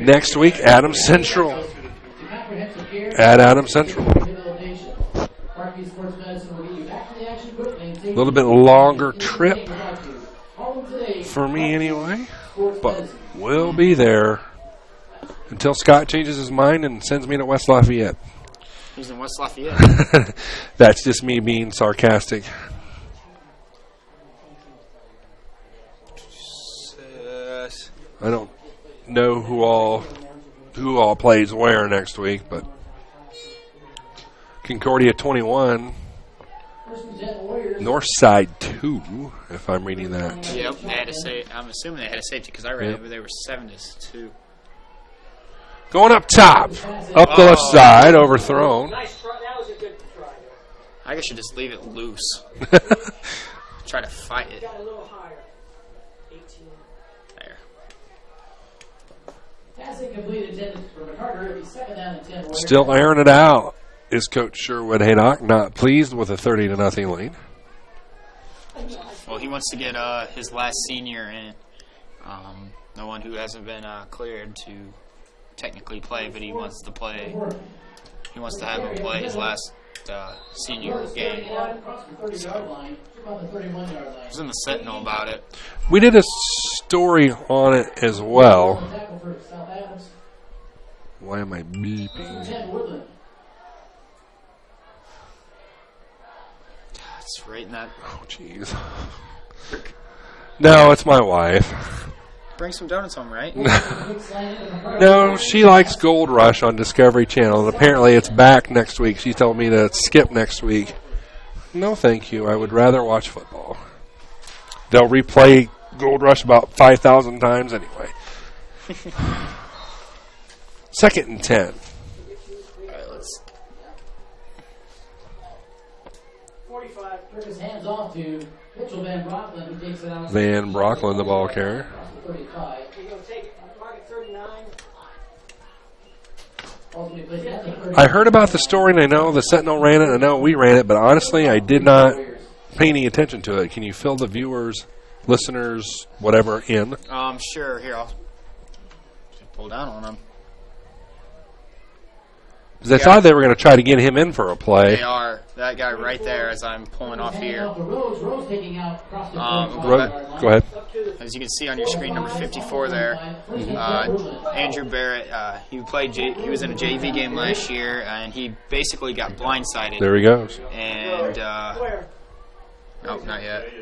Next week, Adams Central. At Adams Central. A little bit longer trip for me anyway, but we'll be there until Scott changes his mind and sends me to West Lafayette. He's in West Lafayette. That's just me being sarcastic. I don't know who all plays where next week, but Concordia 21, Northside 2, if I'm reading that. Yep, they had I'm assuming they had a safety because I read it, but they were 7-2. Going up top, up the left side, overthrown. Nice try. That was a good try. I guess you just leave it loose. Try to fight it. Got a little higher. 18. There. Passing completed 10 for McCarter. It'll be 2nd down and 10. Still airing it out is Coach Sherwood Haydock, not pleased with a 30-0 lead. Well, he wants to get his last senior in, the one who hasn't been cleared to technically play, but he wants to play. He wants to have him play his last senior game. So, I was in the Sentinel about it. We did a story on it as well. Why am I beeping? It's right in that. Oh, jeez. No, it's my wife. Bring some donuts home, right? No, she likes Gold Rush on Discovery Channel, and apparently it's back next week. She told me to skip next week. No, thank you. I would rather watch football. They'll replay Gold Rush about 5,000 times anyway. 2nd and 10. All right, let's. 45. Took his hands off to Mitchell Van Brocklin, who takes it out. Van Brocklin, the ball carrier. 35. You're going to take it. Market 39. I heard about the story, and I know the Sentinel ran it, and I know we ran it, but honestly, I did not pay any attention to it. Can you fill the viewers, listeners, whatever in? Sure. Here, I'll pull down on them. Because I thought they were going to try to get him in for a play. They are. That guy right there as I'm pulling off here. Go ahead. As you can see on your screen, number 54 there. Andrew Barrett, he was in a JV game last year, and he basically got blindsided. There he goes. And, oh, not yet.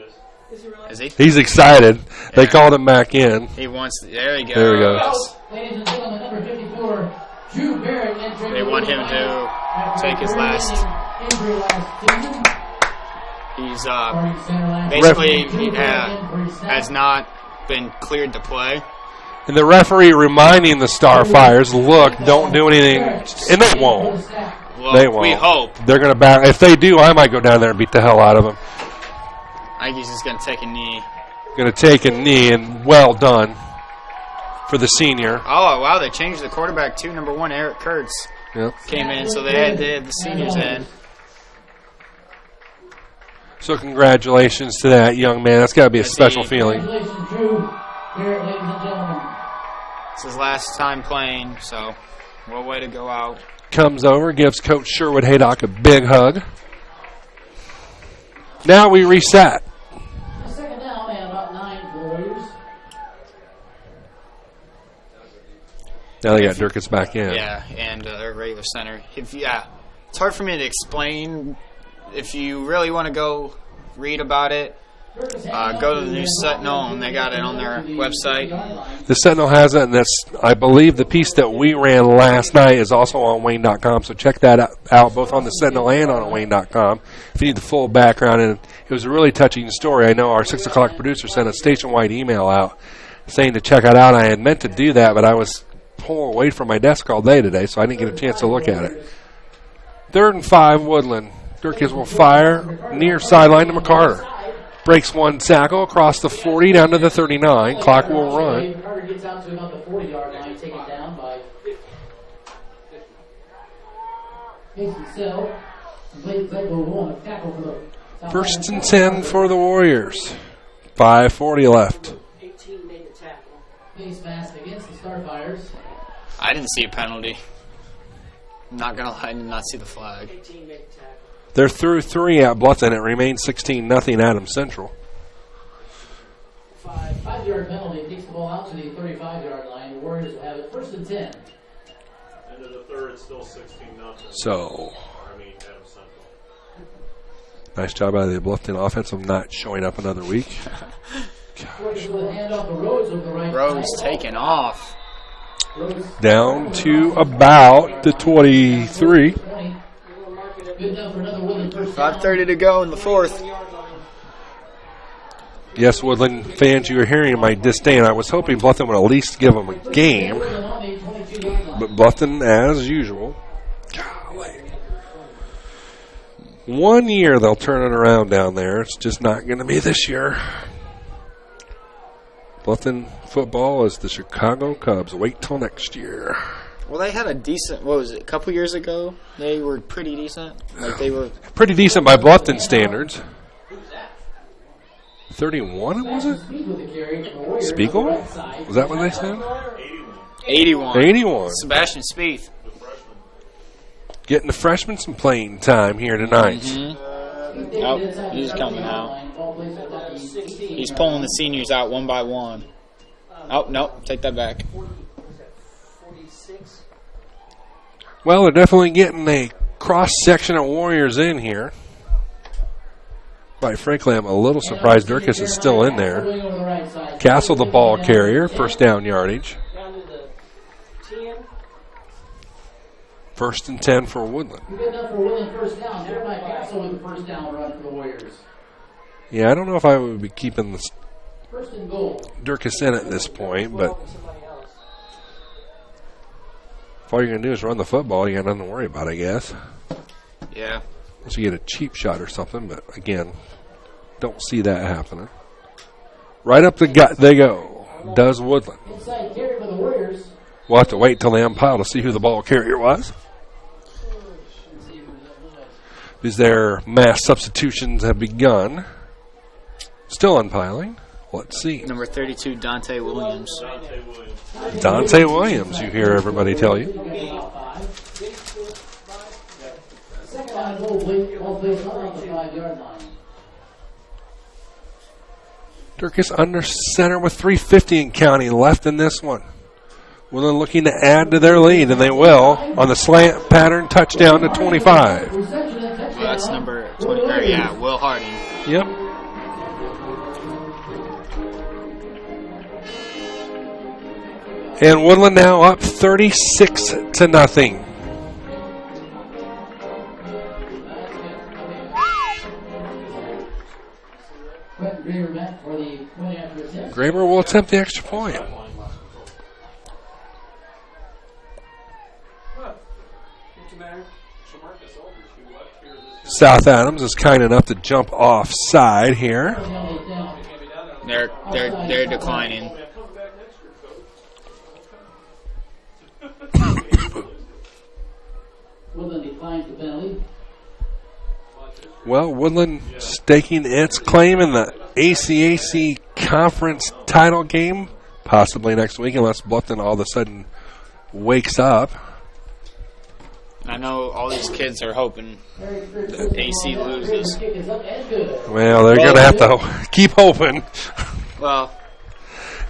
Is he? He's excited. Yeah. They called him back in. He wants, there he goes. There he goes. Ladies and gentlemen, number 54, Drew Barrett. They want him to take his last. He's basically has not been cleared to play. And the referee reminding the Starfires, look, don't do anything, and they won't. Well, they won't. We hope. They're going to back. If they do, I might go down there and beat the hell out of them. I think he's just going to take a knee. Going to take a knee, and well done for the senior. Oh, wow, they changed the quarterback too. Number 1, Eric Kurtz, yep. came in, so they had the seniors in. So congratulations to that young man. That's got to be a special feeling. Congratulations, Drew. Here, ladies and gentlemen. It's his last time playing, so what a way to go out. Comes over, gives Coach Sherwood Haydock a big hug. Now we reset. Second down and about 9 for the Warriors. Now they got Durkis back in. Yeah, and their regular center. It's hard for me to explain. If you really want to go read about it, go to the New Sentinel, and they got it on their website. The Sentinel has it, and that's, I believe, the piece that we ran last night is also on Wayne.com, so check that out, both on the Sentinel and on Wayne.com, if you need the full background. And it was a really touching story. I know our 6 o'clock producer sent a station-wide email out saying to check it out. I had meant to do that, but I was pulling away from my desk all day today, so I didn't get a chance to look at it. 3rd and 5, Woodland. Durkis will fire near sideline to McCarter. Breaks one tackle across the 40 down to the 39. Clock will run. Carter gets out to about the 40-yard line, taken down by Mason Sell. First and 10 for the Warriors. 5:40 left. 18 made the tackle. Face mask against the Starfires. I didn't see a penalty. I'm not going to lie, I did not see the flag. 18 made the tackle. They're through 3 at Bluffton. It remains 16-0 Adams Central. 5-yard penalty takes the ball out to the 35-yard line. The Warriors will have it 1st and 10. End of the third, it's still 16-0. So, Adams Central. nice job out of the Bluffton offense of not showing up another week. Rhodes taken off. Down to about the 23. 5:30 to go in the 4th. Yes, Woodland fans, you were hearing my disdain. I was hoping Bluffton would at least give them a game. But Bluffton, as usual, golly. 1 year they'll turn it around down there. It's just not going to be this year. Bluffton football is the Chicago Cubs. Wait till next year. Well, they had a decent, what was it, a couple years ago? They were pretty decent. Like they were pretty decent by Bluffton standards. 31, was it? Spiegel? Was that what they said? 81. Sebastian Spieth. Getting the freshmen some playing time here tonight. Mm-hmm. Oh, he's coming out. He's pulling the seniors out one by one. Oh, no, take that back. Well, they're definitely getting a cross-section of Warriors in here. Quite frankly, I'm a little surprised Durkis is still in there. Castle, the ball carrier, first down yardage. 1st and 10 for Woodland. Yeah, I don't know if I would be keeping this Durkis in at this point, but if all you're going to do is run the football, you got nothing to worry about, I guess. Yeah. Unless you get a cheap shot or something, but again, don't see that happening. Right up the gut they go. Does Woodland. We'll have to wait till they umpile to see who the ball carrier was. Because their mass substitutions have begun. Still umpiling. Let's see. Number 32, Dante Williams. Dante Williams, you hear everybody tell you. Durkis under center with 3:50 and counting left in this one. Woodland looking to add to their lead, and they will on the slant pattern touchdown to 25. Well, that's number 20. Yeah, Will Harding. Yep. And Woodland now up 36-0. Graber will attempt the extra point. South Adams is kind enough to jump offside here. They're declining. Woodland declines the penalty. Well, Woodlan staking its claim in the ACAC conference title game, possibly next week, unless Bluffton all of a sudden wakes up. I know all these kids are hoping that AC loses. Well, they're going to have to keep hoping. Well,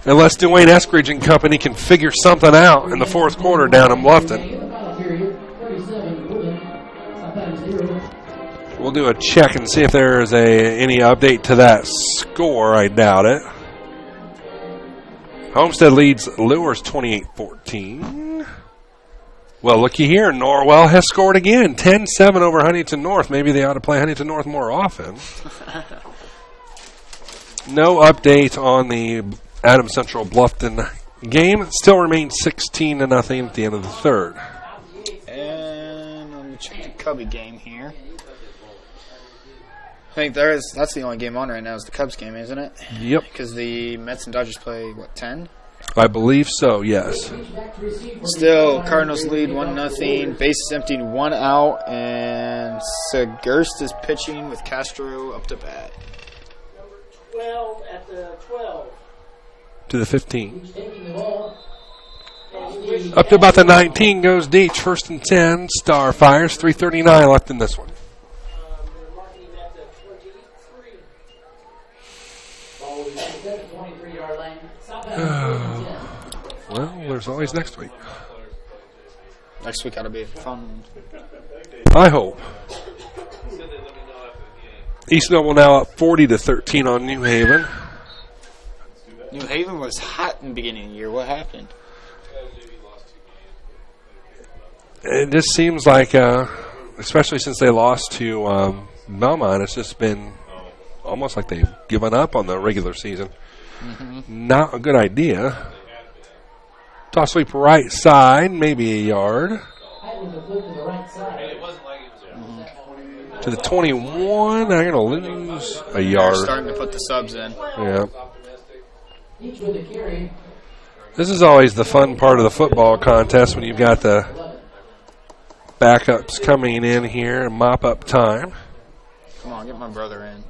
unless Dwayne Eskridge and company can figure something out in the fourth quarter down in Bluffton. We'll do a check and see if there is any update to that score. I doubt it. Homestead leads Lures 28-14. Well, looky here. Norwell has scored again. 10-7 over Huntington North. Maybe they ought to play Huntington North more often. No update on the Adams Central Bluffton game. It still remains 16-0 at the end of the third. And let me check the Cubby game here. I think that's the only game on right now is the Cubs game, isn't it? Yep. Because the Mets and Dodgers play, 10? I believe so, yes. Still, Cardinals lead 1-0. Bases empty, 1 out, and Segurst is pitching with Castro up to bat. Number 12 at the 12. To the 15. Up to about the 19 goes Deach. First and 10. Starfires. 3:39 left in this one. They're marking at the 23. Well, there's always next week. Next week ought to be a fun. I hope. East Noble now up 40-13 on New Haven. New Haven was hot in the beginning of the year. What happened? It just seems like, especially since they lost to Belmont, it's just been almost like they've given up on the regular season. Mm-hmm. Not a good idea. Toss sweep right side, maybe a yard. Mm-hmm. To the 21, they're going to lose a yard. They're starting to put the subs in. Yeah. This is always the fun part of the football contest when you've got the backups coming in here and mop up time. Come on, get my brother in.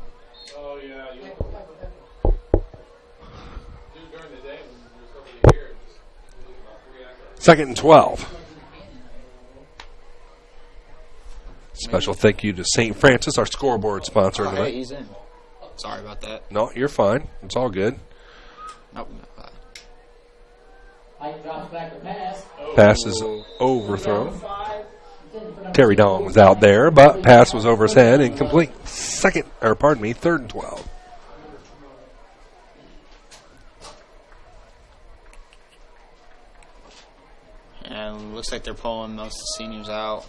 Second and 12. Special thank you to St. Francis, our scoreboard sponsor tonight. Hey, he's in. Sorry about that. No, you're fine. It's all good. Nope. Pass is overthrown. Terry Dong was out there, but pass was over his head, incomplete. Third and 12. And looks like they're pulling most of the seniors out.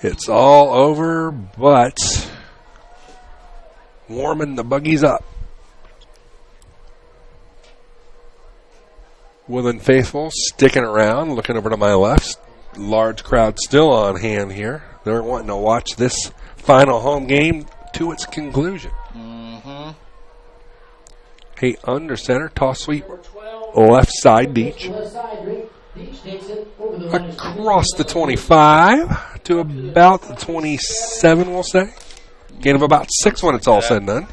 It's all over, but warming the buggies up. Woodland faithful sticking around, looking over to my left. Large crowd still on hand here. They're wanting to watch this final home game to its conclusion. Mm-hmm. Hey, under center, toss sweep, left side, Deach. Across the 25 to about the 27, we'll say. Gain of about 6 when it's all said and done.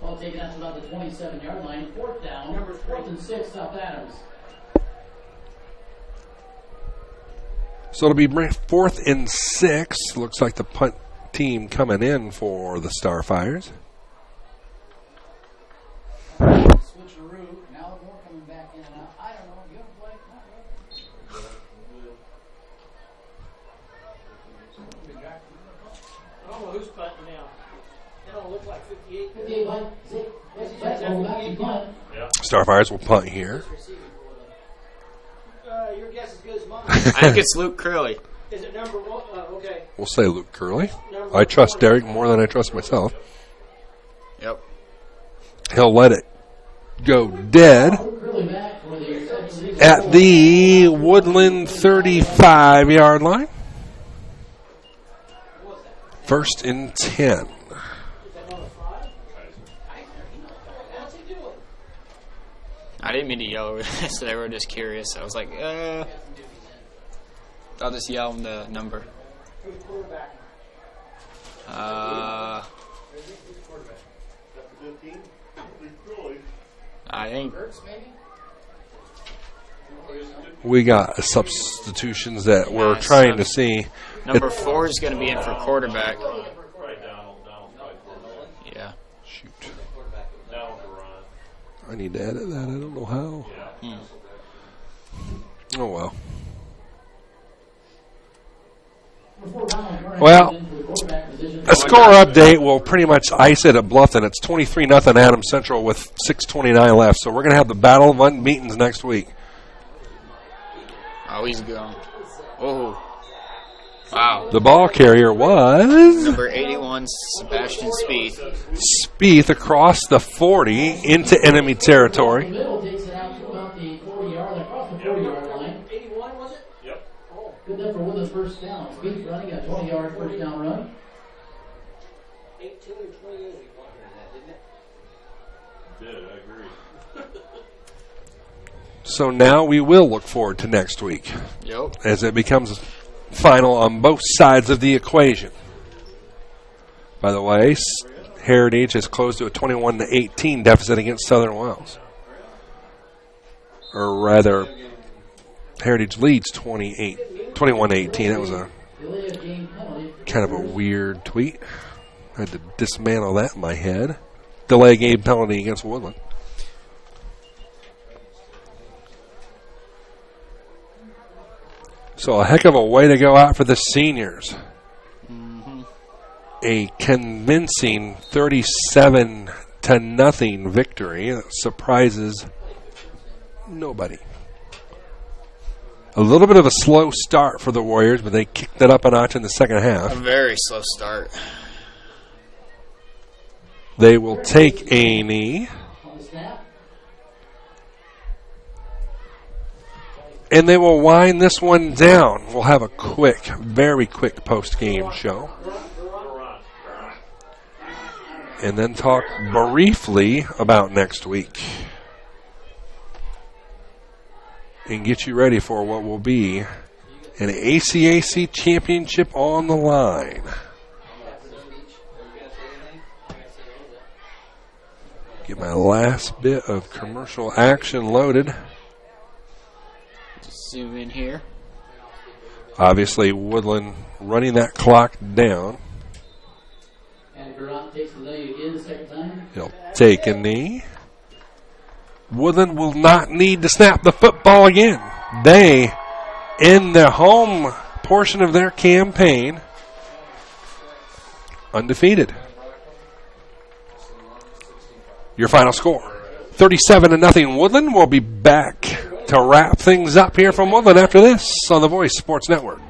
Ball taken out to about the 27-yard line. Fourth down. Number 4th-and-6, South Adams. So it'll be 4th and 6. Looks like the punt team coming in for the Starfires. Switcheroo. Now more coming back in and out. I don't know. You haven't played? I don't know who's punting now. They don't look like 58. 58 line. Starfires will punt here. Your guess is as good as mine. I think it's Luke Curley. Is it number 1? Okay. We'll say Luke Curley. I trust Derek more than I trust myself. Yep. He'll let it go dead at the Woodland 35-yard line. 1st and 10. I didn't mean to yell over this. They were just curious. I was like, I'll just yell the number. I think we got substitutions that we're trying to see. Number 4 is going to be in for quarterback. Yeah. Shoot. I need to edit that. I don't know how. Oh, well. Well, a score update will pretty much ice it at Bluffton. It's 23-0 Adams Central with 6:29 left. So we're going to have the battle of unbeatens next week. Oh, he's gone. Oh. Wow. The ball carrier was number 81, Sebastian Spieth. Spieth across the 40 into enemy territory. Middle takes it out to about the 40-yard, across the 40-yard line. 81 was it? Yep. Good enough for Woodlan's first down. Spieth running a 20-yard first down run. 18 and 20 years ago, didn't it? Did, I agree. So now we will look forward to next week. Yep. As it becomes final on both sides of the equation. By the way, Heritage has closed to a 21-18 deficit against Southern Wells. Or rather, Heritage leads 21-18. That was a kind of a weird tweet. I had to dismantle that in my head. Delay game penalty against Woodlan. So a heck of a way to go out for the seniors. A convincing 37-0 victory that surprises nobody. A little bit of a slow start for the Warriors, but they kicked it up a notch in the second half. A very slow start. They will take a knee. And they will wind this one down. We'll have a quick, very quick post-game show. And then talk briefly about next week. And get you ready for what will be an ACAC championship on the line. Get my last bit of commercial action loaded. Zoom in here. Obviously, Woodlan running that clock down. And Durant takes the knee again the second time. He'll take a knee. Woodlan will not need to snap the football again. They, in the home portion of their campaign, undefeated. Your final score, 37-0 Woodlan. We'll be back to wrap things up here from Woodlan after this on the Voice Sports Network.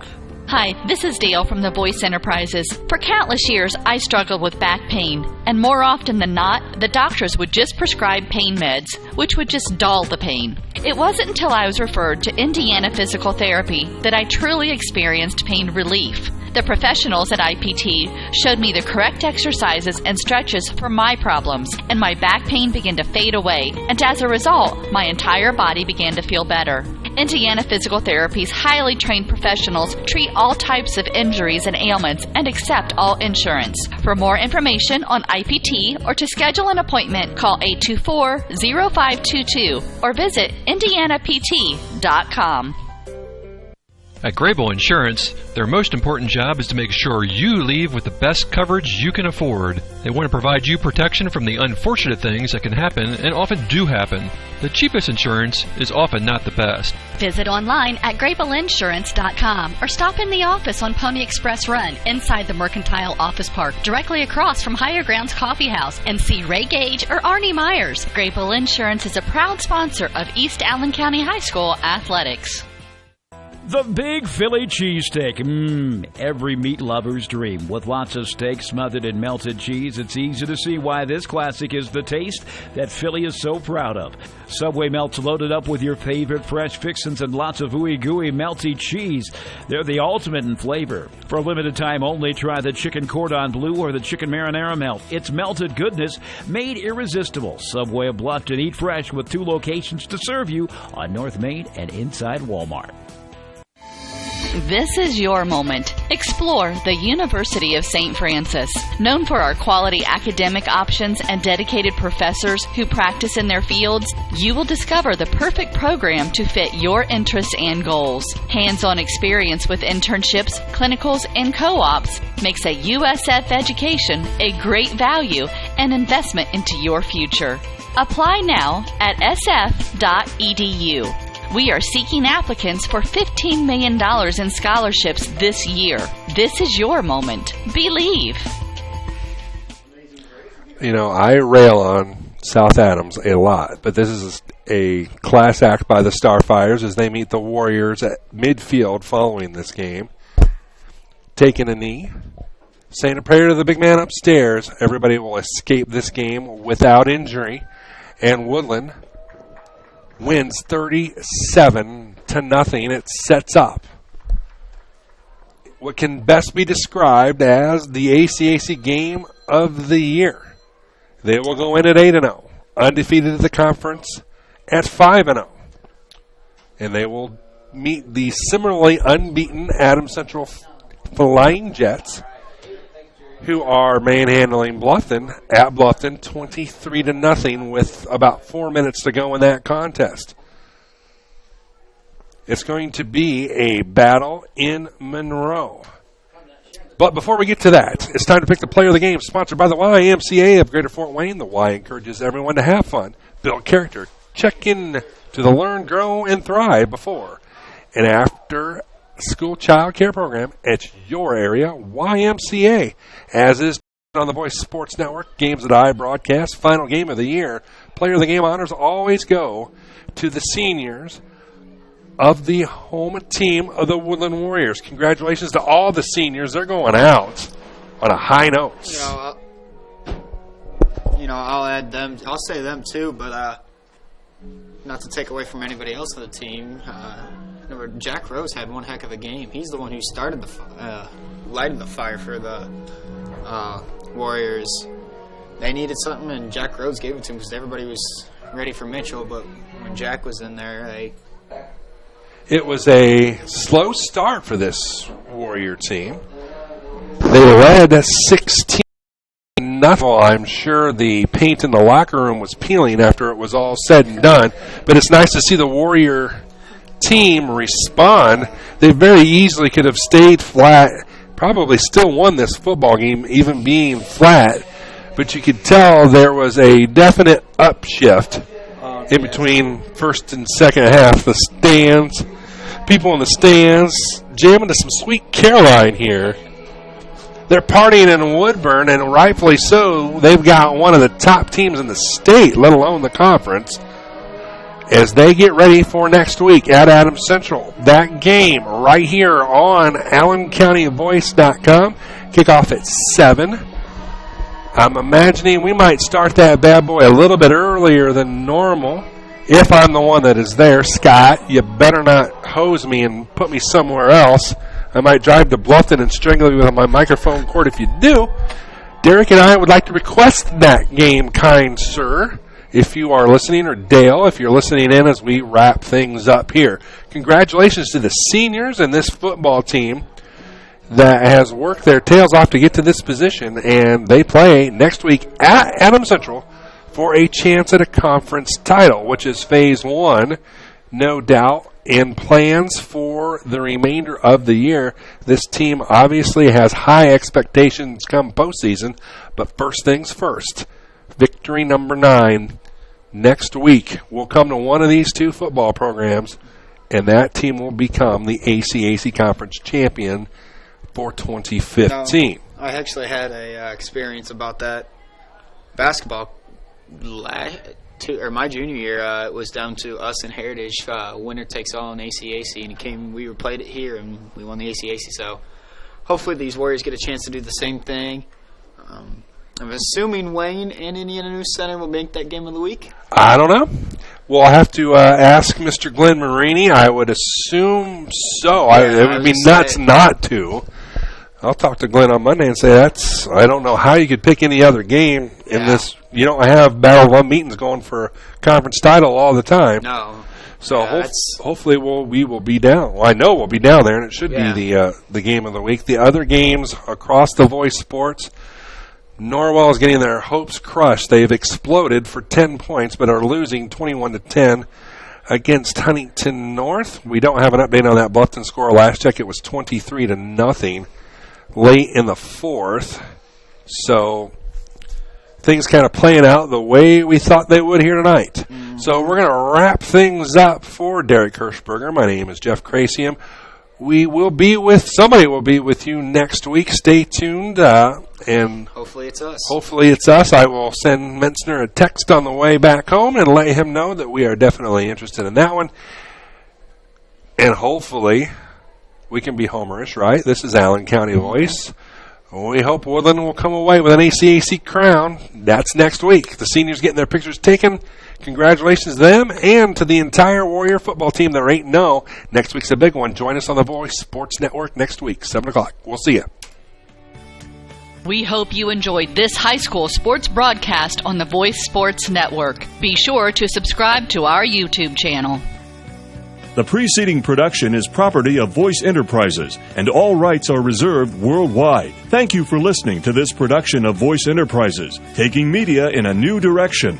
Hi, this is Dale from the Voice Enterprises. For countless years, I struggled with back pain, and more often than not, the doctors would just prescribe pain meds, which would just dull the pain. It wasn't until I was referred to Indiana Physical Therapy that I truly experienced pain relief. The professionals at IPT showed me the correct exercises and stretches for my problems, and my back pain began to fade away, and as a result, my entire body began to feel better. Indiana Physical Therapy's highly trained professionals treat all types of injuries and ailments and accept all insurance. For more information on IPT or to schedule an appointment, call 824-0522 or visit indianapt.com. At Grable Insurance, their most important job is to make sure you leave with the best coverage you can afford. They want to provide you protection from the unfortunate things that can happen and often do happen. The cheapest insurance is often not the best. Visit online at grableinsurance.com or stop in the office on Pony Express Run inside the Mercantile Office Park directly across from Higher Grounds Coffee House and see Ray Gage or Arnie Myers. Grable Insurance is a proud sponsor of East Allen County High School athletics. The Big Philly Cheesesteak. Every meat lover's dream. With lots of steak smothered in melted cheese, it's easy to see why this classic is the taste that Philly is so proud of. Subway melts loaded up with your favorite fresh fixins and lots of ooey-gooey melty cheese. They're the ultimate in flavor. For a limited time only, try the chicken cordon bleu or the chicken marinara melt. It's melted goodness made irresistible. Subway of Bluffton. Eat fresh with 2 locations to serve you on North Main and inside Walmart. This is your moment. Explore the University of St. Francis. Known for our quality academic options and dedicated professors who practice in their fields, you will discover the perfect program to fit your interests and goals. Hands-on experience with internships, clinicals, and co-ops makes a USF education a great value and investment into your future. Apply now at sf.edu. We are seeking applicants for $15 million in scholarships this year. This is your moment. Believe. You know, I rail on South Adams a lot, but this is a class act by the Starfires as they meet the Warriors at midfield following this game. Taking a knee, saying a prayer to the big man upstairs. Everybody will escape this game without injury. And Woodlan wins 37-0. It sets up what can best be described as the ACAC game of the year. They will go in at 8-0, undefeated at the conference at 5-0. And they will meet the similarly unbeaten Adams Central Flying Jets, who are manhandling Bluffton at Bluffton 23-0 with about 4 minutes to go in that contest. It's going to be a battle in Monroe. But before we get to that, it's time to pick the player of the game, sponsored by the YMCA of Greater Fort Wayne. The Y encourages everyone to have fun, build character, check in to the learn, grow, and thrive before and after school child care program at your area YMCA, as is on the Voice Sports Network. Games that I broadcast, final game of the year. Player of the game honors always go to the seniors of the home team of the Woodland Warriors. Congratulations to all the seniors. They're going out on a high note. I'll add them. I'll say them too, but not to take away from anybody else on the team. Jack Rose had one heck of a game. He's the one who started lighted the fire for the Warriors. They needed something, and Jack Rose gave it to him because everybody was ready for Mitchell. But when Jack was in there, it was a slow start for this Warrior team. They led 16-0. I'm sure the paint in the locker room was peeling after it was all said and done. But it's nice to see the Warrior team respond. They very easily could have stayed flat, probably still won this football game, even being flat. But you could tell there was a definite upshift in between first and second half. The stands, people in the stands, jamming to some Sweet Caroline here. They're partying in Woodburn, and rightfully so. They've got one of the top teams in the state, let alone the conference, as they get ready for next week at Adams Central. That game right here on AllenCountyVoice.com. Kickoff at 7. I'm imagining we might start that bad boy a little bit earlier than normal. If I'm the one that is there, Scott, you better not hose me and put me somewhere else. I might drive to Bluffton and strangle you with my microphone cord if you do. Derek and I would like to request that game, kind sir, if you are listening, or Dale, if you're listening in as we wrap things up here. Congratulations to the seniors and this football team that has worked their tails off to get to this position, and they play next week at Adams Central for a chance at a conference title, which is phase 1, no doubt. And plans for the remainder of the year. This team obviously has high expectations come postseason, but first things first. Victory number 9 next week will come to one of these two football programs, and that team will become the ACAC Conference champion for 2015. I actually had a experience about that. Basketball my junior year, it was down to us and Heritage. Winner takes all in ACAC, and we played it here, and we won the ACAC. So hopefully these Warriors get a chance to do the same thing. I'm assuming Wayne and Indiana News Center will make that game of the week. I don't know. We'll have to ask Mr. Glenn Marini. I would assume so. It would be nuts not to. I'll talk to Glenn on Monday and say I don't know how you could pick any other game in this. You don't have Battle of Love meetings going for conference title all the time. No. So hopefully we will be down. Well, I know we'll be down there, and it should be the game of the week. The other games across the Voice Sports, Norwell is getting their hopes crushed. They've exploded for 10 points, but are losing 21-10 against Huntington North. We don't have an update on that Bluffton score. Last check, it was 23-0 late in the fourth. So things kind of playing out the way we thought they would here tonight. Mm-hmm. So we're going to wrap things up for Derek Hirschberger. My name is Jeff Crasium. Somebody will be with you next week. Stay tuned. And hopefully it's us. Hopefully it's us. I will send Mentzner a text on the way back home and let him know that we are definitely interested in that one. And hopefully we can be homerish, right? This is Allen County Voice. We hope Woodlan will come away with an ACAC crown. That's next week. The seniors getting their pictures taken. Congratulations to them and to the entire Warrior football team that are 8-0. Next week's a big one. Join us on the Voice Sports Network next week, 7 o'clock. We'll see you. We hope you enjoyed this high school sports broadcast on the Voice Sports Network. Be sure to subscribe to our YouTube channel. The preceding production is property of Voice Enterprises, and all rights are reserved worldwide. Thank you for listening to this production of Voice Enterprises, taking media in a new direction.